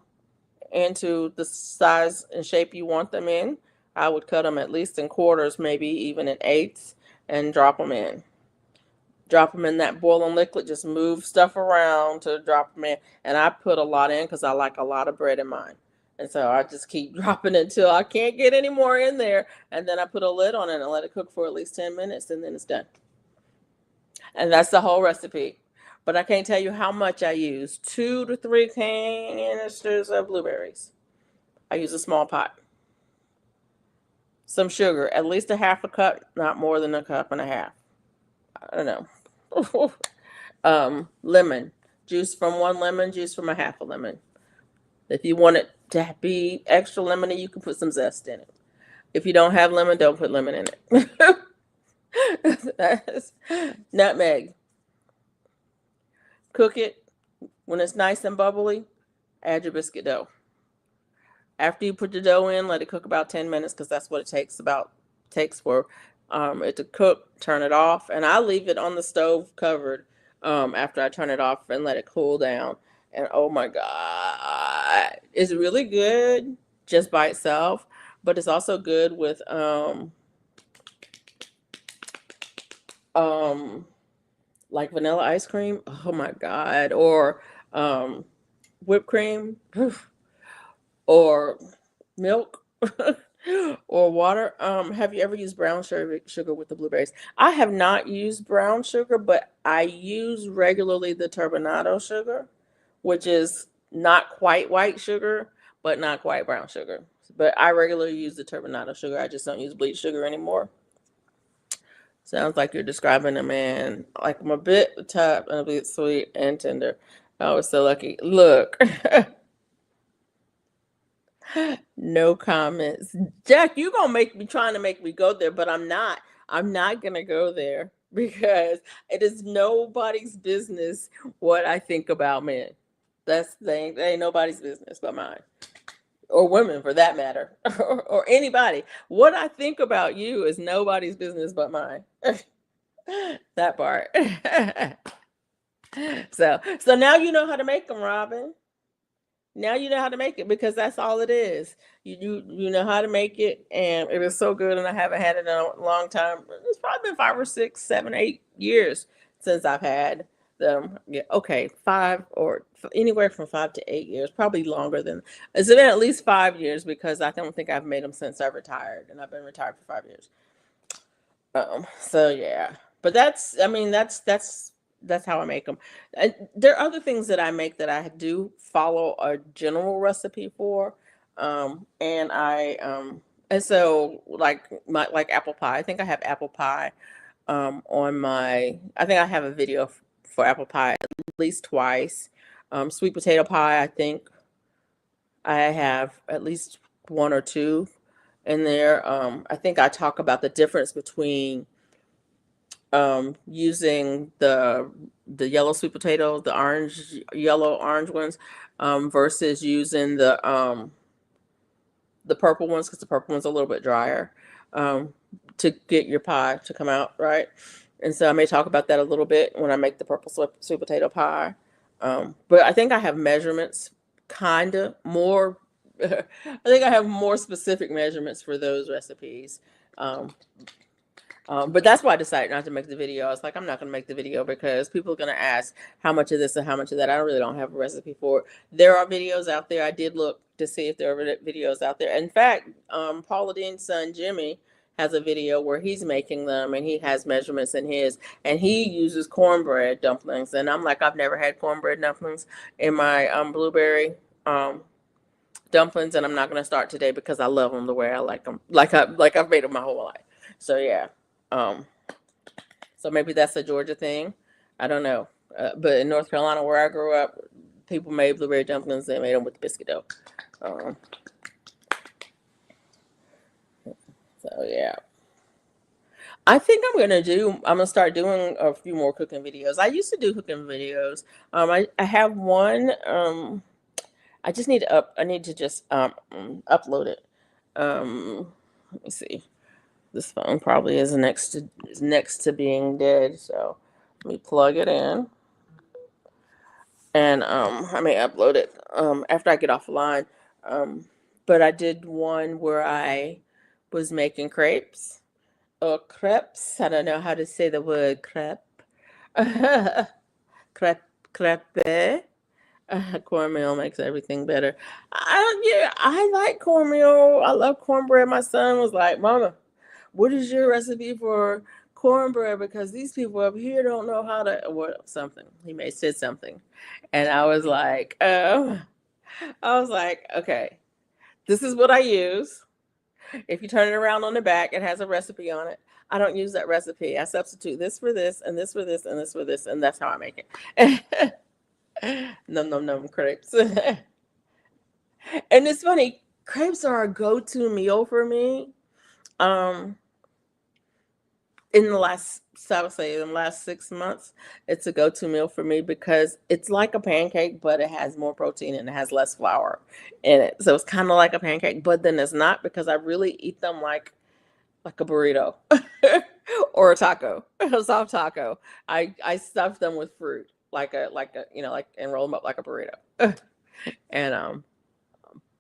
into the size and shape you want them in. I would cut them at least in quarters, maybe even in eighths, and drop them in. Drop them in that boiling liquid. Just move stuff around to drop them in. And I put a lot in because I like a lot of bread in mine. And so I just keep dropping until I can't get any more in there. And then I put a lid on it and let it cook for at least 10 minutes, and then it's done. And that's the whole recipe. But I can't tell you how much I use. 2 to 3 canisters of blueberries. I use a small pot. Some sugar, at least a half a cup, not more than a cup and a half. I don't know. Lemon. Juice from 1 lemon, juice from a half a lemon. If you want it to be extra lemony, you can put some zest in it. If you don't have lemon, don't put lemon in it. Nutmeg. Cook it. When it's nice and bubbly, add your biscuit dough. After you put the dough in, let it cook about 10 minutes because that's what it takes for it to cook. Turn it off, and I leave it on the stove covered after I turn it off and let it cool down. And oh my God, it's really good just by itself, but it's also good with like vanilla ice cream. Oh my God, or whipped cream, or milk, or water. Have you ever used brown sugar with the blueberries? I have not used brown sugar, but I use regularly the turbinado sugar, which is not quite white sugar, but not quite brown sugar. But I regularly use the turbinado sugar. I just don't use bleach sugar anymore. Sounds like you're describing a man. Like, I'm a bit tough and a bit sweet and tender. I was so lucky. Look. No comments. Jack, you gonna trying to make me go there, but I'm not. I'm not gonna go there because it is nobody's business what I think about men. That's the thing. It ain't nobody's business but mine. Or women for that matter. Or anybody. What I think about you is nobody's business but mine. That part. So now you know how to make them, Robin. Now you know how to make it because that's all it is. You know how to make it, and it is so good. And I haven't had it in a long time. It's probably been 5 or 6, 7, 8 years since I've had them. Yeah, okay, 5 or anywhere from 5 to 8 years, probably longer than. It's been at least 5 years because I don't think I've made them since I retired, and I've been retired for 5 years. So yeah, but that's how I make them. And there are other things that I make that I do follow a general recipe for. And so like apple pie. I think I have apple pie I think I have a video for apple pie at least twice. Sweet potato pie, I think I have at least 1 or 2 in there. I think I talk about the difference between using the yellow sweet potato, the yellow orange ones, versus using the purple ones, because the purple one's a little bit drier, to get your pie to come out right. And so I may talk about that a little bit when I make the purple sweet potato pie. But I think I have measurements, kind of more. I think I have more specific measurements for those recipes. But that's why I decided not to make the video. I was like, I'm not going to make the video because people are going to ask how much of this and how much of that. I really don't have a recipe for it. There are videos out there. I did look to see if there were videos out there. In fact, Paula Deen's son, Jimmy, has a video where he's making them and he has measurements in his, and he uses cornbread dumplings. And I'm like, I've never had cornbread dumplings in my blueberry dumplings, and I'm not gonna start today because I love them the way I like them, like I've made them my whole life. So yeah, so maybe that's a Georgia thing. I don't know, but in North Carolina where I grew up, people made blueberry dumplings. They made them with biscuit dough. So yeah. I think I'm gonna start doing a few more cooking videos. I used to do cooking videos. I have one. I just need I need to just upload it. Let me see. This phone probably is next to being dead. So let me plug it in, and I may upload it after I get off the line. But I did one where I was making crepes or crepes. I don't know how to say the word crepe. crepe, crepe. Cornmeal makes everything better. Yeah, I like cornmeal. I love cornbread. My son was like, "Mama, what is your recipe for cornbread? Because these people up here don't know how to," or something. He may have said something, and I was like, okay, this is what I use. If you turn it around on the back, it has a recipe on it. I don't use that recipe. I substitute this for this, and this for this, and this for this, and that's how I make it. Num num num crepes. And it's funny, crepes are a go-to meal for me. Um, in the last, so I would say, in the last 6 months, it's a go-to meal for me because it's like a pancake, but it has more protein and it has less flour in it. So it's kind of like a pancake, but then it's not because I really eat them like a burrito or a taco, a soft taco. I stuff them with fruit like a like and roll them up like a burrito. And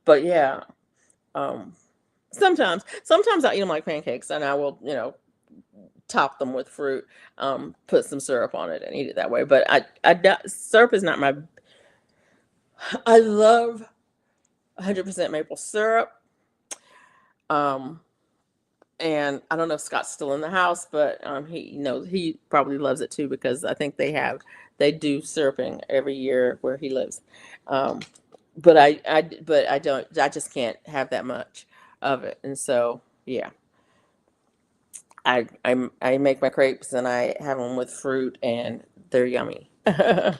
but yeah, um sometimes I eat them like pancakes, and I will top them with fruit, put some syrup on it and eat it that way. But syrup is not my. I love 100% maple syrup. And I don't know if Scott's still in the house, but he probably loves it too because I think they do syruping every year where he lives. But I don't, I just can't have that much of it, and so yeah. I make my crepes and I have them with fruit and they're yummy. Yeah.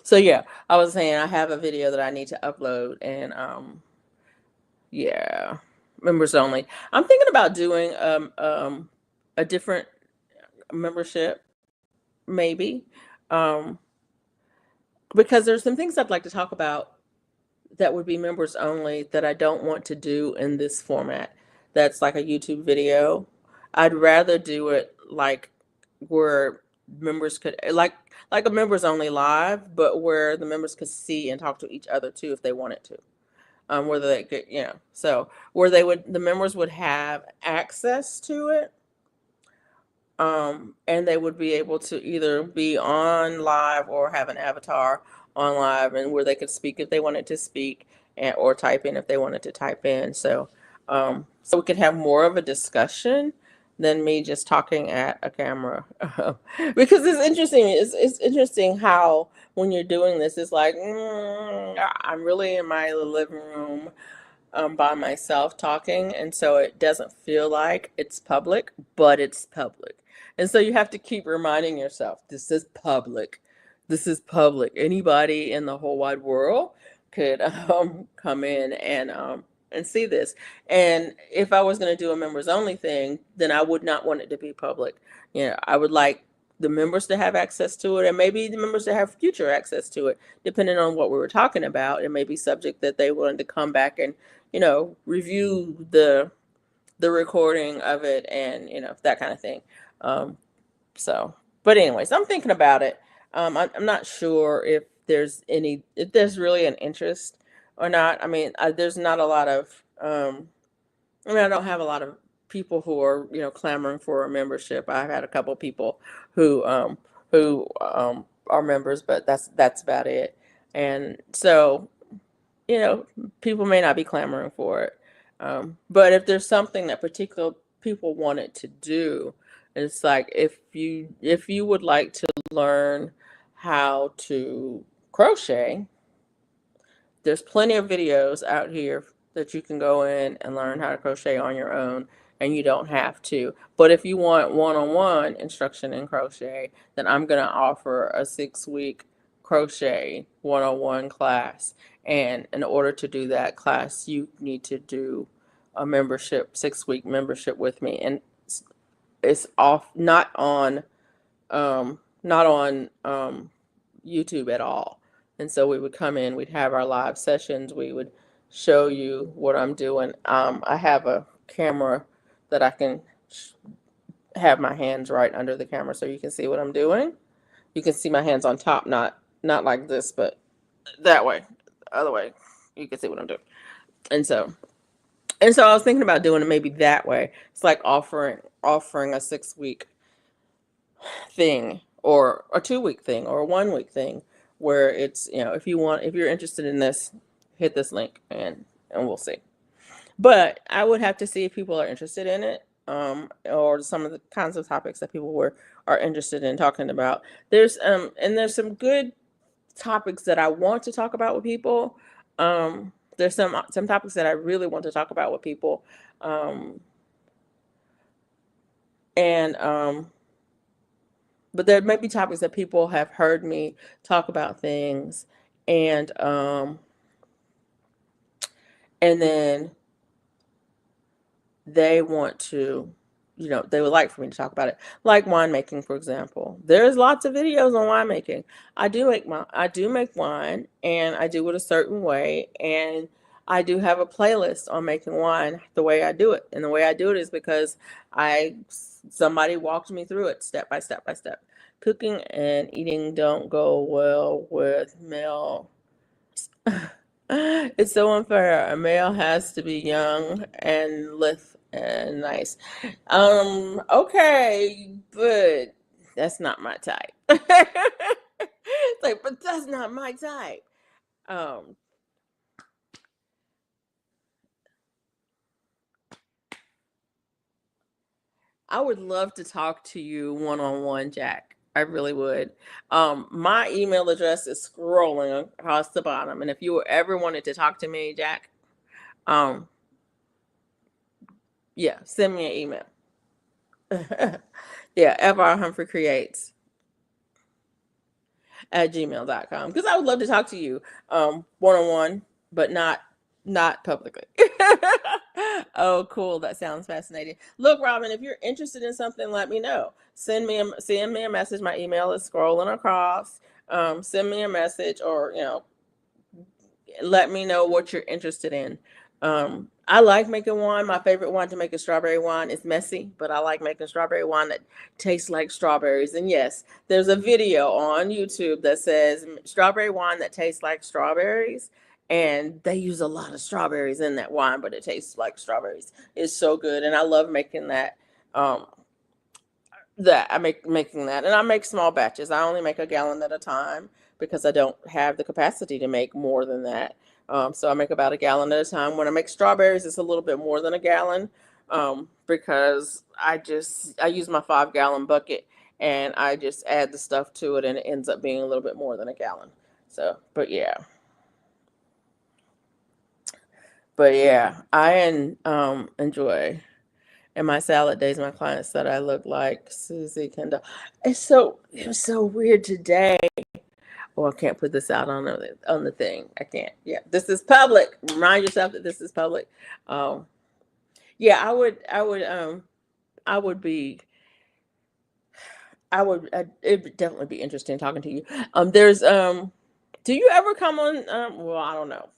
So yeah, I was saying I have a video that I need to upload, and yeah, members only. I'm thinking about doing a different membership maybe, um because there's some things I'd like to talk about that would be members only that I don't want to do in this format. That's like a YouTube video. I'd rather do it like where members could like a members only live, but where the members could see and talk to each other too if they wanted to. Whether they could, so where the members would have access to it, and they would be able to either be on live or have an avatar on live, and where they could speak if they wanted to speak, or type in if they wanted to type in. So we could have more of a discussion than me just talking at a camera. Because it's interesting. It's interesting how when you're doing this, it's like I'm really in my living room by myself talking, and so it doesn't feel like it's public, but it's public. And so you have to keep reminding yourself, this is public. This is public. Anybody in the whole wide world could come in and see this. And if I was going to do a members only thing, then I would not want it to be public. I would like the members to have access to it, and maybe the members to have future access to it, depending on what we were talking about. It may be subject that they wanted to come back and review the recording of it, and that kind of thing. So, but anyways, I'm thinking about it. I'm not sure if there's really an interest or not. I mean, there's not a lot of. I don't have a lot of people who are clamoring for a membership. I've had a couple people who are members, but that's about it. And so people may not be clamoring for it. But if there's something that particular people wanted to do, it's like if you would like to learn how to crochet, there's plenty of videos out here that you can go in and learn how to crochet on your own, and you don't have to. But if you want one-on-one instruction in crochet, then I'm going to offer a 6-week crochet one-on-one class. And in order to do that class, you need to do a membership, 6-week membership with me. And it's off, not on YouTube at all. And so we would come in, we'd have our live sessions, we would show you what I'm doing. I have a camera that I can have my hands right under the camera so you can see what I'm doing. You can see my hands on top, not like this, but that way, the other way, you can see what I'm doing. And so I was thinking about doing it maybe that way. It's like offering a 6-week thing, or a 2-week thing, or a 1-week thing, where it's, if you're interested in this, hit this link and we'll see. But I would have to see if people are interested in it, or some of the kinds of topics that people are interested in talking about. There's some good topics that I want to talk about with people. There's some topics that I really want to talk about with people. But there may be topics that people have heard me talk about things, and then they want to, they would like for me to talk about it, like winemaking, for example. There's lots of videos on winemaking. I do make wine, and I do it a certain way, and I do have a playlist on making wine the way I do it. And the way I do it is because somebody walked me through it step by step by step. Cooking and eating don't go well with male. It's so unfair. A male has to be young and lithe and nice. Okay, but that's not my type. It's like, but that's not my type. Um, I would love to talk to you one-on-one, Jack. I really would. My email address is scrolling across the bottom, and if you ever wanted to talk to me, Jack, um, yeah, send me an email. Yeah, FR Humphrey Creates at gmail.com, because I would love to talk to you one-on-one, but not publicly. Oh, cool. That sounds fascinating. Look, Robin, if you're interested in something, let me know. Send me a message. My email is scrolling across. Send me a message, or let me know what you're interested in. I like making wine. My favorite wine to make is strawberry wine. It's messy, but I like making strawberry wine that tastes like strawberries. And yes, there's a video on YouTube that says strawberry wine that tastes like strawberries. And they use a lot of strawberries in that wine, but it tastes like strawberries. It's so good. And I love making that. Making that. And I make small batches. I only make a gallon at a time because I don't have the capacity to make more than that. So I make about a gallon at a time. When I make strawberries, it's a little bit more than a gallon, because I use my 5-gallon bucket, and I just add the stuff to it, and it ends up being a little bit more than a gallon. So, but yeah, I enjoy. And my salad days, my clients said I look like Susie Kendall. It was so weird today. Oh, I can't put this out on the thing. I can't. Yeah, this is public. Remind yourself that this is public. Um, yeah, I would be, it would definitely be interesting talking to you. Do you ever come on? Well, I don't know.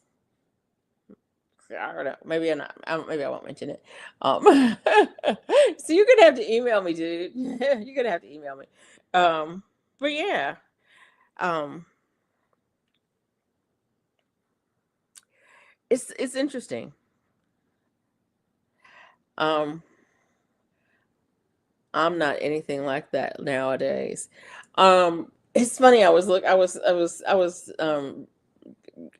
I don't know. Maybe I'm not. Maybe I won't mention it. Um, so you're gonna have to email me, dude. You're gonna have to email me. But yeah, um, it's interesting. Um, I'm not anything like that nowadays. It's funny. I was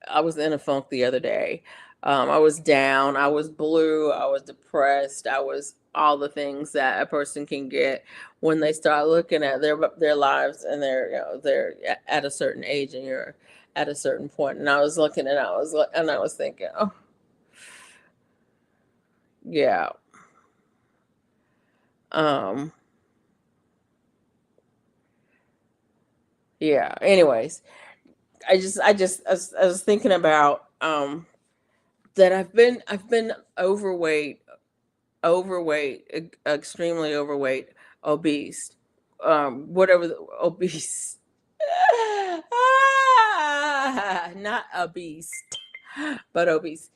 I was in a funk the other day. I was down, I was blue, I was depressed, I was all the things that a person can get when they start looking at their lives, and they're at a certain age, and you're at a certain point. And I was looking, and I was thinking, oh yeah, um, yeah. Anyways, I was thinking about that I've been overweight, extremely overweight, obese, whatever obese, not obese, but obese.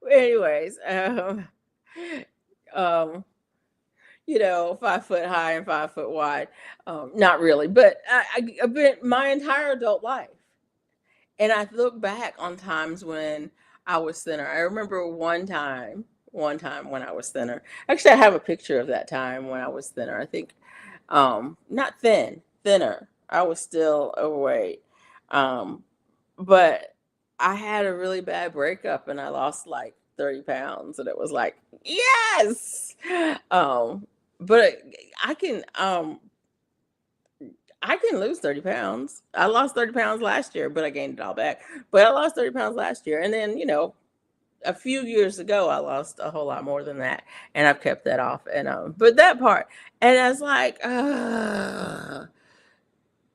Anyways, um, 5 foot high and 5 foot wide. Not really, but I've been my entire adult life. And I look back on times when I was thinner. I remember one time when I was thinner. Actually, I have a picture of that time when I was thinner. I think, not thin, thinner. I was still overweight. Um, but I had a really bad breakup and I lost like 30 pounds. And it was like, yes. Um, but I can, I can lose 30 pounds. I lost 30 pounds last year, but I gained it all back. But I lost 30 pounds last year. And then, a few years ago, I lost a whole lot more than that. And I've kept that off. And, but that part, and I was like,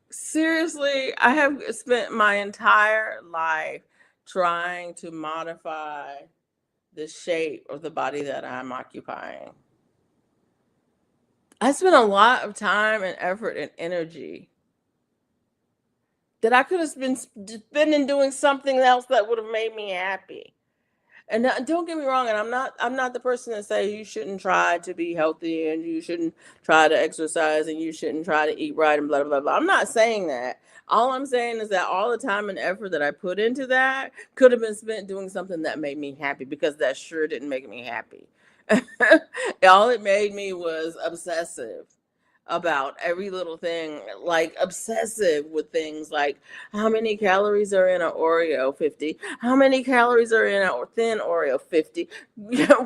seriously, I have spent my entire life trying to modify the shape of the body that I'm occupying. I spent a lot of time and effort and energy that I could have been spending doing something else that would have made me happy. And don't get me wrong, and I'm not the person that say you shouldn't try to be healthy and you shouldn't try to exercise and you shouldn't try to eat right and blah blah blah. I'm not saying that. All I'm saying is that all the time and effort that I put into that could have been spent doing something that made me happy, because that sure didn't make me happy. All it made me was obsessive about every little thing, like obsessive with things like how many calories are in an Oreo, 50, how many calories are in a thin Oreo, 50.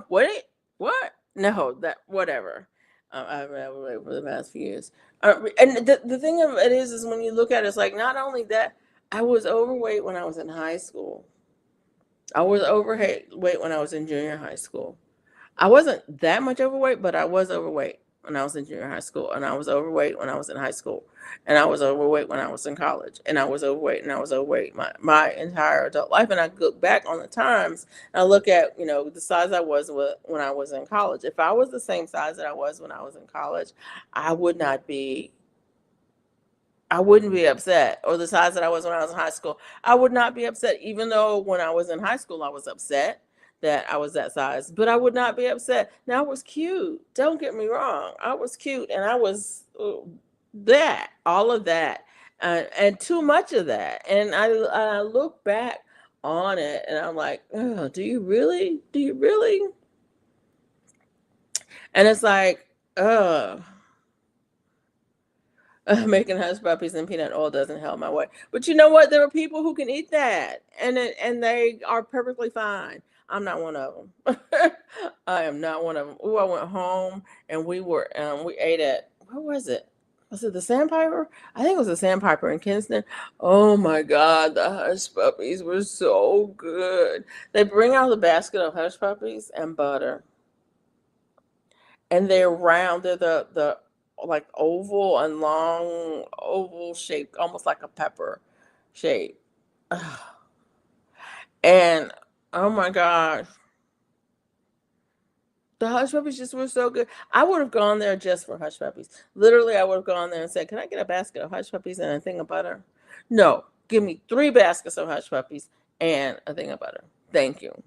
What no, that whatever. I've been overweight for the past few years. And the thing of it is when you look at it, it's like, not only that, I was overweight when I was in high school. I was overweight when I was in junior high school. I wasn't that much overweight, but I was overweight when I was in junior high school, and I was overweight when I was in high school, and I was overweight when I was in college, and I was overweight, and I was overweight my entire adult life. And I look back on the times, and I look at the size I was when I was in college. If I was the same size that I was when I was in college, I would not be. I wouldn't be upset, or the size that I was when I was in high school. I would not be upset, even though when I was in high school, I was upset that I was that size, but I would not be upset. Now, I was cute. Don't get me wrong. I was cute, and I was that, all of that, and too much of that. And I look back on it, and I'm like, oh, do you really? Do you really? And it's like, uh making hush puppies and peanut oil doesn't help my weight. But you know what? There are people who can eat that, and they are perfectly fine. I'm not one of them. I am not one of them. Oh, I went home and we ate at, what was it? Was it the Sandpiper? I think it was the Sandpiper in Kinston. Oh my God, the hush puppies were so good. They bring out the basket of hush puppies and butter, and they're round. They're the like oval and long oval shaped, almost like a pepper shape. Ugh. And oh my gosh, the hush puppies just were so good. I would have gone there just for hush puppies. Literally, I would have gone there and said, "Can I get a basket of hush puppies and a thing of butter?" No, give me 3 baskets of hush puppies and a thing of butter. Thank you.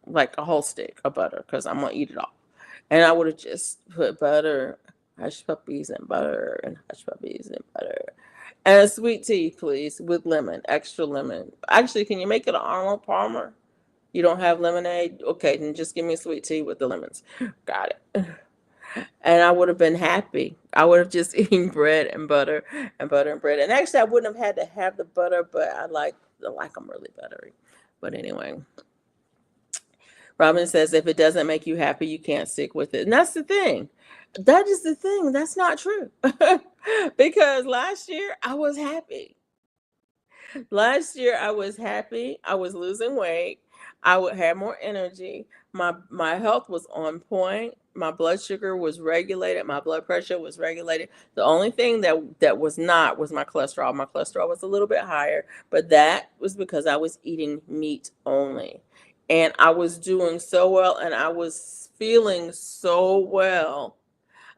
Like a whole stick of butter, because I'm gonna eat it all. And I would have just put butter, hush puppies, and butter, and hush puppies, and butter. And a sweet tea, please, with lemon, extra lemon. Actually, can you make it an Arnold Palmer? You don't have lemonade? Okay, then just give me a sweet tea with the lemons. Got it. and I would have been happy. I would have just eaten bread and butter and butter and bread. And actually, I wouldn't have had to have the butter, but I like them really buttery. But anyway, Robin says if it doesn't make you happy, you can't stick with it. And that's the thing. That is the thing. That's not true. Because last year I was happy. Last year I was happy. I was losing weight. I would have more energy. My health was on point. My blood sugar was regulated. My blood pressure was regulated. The only thing that was not was my cholesterol. My cholesterol was a little bit higher, but that was because I was eating meat only. And I was doing so well and I was feeling so well,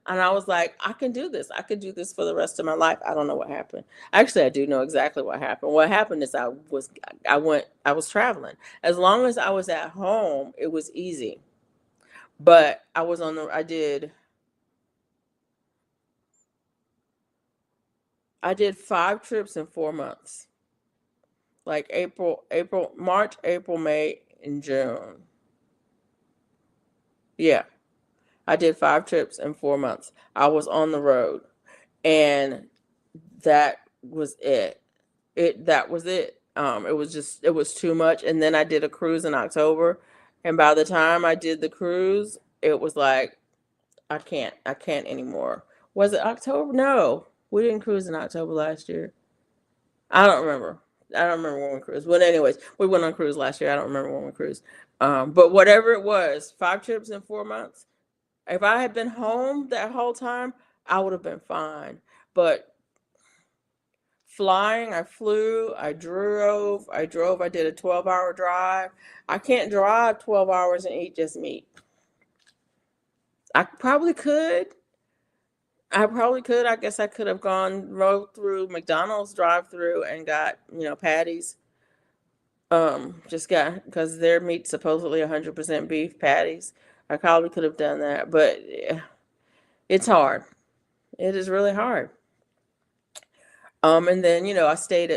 and I was like, I can do this. I could do this for the rest of my life. I don't know what happened. Actually, I do know exactly what happened. What happened is I was traveling. As long as I was at home, it was easy. But I did 5 trips in 4 months. Like March, April, May, and June. Yeah. I did 5 trips in 4 months. I was on the road. And that was it. That was it. It was too much. And then I did a cruise in October, and by the time I did the cruise, it was like I can't anymore. Was it October? No, we didn't cruise in October last year. I don't remember. I don't remember when we cruised. But anyways, we went on cruise last year. I don't remember when we cruised. But whatever it was, 5 trips in 4 months. If I had been home that whole time, I would have been fine. But flying, I drove, I did a 12-hour drive. I can't drive 12 hours and eat just meat. I probably could. I probably could. I guess I could have rode through McDonald's drive through and got, patties. Just got, because their meat's supposedly 100% beef patties. I probably could have done that, but yeah, it's hard. It is really hard. And then, I stayed,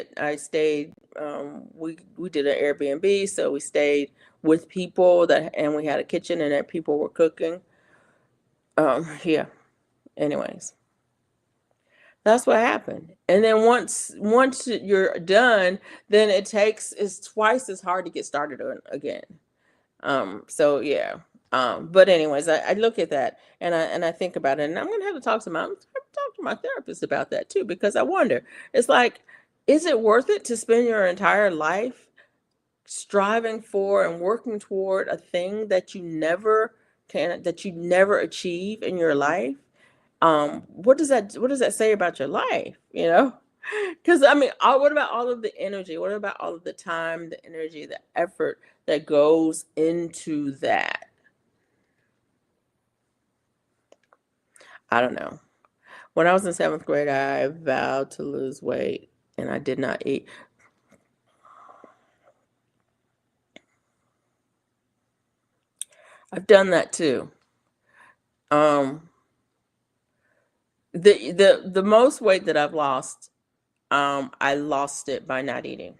we did an Airbnb, so we stayed with people and we had a kitchen and that people were cooking. Yeah. Anyways, that's what happened. And then once you're done, then it's twice as hard to get started again. So yeah. But anyways, I look at that and I think about it, and I'm gonna have to talk to my therapist about that too, because I wonder, it's like, is it worth it to spend your entire life striving for and working toward a thing that you never achieve in your life? What does that say about your life? Because I mean, what about all of the energy? What about all of the time, the energy, the effort that goes into that? I don't know. When I was in seventh grade, I vowed to lose weight and I did not eat. I've done that too. Um, the most weight that I've lost, I lost it by not eating.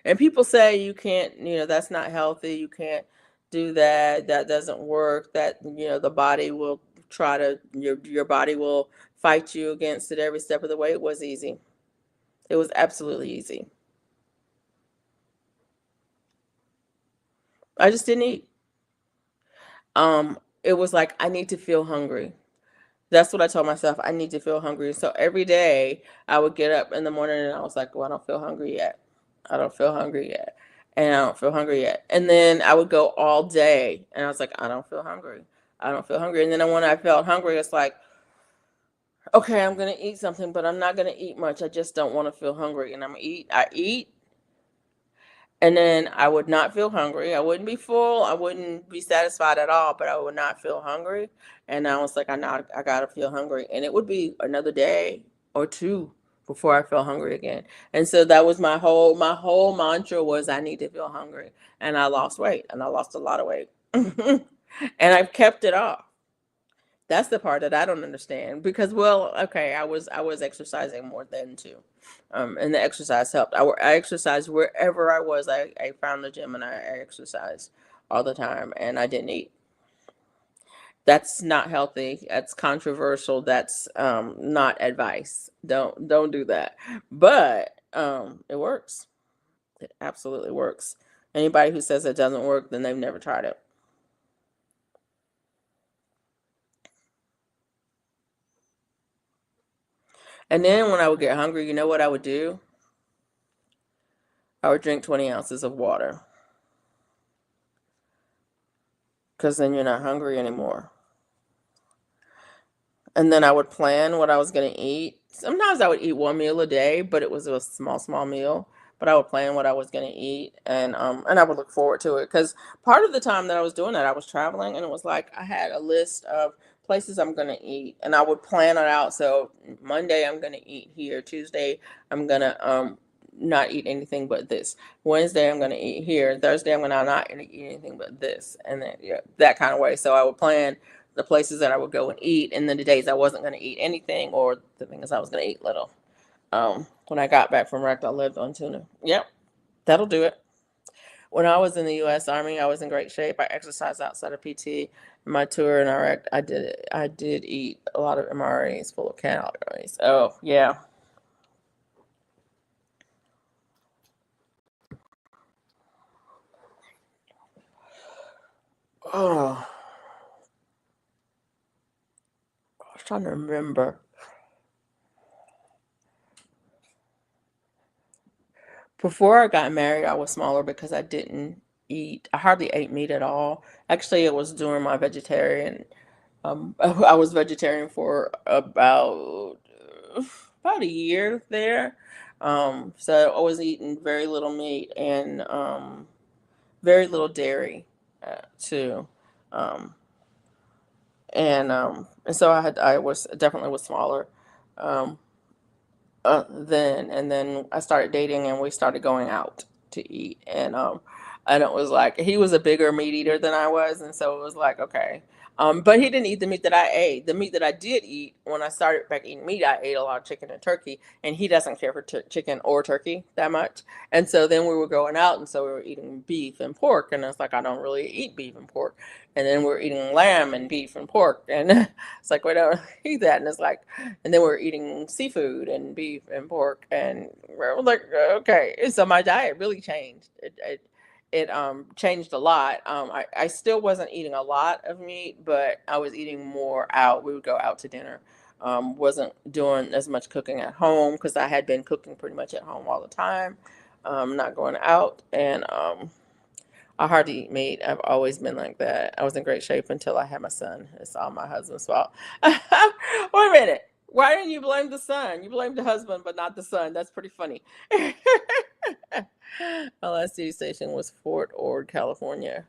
And people say you can't, that's not healthy. You can't do that. That doesn't work. That, the body will your body will fight you against it every step of the way. It was easy. It was absolutely easy. I just didn't eat. It was like I need to feel hungry. That's what I told myself. I need to feel hungry. So every day I would get up in the morning and I was like, well, I don't feel hungry yet. I don't feel hungry yet. And I don't feel hungry yet. And then I would go all day and I was like, I don't feel hungry. I don't feel hungry. And then when I felt hungry, it's like, okay, I'm going to eat something, but I'm not going to eat much. I just don't want to feel hungry. And I eat, and then I would not feel hungry. I wouldn't be full. I wouldn't be satisfied at all, but I would not feel hungry. And I was like, I gotta feel hungry. And it would be another day or two before I felt hungry again. And so that was my whole mantra was I need to feel hungry. And I lost weight and I lost a lot of weight. And I've kept it off. That's the part that I don't understand because, well, okay, I was exercising more then too, and the exercise helped. I exercised wherever I was. I found the gym and I exercised all the time, and I didn't eat. That's not healthy. That's controversial. That's not advice. Don't do that. But it works. It absolutely works. Anybody who says it doesn't work, then they've never tried it. And then when I would get hungry, you know what I would do? I would drink 20 ounces of water because then you're not hungry anymore. And then I would plan what I was going to eat. Sometimes I would eat one meal a day, but it was a small meal. But I would plan what I was going to eat, and I would look forward to it because part of the time that I was doing that, I was traveling, and it was like I had a list of places I'm going to eat, and I would plan it out. So Monday I'm going to eat here. Tuesday I'm going to not eat anything but this. Wednesday I'm going to eat here. Thursday I'm going to not eat anything but this, and then yeah, that kind of way. So I would plan the places that I would go and eat, and then the days I wasn't going to eat anything, or the things I was going to eat little. When I got back from Iraq, I lived on tuna. Yep, that'll do it. When I was in the U.S. Army, I was in great shape. I exercised outside of PT. My tour in Iraq, I did eat a lot of MREs full of calories. Oh yeah. Oh, I was trying to remember. Before I got married, I was smaller because I didn't eat. I hardly ate meat at all. Actually, it was during my vegetarian. I was vegetarian for about a year there. So I was eating very little meat and very little dairy too. Um, and so I was definitely was smaller. Um, then and then I started dating and we started going out to eat and it was like he was a bigger meat eater than I was, and so it was like okay. But he didn't eat the meat that I ate. The meat that I did eat when I started back eating meat, I ate a lot of chicken and turkey, and he doesn't care for chicken or turkey that much. And so then we were going out, and so we were eating beef and pork, and it's like I don't really eat beef and pork. And then we're eating lamb and beef and pork, and it's like we don't eat that, and it's like and then we're eating seafood and beef and pork, and we're like okay. And so my diet really changed. It changed a lot. I still wasn't eating a lot of meat, but I was eating more out. We would go out to dinner. Wasn't doing as much cooking at home because I had been cooking pretty much at home all the time, not going out. And I hardly eat meat. I've always been like that. I was in great shape until I had my son. It's all my husband's fault. Wait a minute. Why didn't you blame the son? You blamed the husband, but not the son. That's pretty funny. My last TV station was Fort Ord, California.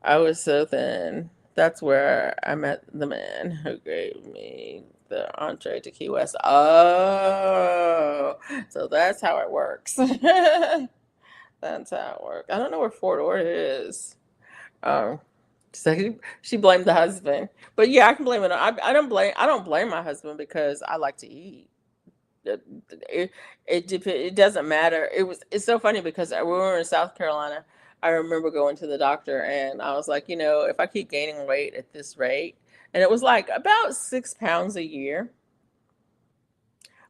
I was so thin. That's where I met the man who gave me the entree to Key West. Oh, so that's how it works. That's how it works. I don't know where Fort Ord is. Um, so she blamed the husband, but yeah, I can blame it. I don't blame my husband because I like to eat. It it doesn't matter. It's so funny because we were in South Carolina. I remember going to the doctor and I was like, if I keep gaining weight at this rate, and it was like about 6 pounds a year.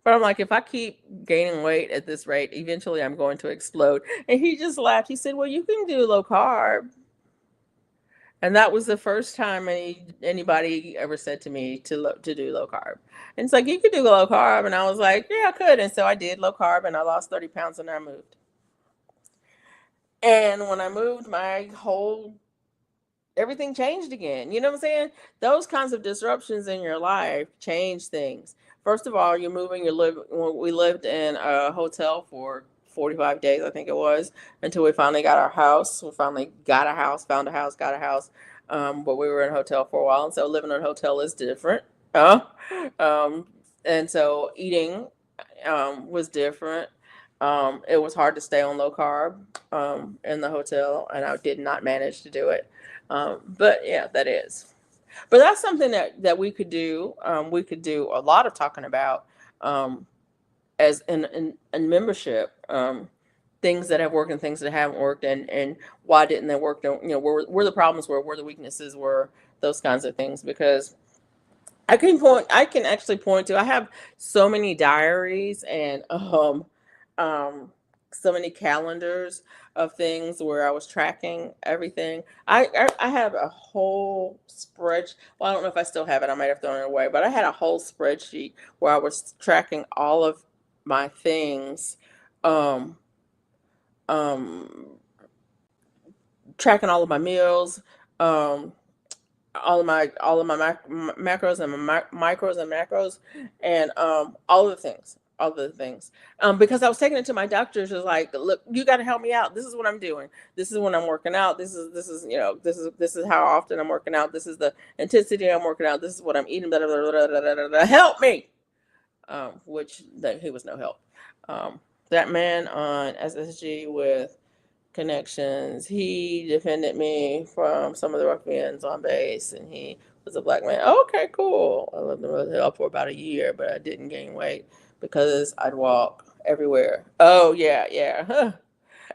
But I'm like, if I keep gaining weight at this rate, eventually I'm going to explode. And he just laughed. He said, "Well, you can do low carb." And that was the first time anybody ever said to me to do low carb. And it's like you could do low carb, and I was like, yeah, I could. And so I did low carb, and I lost 30 pounds, and I moved. And when I moved, my whole everything changed again. You know what I'm saying? Those kinds of disruptions in your life change things. First of all, you're moving. We lived in a hotel for 45 days, I think it was, until we finally got our house. We finally got a house, found a house, got a house. But we were in a hotel for a while, and so living in a hotel is different. Um, and so eating was different. It was hard to stay on low carb in the hotel, and I did not manage to do it. But yeah, that is. But that's something that we could do. We could do a lot of talking about um, as in membership. Things that have worked and things that haven't worked, and why didn't they work? Where the problems were, where the weaknesses were, those kinds of things, because I can actually point to, I have so many diaries and um so many calendars of things where I was tracking everything. I have a whole spread. Well, I don't know if I still have it. I might have thrown it away, but I had a whole spreadsheet where I was tracking all of my things, um um tracking all of my meals, um all of my macros and my micros and macros, and all of the things, all of the things, because I was taking it to my doctors, was like, look, you got to help me out. This is what I'm doing. This is when I'm working out. This is this is how often I'm working out. This is the intensity I'm working out. This is what I'm eating. Blah, blah, blah, blah, blah, blah, blah, blah. Help me. Which that he was no help. That man on SSG with connections. He defended me from some of the ruffians on base, and he was a black man. Okay, cool. I lived in the hotel for about a year, but I didn't gain weight because I'd walk everywhere. Oh yeah, yeah. Huh.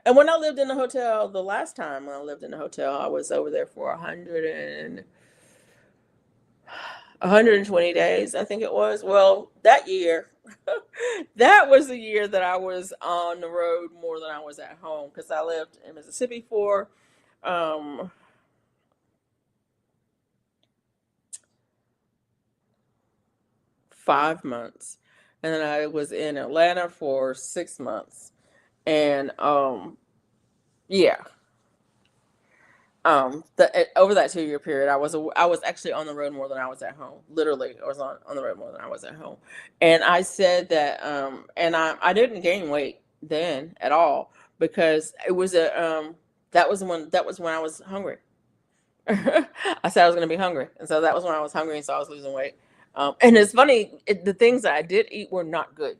And when I lived in the hotel, the last time when I lived in the hotel, I was over there for 120 days, I think it was. Well, that year, that was the year that I was on the road more than I was at home, because I lived in Mississippi for um 5 months, and then I was in Atlanta for 6 months, and yeah, over that 2 year period, I was actually on the road more than I was at home. Literally, I was on the road more than I was at home. And I said that, and I didn't gain weight then at all, because it was a that was when I was hungry. I said I was going to be hungry, and so that was when I was hungry, and so I was losing weight. And it's funny, the things that I did eat were not good.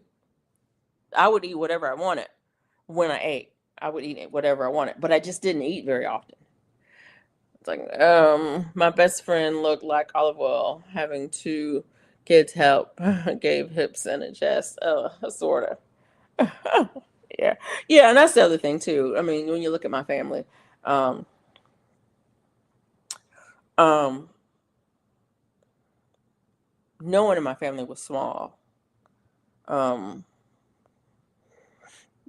I would eat whatever I wanted when I ate. I would eat whatever I wanted, but I just didn't eat very often. It's like, my best friend looked like olive oil having two kids help, gave hips and a chest. Sort of. Yeah. Yeah. And that's the other thing too. I mean, when you look at my family, um, um, no one in my family was small. Um,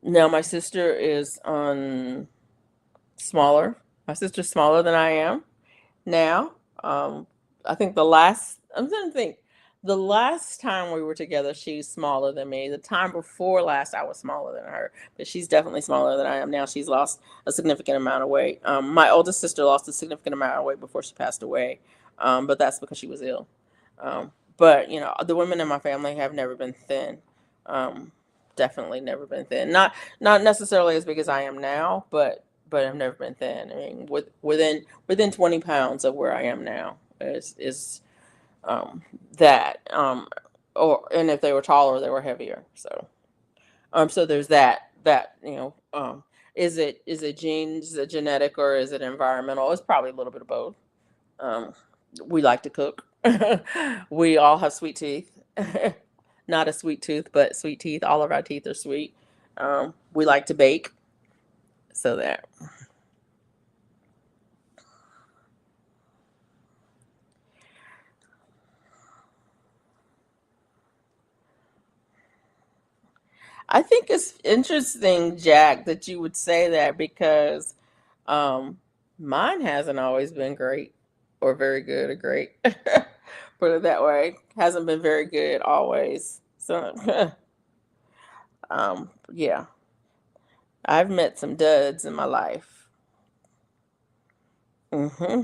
Now my sister is on smaller. My sister's smaller than I am now. Um, I think I'm trying to think, the last time we were together, she's smaller than me. The time before last, I was smaller than her, but she's definitely smaller than I am now. She's lost a significant amount of weight. My oldest sister lost a significant amount of weight before she passed away, but that's because she was ill. But the women in my family have never been thin. Um, Definitely never been thin. Not necessarily as big as I am now, but I've never been thin. I mean, within 20 pounds of where I am now is that or and if they were taller, they were heavier. So there's that. Is it genes, is it genetic, or is it environmental? It's probably a little bit of both. Um, we like to cook. We all have sweet teeth. Not a sweet tooth, but sweet teeth. All of our teeth are sweet. We like to bake. So that. I think it's interesting, Jack, that you would say that, because um, mine hasn't always been great or very good or great. Put it that way. Hasn't been very good always. So, yeah, I've met some duds in my life. hmm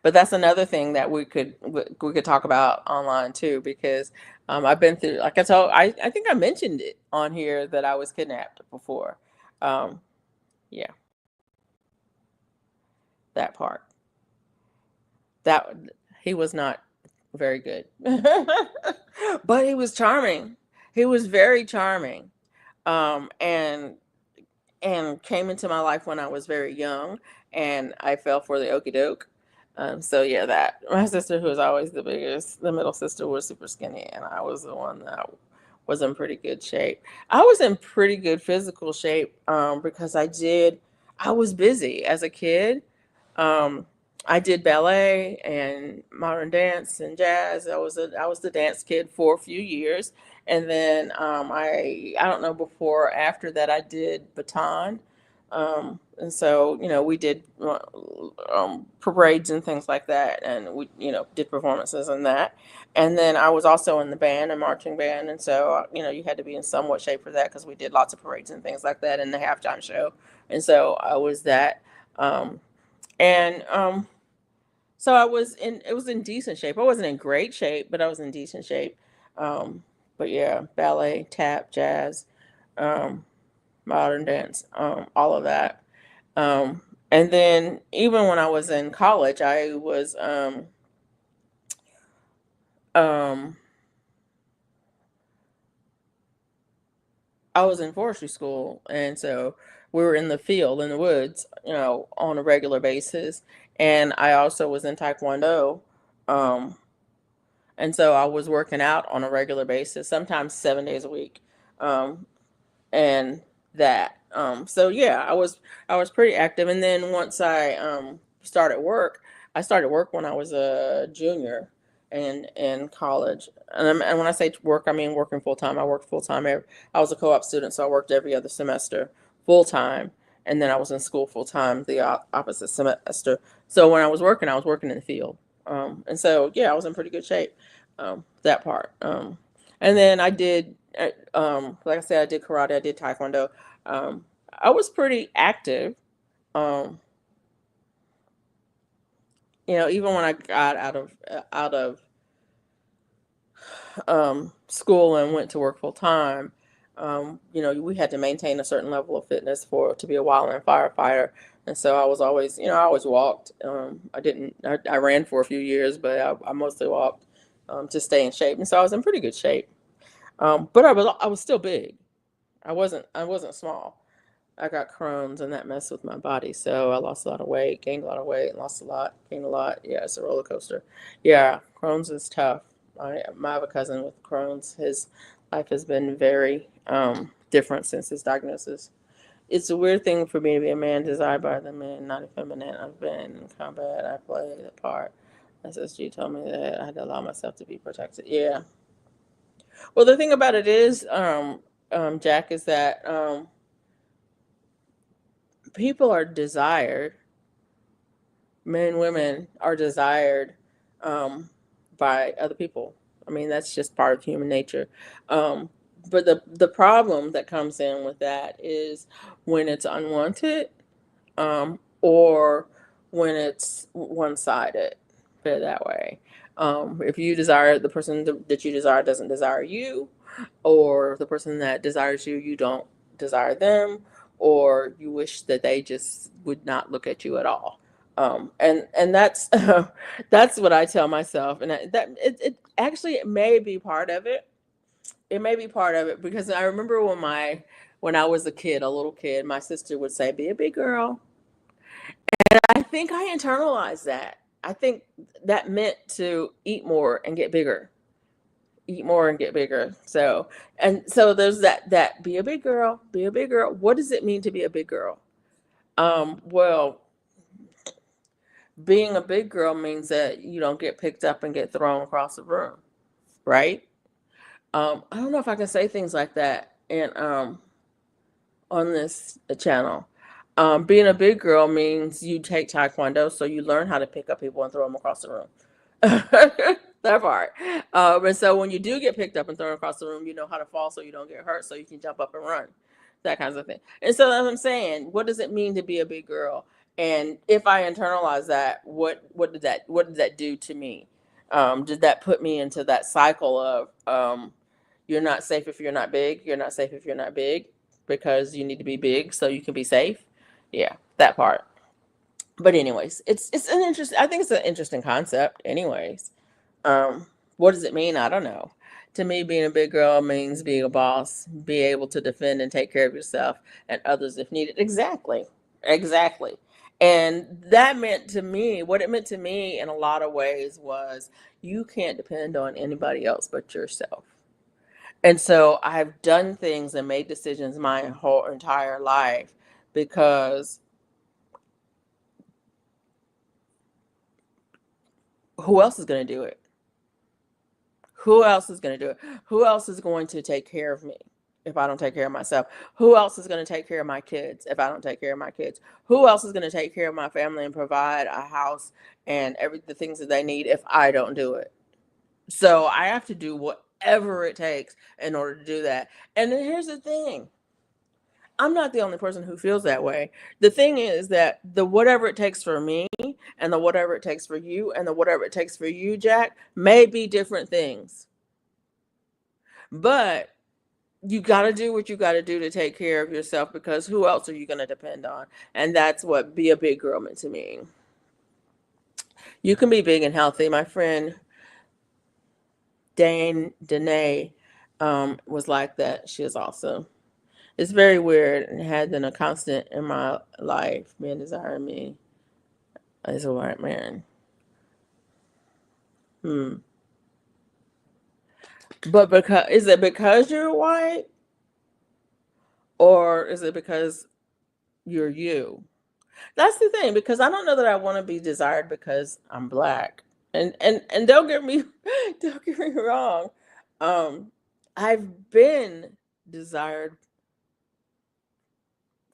But that's another thing that we could talk about online too, because I've been through, like I think I mentioned it on here that I was kidnapped before. Um, yeah, that part. That He was not very good, but he was charming. He was very charming, um, and and came into my life when I was very young, and I fell for the okey doke. So yeah, that my sister, who was always the biggest, the middle sister, was super skinny, and I was the one that was in pretty good shape. I was in pretty good physical shape, because I was busy as a kid. Um, I did ballet and modern dance and jazz. I was the dance kid for a few years, and then I don't know, before or after that I did baton, and so we did parades and things like that, and we did performances and that, and then I was also in the band and marching band, and so you had to be in somewhat shape for that because we did lots of parades and things like that in the halftime show, and so I was that. And so it was in decent shape. I wasn't in great shape, but I was in decent shape. Um, but yeah, ballet, tap, jazz, um, modern dance, all of that. And then even when I was in college, um, I was in forestry school, and so we were in the field, in the woods, on a regular basis. And I also was in Taekwondo. Um, And so I was working out on a regular basis, sometimes 7 days a week. Um, and that. So yeah, I was pretty active. And then once I started work, I started work when I was a junior in college. And when I say work, I mean working full time. I worked full time. I was a co-op student, so I worked every other semester full time. And then I was in school full time the opposite semester. So when I was working in the field. And so yeah, I was in pretty good shape. That part. And then I did, like I said, I did karate, I did taekwondo. Um, I was pretty active. Um, even when I got out of school and went to work full time, we had to maintain a certain level of fitness to be a wildland firefighter. And so I was always, I always walked. I ran for a few years, but I mostly walked to stay in shape. And so I was in pretty good shape. But I was still big. I wasn't small. I got Crohn's and that messed with my body. So I lost a lot of weight, gained a lot of weight, lost a lot, gained a lot. Yeah, it's a roller coaster. Yeah, Crohn's is tough. I have a cousin with Crohn's. His life has been very different since his diagnosis. It's a weird thing for me to be a man desired by the men, not effeminate. I've been in combat. I played the part. SSG told me that I had to allow myself to be protected. Yeah. Well, the thing about it is, Jack, is that people are desired, men, women are desired um, by other people. I mean, that's just part of human nature. Um, but the problem that comes in with that is when it's unwanted, or when it's one sided, put it that way. If you desire the person that you desire doesn't desire you, or the person that desires you, you don't desire them, or you wish that they just would not look at you at all. And that's that's what I tell myself, and it actually it may be part of it. It may be part of it because I remember when I was a kid, a little kid, my sister would say, "Be a big girl." I think I internalized that. I think that meant to eat more and get bigger, eat more and get bigger. So there's that be a big girl, be a big girl. What does it mean to be a big girl? Well, being a big girl means that you don't get picked up and get thrown across the room, right? I don't know if I can say things like that and on this channel. Being a big girl means you take taekwondo, so you learn how to pick up people and throw them across the room. That part. And so when you do get picked up and thrown across the room, you know how to fall so you don't get hurt, so you can jump up and run, that kinds of thing. And so as I'm saying, what does it mean to be a big girl? And if I internalize that, what did that do to me? Did that put me into that cycle of you're not safe if you're not big, you're not safe if you're not big, because you need to be big so you can be safe? Yeah, that part. But anyways, it's an interesting. I think it's an interesting concept. Anyways, um, what does it mean? I don't know. To me, being a big girl means being a boss, be able to defend and take care of yourself and others if needed. Exactly, exactly. And that meant to me, what it meant to me in a lot of ways was you can't depend on anybody else but yourself. And so I've done things and made decisions my whole entire life because who else is going to do it? Who else is going to do it? Who else is going to take care of me if I don't take care of myself? Who else is going to take care of my kids if I don't take care of my kids? Who else is going to take care of my family and provide a house and the things that they need if I don't do it? So I have to do whatever it takes in order to do that. And then here's the thing. I'm not the only person who feels that way. The thing is that the whatever it takes for me and the whatever it takes for you and the whatever it takes for you, Jack, may be different things. But you got to do what you got to do to take care of yourself, because who else are you going to depend on? And that's what be a big girl meant to me. You can be big and healthy. My friend Danae was like that. She is awesome. It's very weird and had been a constant in my life. Men desiring me as a white man. But is it because you're white, or is it because you're you? That's the thing, because I don't know that I want to be desired because I'm black. And don't get me don't get me wrong. I've been desired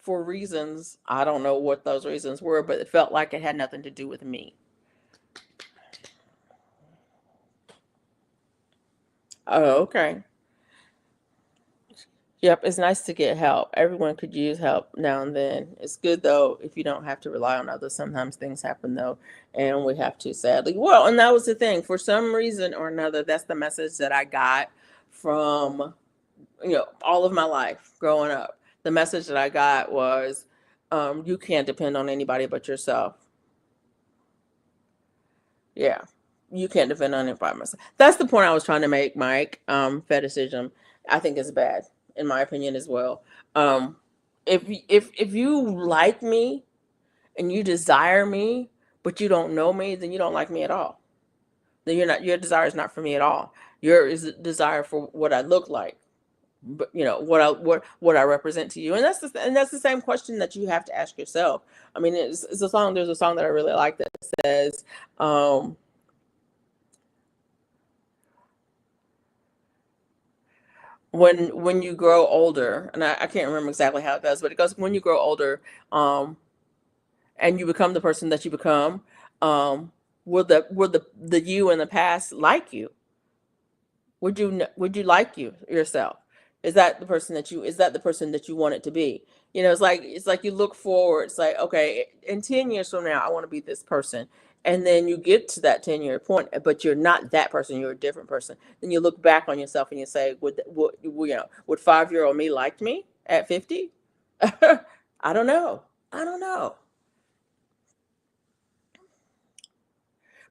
for reasons, I don't know what those reasons were, but it felt like it had nothing to do with me. Oh, okay. Yep, it's nice to get help. Everyone could use help now and then. It's good though if you don't have to rely on others. Sometimes things happen though, and we have to, sadly. Well, and that was the thing. For some reason or another, that's the message that I got from all of my life growing up. The message that I got was, you can't depend on anybody but yourself. Yeah, you can't depend on anybody but myself. That's the point I was trying to make, Mike. Fetishism, I think, is bad, in my opinion, as well. If you like me and you desire me, but you don't know me, then you don't like me at all. Then your desire is not for me at all. Your is desire for what I look like, but what I represent to you. And that's the same question that you have to ask yourself. I mean, it's a song. There's a song that I really like that says, when you grow older, and I can't remember exactly how it goes, but it goes, when you grow older, and you become the person that you become, will the you in the past like you? Would you like yourself? Is that the person that you want it to be? It's like you look forward. It's like, okay, in 10 years from now, I want to be this person. And then you get to that 10-year point, but you're not that person, you're a different person. Then you look back on yourself and you say, would 5-year-old me like me at 50? I don't know. I don't know.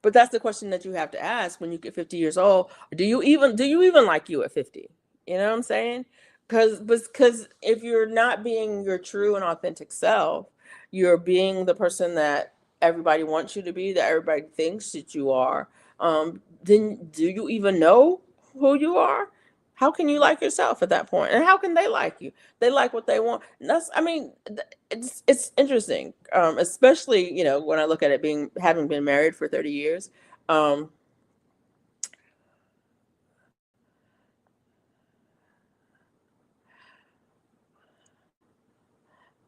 But that's the question that you have to ask when you get 50 years old. Do you even like you at 50? You know what I'm saying? Because if you're not being your true and authentic self, you're being the person that everybody wants you to be, that everybody thinks that you are. Then do you even know who you are? How can you like yourself at that point? And how can they like you? They like what they want. And I mean, it's interesting, especially when I look at it, being having been married for 30 years. Um,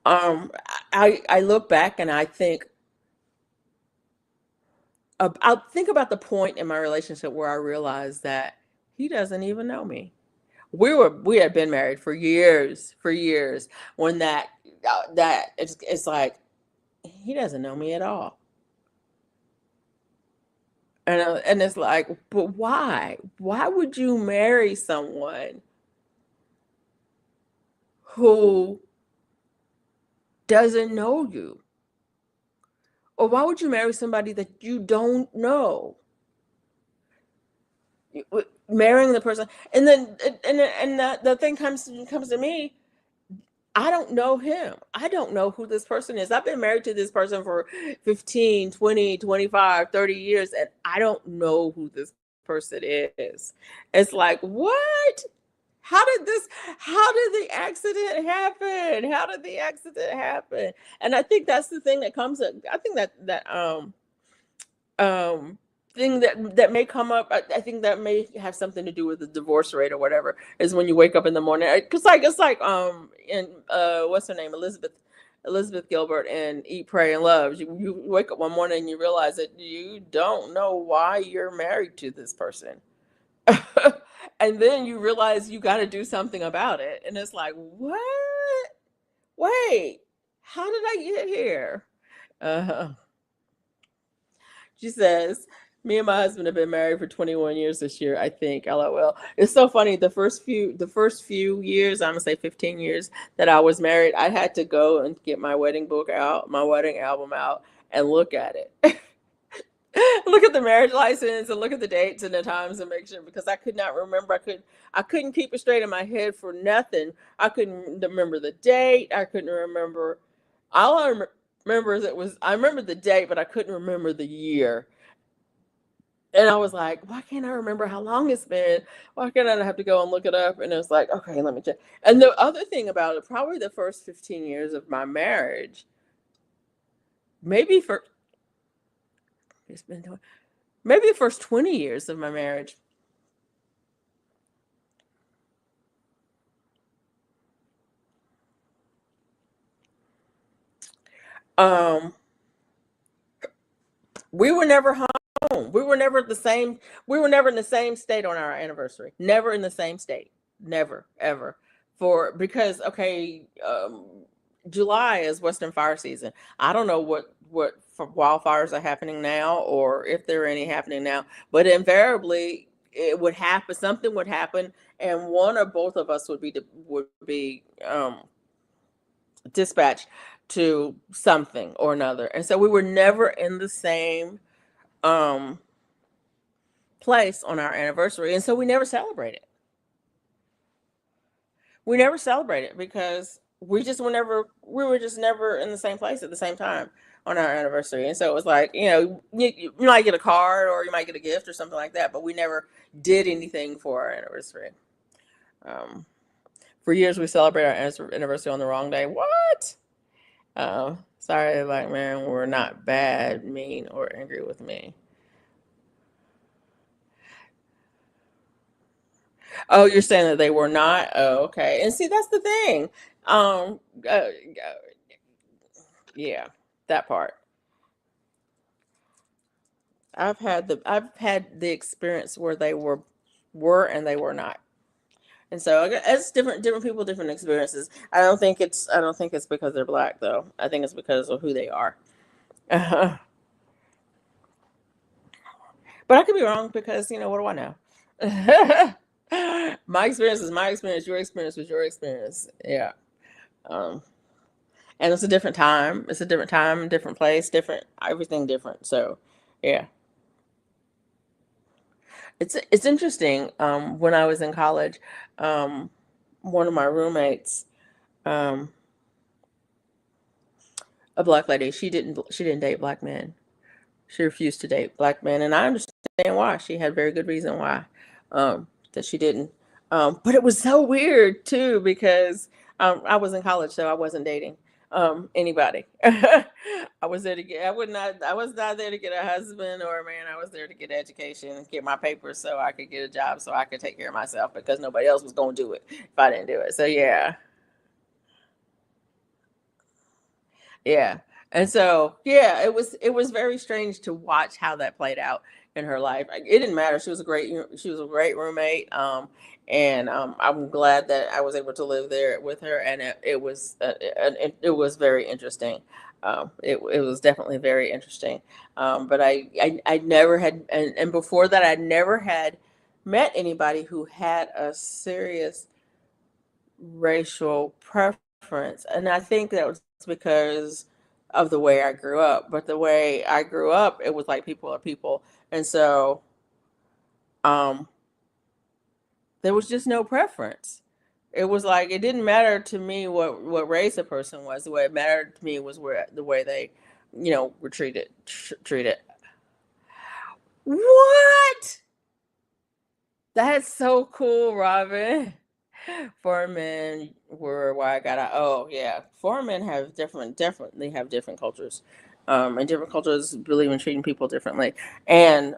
I look back and I think about the point in my relationship where I realized that he doesn't even know me. We had been married for years, when that it's like, he doesn't know me at all. And it's like, but why would you marry someone who doesn't know you? Or why would you marry somebody that you don't know? Marrying the person, and then the thing comes to me. I don't know him. I don't know who this person is. I've been married to this person for 15, 20, 25, 30 years, and I don't know who this person is. It's like, what? How did this how did the accident happen? How did the accident happen? And I think that's the thing that comes up. I think that um thing that may come up. I think that may have something to do with the divorce rate or whatever. Is when you wake up in the morning, because like it's like in what's her name, Elizabeth Gilbert and Eat, Pray, and Love. You wake up one morning and you realize that you don't know why you're married to this person. And then you realize you got to do something about it. And it's like, what? Wait, how did I get here? Uh, she says, me and my husband have been married for 21 years this year, I think. LOL. It's so funny. The first few years, I'm gonna say 15 years that I was married, I had to go and get my wedding book out, my wedding album out, and look at it. Look at the marriage license and look at the dates and the times and make sure, because I could not remember. I couldn't keep it straight in my head for nothing. I couldn't remember the date. I couldn't remember. All remember is I remember the date, but I couldn't remember the year. And I was like, why can't I remember how long it's been? Why can't I have to go and look it up? And it was like, okay, let me check. And the other thing about it, probably the first 15 years of my marriage, maybe for it's been maybe the first 20 years of my marriage, um, we were never home. We were never the same. We were never in the same state on our anniversary. Never in the same state. Never, ever. Because okay, July is Western fire season. I don't know what wildfires are happening now, or if there are any happening now, but invariably it would happen. Something would happen, and one or both of us would be dispatched to something or another. And so we were never in the same um place on our anniversary. And so we never celebrated. We never celebrated because we were just never in the same place at the same time on our anniversary. And so it was like, you might get a card or you might get a gift or something like that, but we never did anything for our anniversary. Um, for years we celebrate our anniversary on the wrong day. What? Sorry, black men were not bad, mean, or angry with me. Oh, you're saying that they were not? Oh, okay. And see, that's the thing. Uh, yeah, that part. I've had the experience where they were and they were not. And so it's different people, different experiences. I don't think it's because they're black though. I think it's because of who they are. But I could be wrong because what do I know? My experience is my experience. Your experience was your experience. Yeah. Um, and it's a different time. It's a different time, different place, different everything different. So, yeah, it's interesting. When I was in college, um, one of my roommates, um, a black lady, she didn't date black men. She refused to date black men, and I understand why. She had very good reason why that she didn't. But it was so weird too because I was in college, so I wasn't dating anybody. I was there to get. I would not. I was not there to get a husband or a man. I was there to get education, get my papers, so I could get a job, so I could take care of myself because nobody else was going to do it if I didn't do it. So yeah. Yeah. And so, yeah, it was very strange to watch how that played out in her life. It didn't matter. She was a great roommate. And I'm glad that I was able to live there with her. And it was very interesting. It was definitely very interesting. But I never had, and before that, I never had met anybody who had a serious racial preference. And I think that was because of the way I grew up. But the way I grew up, it was like people are people. And so um, there was just no preference. It was like it didn't matter to me what race a person was. The way it mattered to me was the way they, were treated. What? That's so cool, Robin. Foreign men were why I got out. Oh yeah, foreign men definitely have different cultures. And different cultures believe in treating people differently. And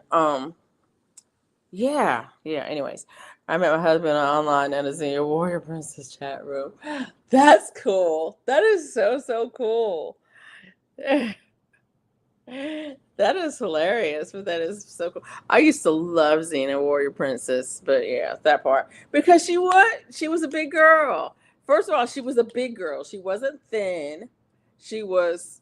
yeah, yeah. Anyways, I met my husband online in a Xenia Warrior Princess chat room. That's cool. That is so so cool. That is hilarious, but that is so cool. I used to love Xena Warrior Princess, but yeah, that part because she was a big girl. First of all, she was a big girl. She wasn't thin. She was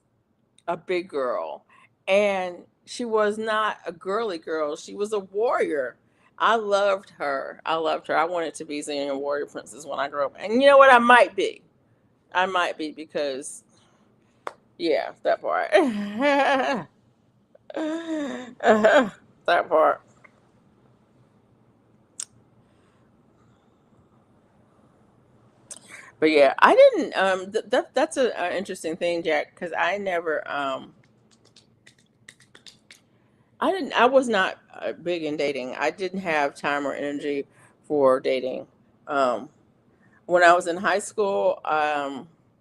a big girl, and she was not a girly girl. She was a warrior. I loved her. I loved her. I wanted to be Xena Warrior Princess when I grew up, and you know what? I might be. I might be because yeah, that part. That part. But yeah, I didn't. That's a interesting thing, Jack, because I never. I didn't. I was not big in dating. I didn't have time or energy for dating. Um, when I was in high school,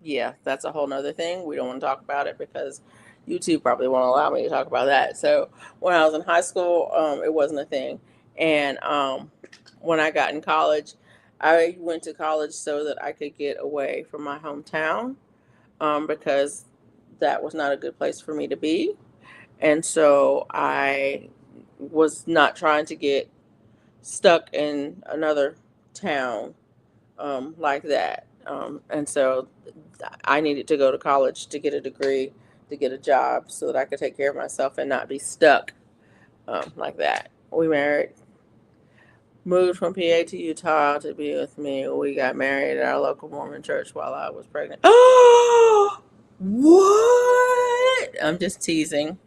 yeah, that's a whole nother thing. We don't want to talk about it because YouTube probably won't allow me to talk about that. So when I was in high school, it wasn't a thing. And when I got in college, I went to college so that I could get away from my hometown, because that was not a good place for me to be. And so I was not trying to get stuck in another town, like that. And so I needed to go to college to get a degree, to get a job so that I could take care of myself and not be stuck, like that. We married, moved from PA to Utah to be with me. We got married at our local Mormon church while I was pregnant. Oh, what? I'm just teasing.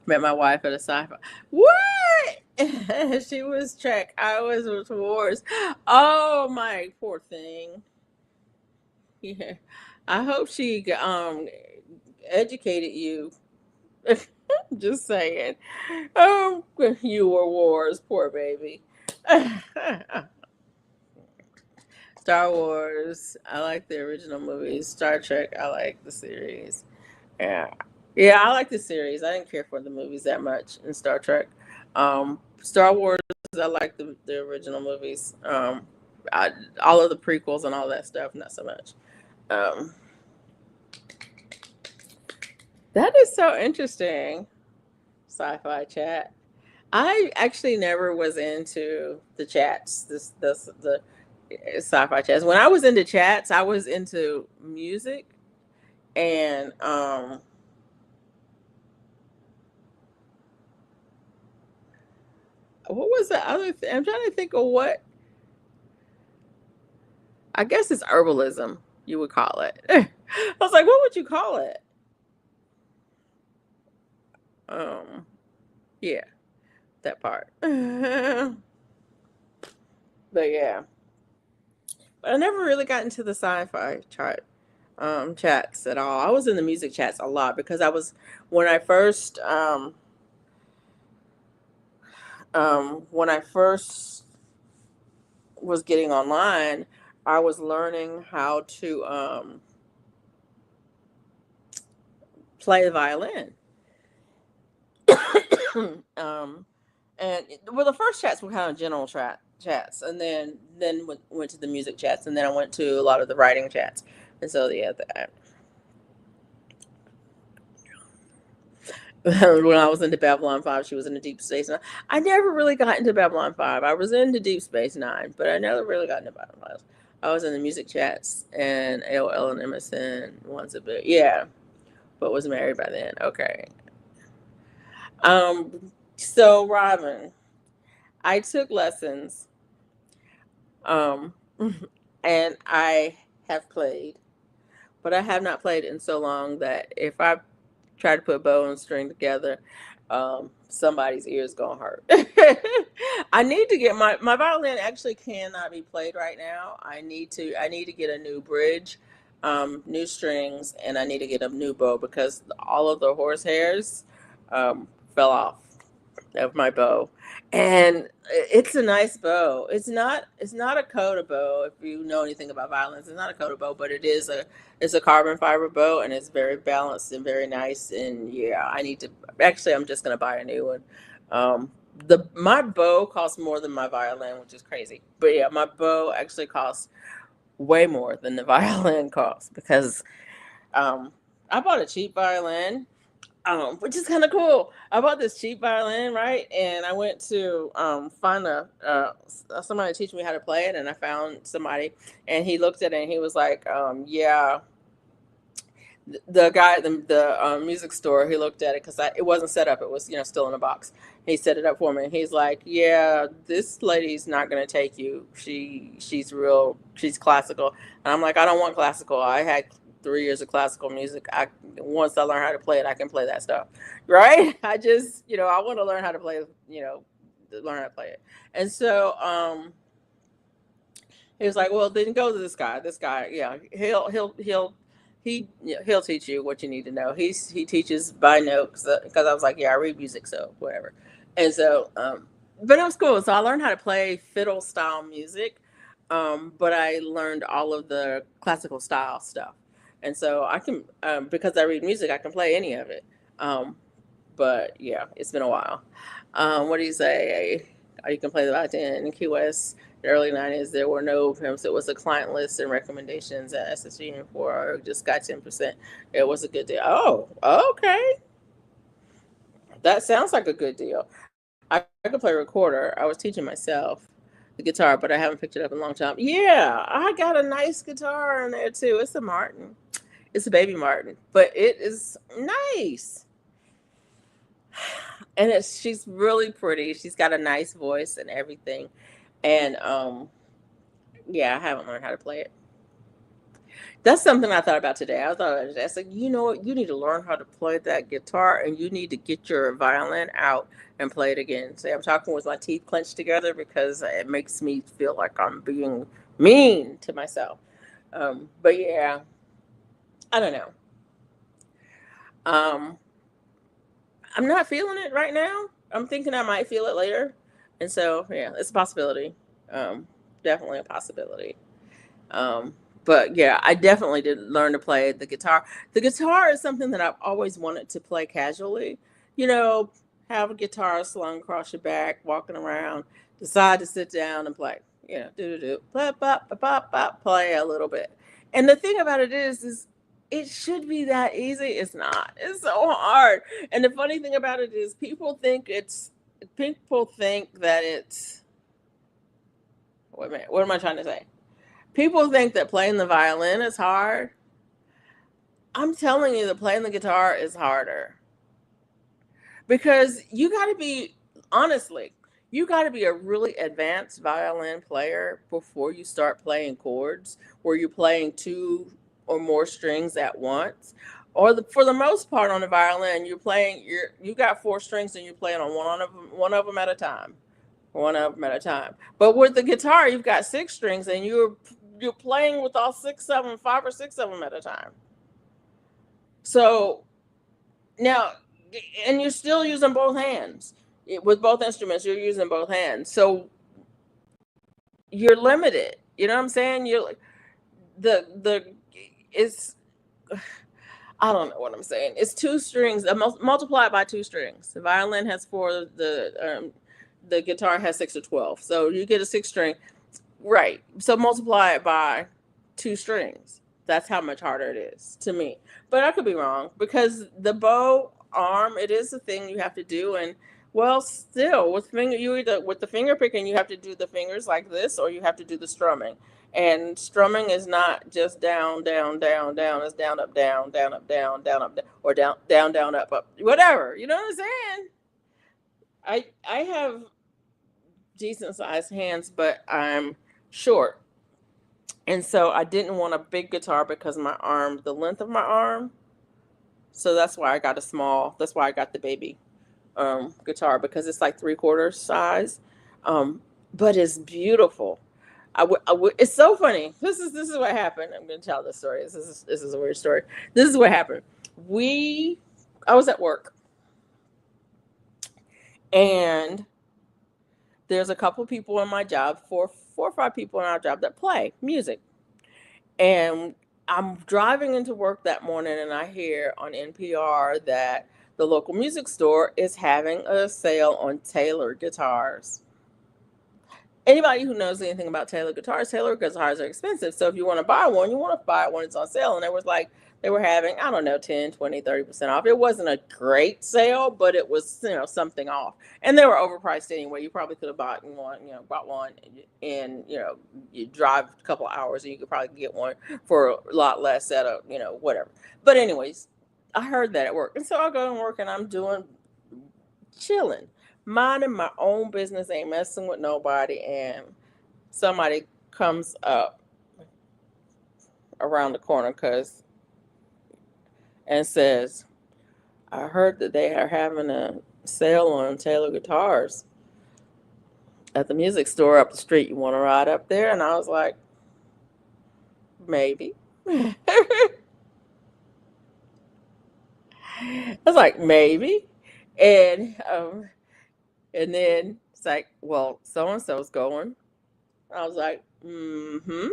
Met my wife at a sci-fi. What? She was Trek. I was with Wars. Oh my poor thing. Yeah. I hope she educated you. Just saying. Um, you were Wars, poor baby. Star Wars, I like the original movies. Star Trek, I like the series. Yeah. Yeah, I like the series. I didn't care for the movies that much in Star Trek. Star Wars, I like the original movies. I, all of the prequels and all that stuff, not so much. Um, that is so interesting. Sci-fi chat. I actually never was into the chats. The sci-fi chats. When I was into chats, I was into music and what was the other thing? I'm trying to think of what. I guess it's herbalism. You would call it. I was like, what would you call it? Um, yeah, that part. But yeah, but I never really got into the sci-fi chats at all. I was in the music chats a lot because I was when I first when I first was getting online, I was learning how to play the violin. um, and well, the first chats were kind of general chats, and then went to the music chats, and then I went to a lot of the writing chats, and so yeah, that. When I was into Babylon 5, she was into Deep Space Nine. I never really got into Babylon 5. I was into Deep Space Nine, but I never really got into Babylon 5. I was in the music chats and AOL and MSN once a bit. Yeah, but was married by then. Okay. So Robin, I took lessons, um, and I have played, but I have not played in so long that if I try to put a bow and string together, somebody's ears gonna hurt. I need to get my violin actually cannot be played right now. I need to get a new bridge, new strings, and I need to get a new bow because all of the horse hairs fell off. of my bow, and it's a nice bow. It's not a Coda bow. If you know anything about violins, it's not a Coda bow, but it's a carbon fiber bow, and it's very balanced and very nice. And yeah, I need to actually. I'm just gonna buy a new one. The my bow costs more than my violin, which is crazy. But yeah, my bow actually costs way more than the violin costs because um, I bought a cheap violin, which is kind of cool. I bought this cheap violin, right? And I went to find somebody to teach me how to play it, and I found somebody, and he looked at it and he was like, "Yeah." The guy at the music store, he looked at it because it wasn't set up. It was still in a box. He set it up for me. And he's like, "Yeah, this lady's not gonna take you. She's classical." And I'm like, "I don't want classical. I had 3 years of classical music. Once I learn how to play it, I can play that stuff, right? I just I want to learn how to play. Learn how to play it." And so he was like, "Well, then go to this guy. This guy, yeah, he'll teach you what you need to know. He teaches by note because I was like, yeah, I read music, so whatever." And so, but it was cool. So I learned how to play fiddle style music, but I learned all of the classical style stuff. And so I can, because I read music, I can play any of it. Um, but yeah, it's been a while. What do you say? You can play the violin in Key West. The early 90s, there were no pimps. It was a client list and recommendations at SSG and 4 just got 10%. It was a good deal. Oh, okay. That sounds like a good deal. I could play recorder. I was teaching myself the guitar, but I haven't picked it up in a long time. Yeah, I got a nice guitar in there too. It's a Martin. It's a baby Martin, but it is nice. And she's really pretty. She's got a nice voice and everything. And yeah, I haven't learned how to play it. That's something I thought about today. I thought I was like, you know what? You need to learn how to play that guitar, and you need to get your violin out and play it again. See, I'm talking with my teeth clenched together because it makes me feel like I'm being mean to myself. But yeah, I don't know. Um, I'm not feeling it right now. I'm thinking I might feel it later, and so yeah, it's a possibility. Um, Definitely a possibility. But yeah, I definitely did learn to play the guitar. The guitar is something that I've always wanted to play casually. You know, have a guitar slung across your back, walking around, decide to sit down and play. Do pop pop pop pop pop, play a little bit. And the thing about it is it should be that easy. It's not. It's so hard. And the funny thing about it is people think that it's wait a minute, what am I trying to say? People think that playing the violin is hard. I'm telling you that playing the guitar is harder because honestly, you got to be a really advanced violin player before you start playing chords where you're playing two or more strings at once. For the most part on the violin, you got four strings and you're playing on one of them at a time. One of them at a time. But with the guitar, you've got six strings and you're playing with all six of them, five or six of them at a time. So now, and you're still using both hands with both instruments. You're using both hands, so you're limited. You know what I'm saying? You're like the it's. I don't know what I'm saying. It's two strings. Multiplied by two strings. The violin has four. The guitar has 6 or 12. So you get a six string. Right. So multiply it by two strings. That's how much harder it is to me. But I could be wrong because the bow arm, it is a thing you have to do. And well, still with the finger picking, you have to do the fingers like this, or you have to do the strumming. And strumming is not just down, down, down, down. It's down, up, down, down, up, down, down, up, down, or down, down, down, up, up, whatever. You know what I'm saying? I have decent sized hands, but I'm short. And so I didn't want a big guitar because the length of my arm. So that's why I got that's why I got the baby guitar because it's like 3/4 size. Um, but it's beautiful. It's so funny. This is what happened. I'm going to tell this story. This is a weird story. This is what happened. I was at work And there's a couple people in my job, four or five people in our job that play music. And I'm driving into work that morning and I hear on NPR that the local music store is having a sale on Taylor guitars. Anybody who knows anything about Taylor guitars are expensive. So if you want to buy one, you want to buy it when it's on sale. And it was like they were having, I don't know, 10, 20, 30% off. It wasn't a great sale, but it was, something off. And they were overpriced anyway. You probably could have bought one and, you drive a couple of hours and you could probably get one for a lot less at a, whatever. But anyways, I heard that at work. And so I go to work and I'm chilling, minding my own business, ain't messing with nobody, and somebody comes up around the corner and says, I heard that they are having a sale on Taylor guitars at the music store up the street. You want to ride up there? And I was like, maybe. I was like, maybe. And then it's like, well, so-and-so's going. I was like, mm-hmm.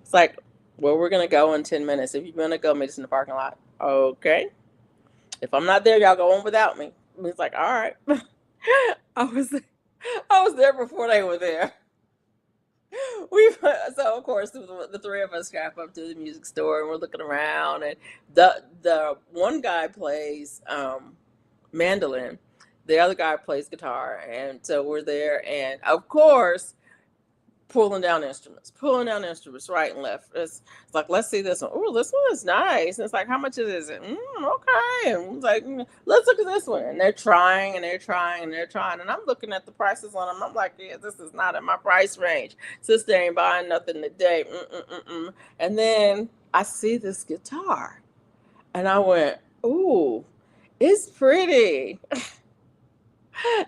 It's like, well, we're going to go in 10 minutes. If you're going to go, meet us in the parking lot. Okay. If I'm not there, y'all go on without me. And it's like, all right. I was there before they were there. So of course the three of us drive up to the music store and we're looking around, and the one guy plays mandolin, the other guy plays guitar, and so we're there, and of course pulling down instruments right and left. It's like, let's see this one. Oh, this one is nice. And it's like, how much is it? Okay. And it's like, let's look at this one. And they're trying and they're trying and they're trying. And I'm looking at the prices on them. I'm like, yeah, this is not in my price range. Sister ain't buying nothing today. And then I see this guitar and I went, ooh, it's pretty.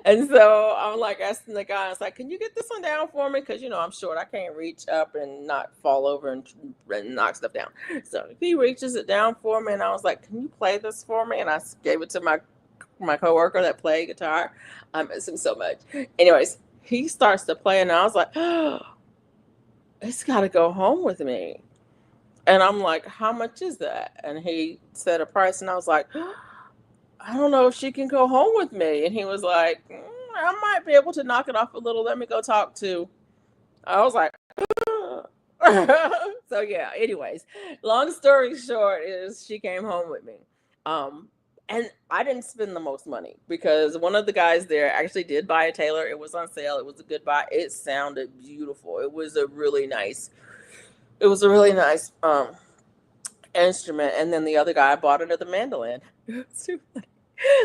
And so I'm like asking the guy, I was like, can you get this one down for me? Because, I'm short. I can't reach up and not fall over and knock stuff down. So he reaches it down for me. And I was like, can you play this for me? And I gave it to my coworker that played guitar. I miss him so much. Anyways, he starts to play. And I was like, oh, it's got to go home with me. And I'm like, how much is that? And he said a price. And I was like, I don't know if she can go home with me. And he was like, I might be able to knock it off a little. Let me go talk to. I was like, so yeah, anyways, long story short is she came home with me. And I didn't spend the most money because one of the guys there actually did buy a Taylor. It was on sale. It was a good buy. It sounded beautiful. It was a really nice instrument. And then the other guy bought it at the mandolin.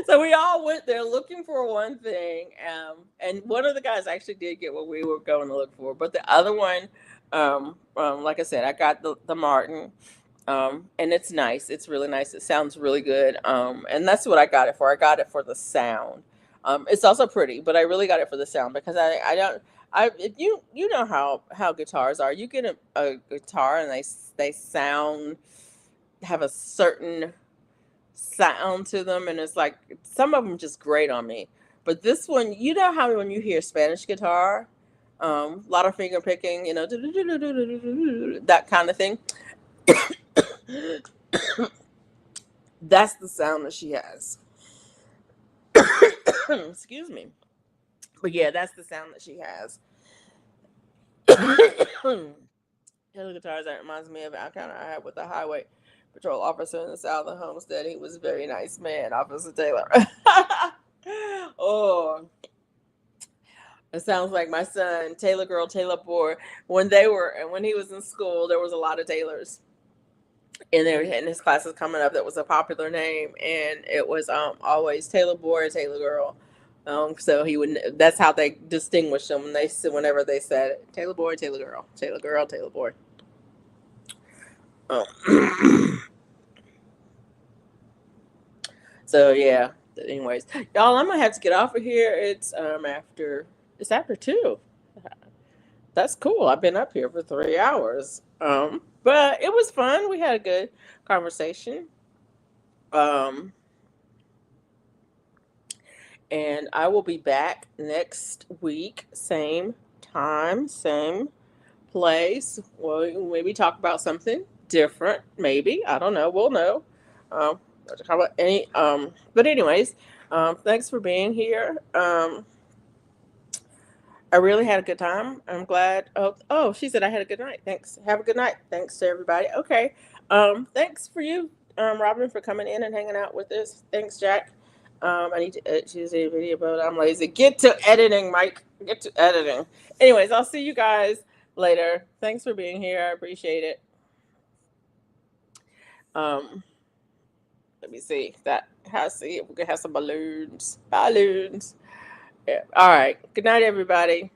So we all went there looking for one thing, and one of the guys actually did get what we were going to look for, but the other one, like I said, I got the Martin, and it's nice. It's really nice. It sounds really good, and that's what I got it for. I got it for the sound. It's also pretty, but I really got it for the sound because I don't. If you know how guitars are. You get a guitar and they have a certain sound to them, and it's like some of them just grate on me, but this one, how when you hear Spanish guitar, a lot of finger picking, that kind of thing. That's the sound that she has. Excuse me. But yeah, that's the sound that she has. Taylor guitars, that reminds me of an encounter I had with a highway patrol officer in the South of Homestead. He was a very nice man, Officer Taylor. Oh, it sounds like my son, Taylor girl, Taylor boy. When he was in school, there was a lot of Taylors in there in his classes coming up. That was a popular name, and it was always Taylor boy or Taylor girl. So that's how they distinguished them whenever they said Taylor boy, Taylor girl, Taylor girl, Taylor boy. So yeah. Anyways, y'all, I'm gonna have to get off of here. It's after 2. That's cool. I've been up here for 3 hours. But it was fun. We had a good conversation. Um, And I will be back next week, same time, same place. We'll maybe talk about something different. Maybe, I don't know. We'll know. Um, how about any? But anyways, thanks for being here. I really had a good time. I'm glad. Oh, she said I had a good night. Thanks. Have a good night. Thanks to everybody. Okay. Thanks for you, Robin, for coming in and hanging out with us. Thanks, Jack. I need to edit Tuesday video, but I'm lazy. Get to editing, Mike. Get to editing. Anyways, I'll see you guys later. Thanks for being here. I appreciate it. Um, Let me see that. See if we can have some balloons. Balloons. Yeah. All right. Good night, everybody.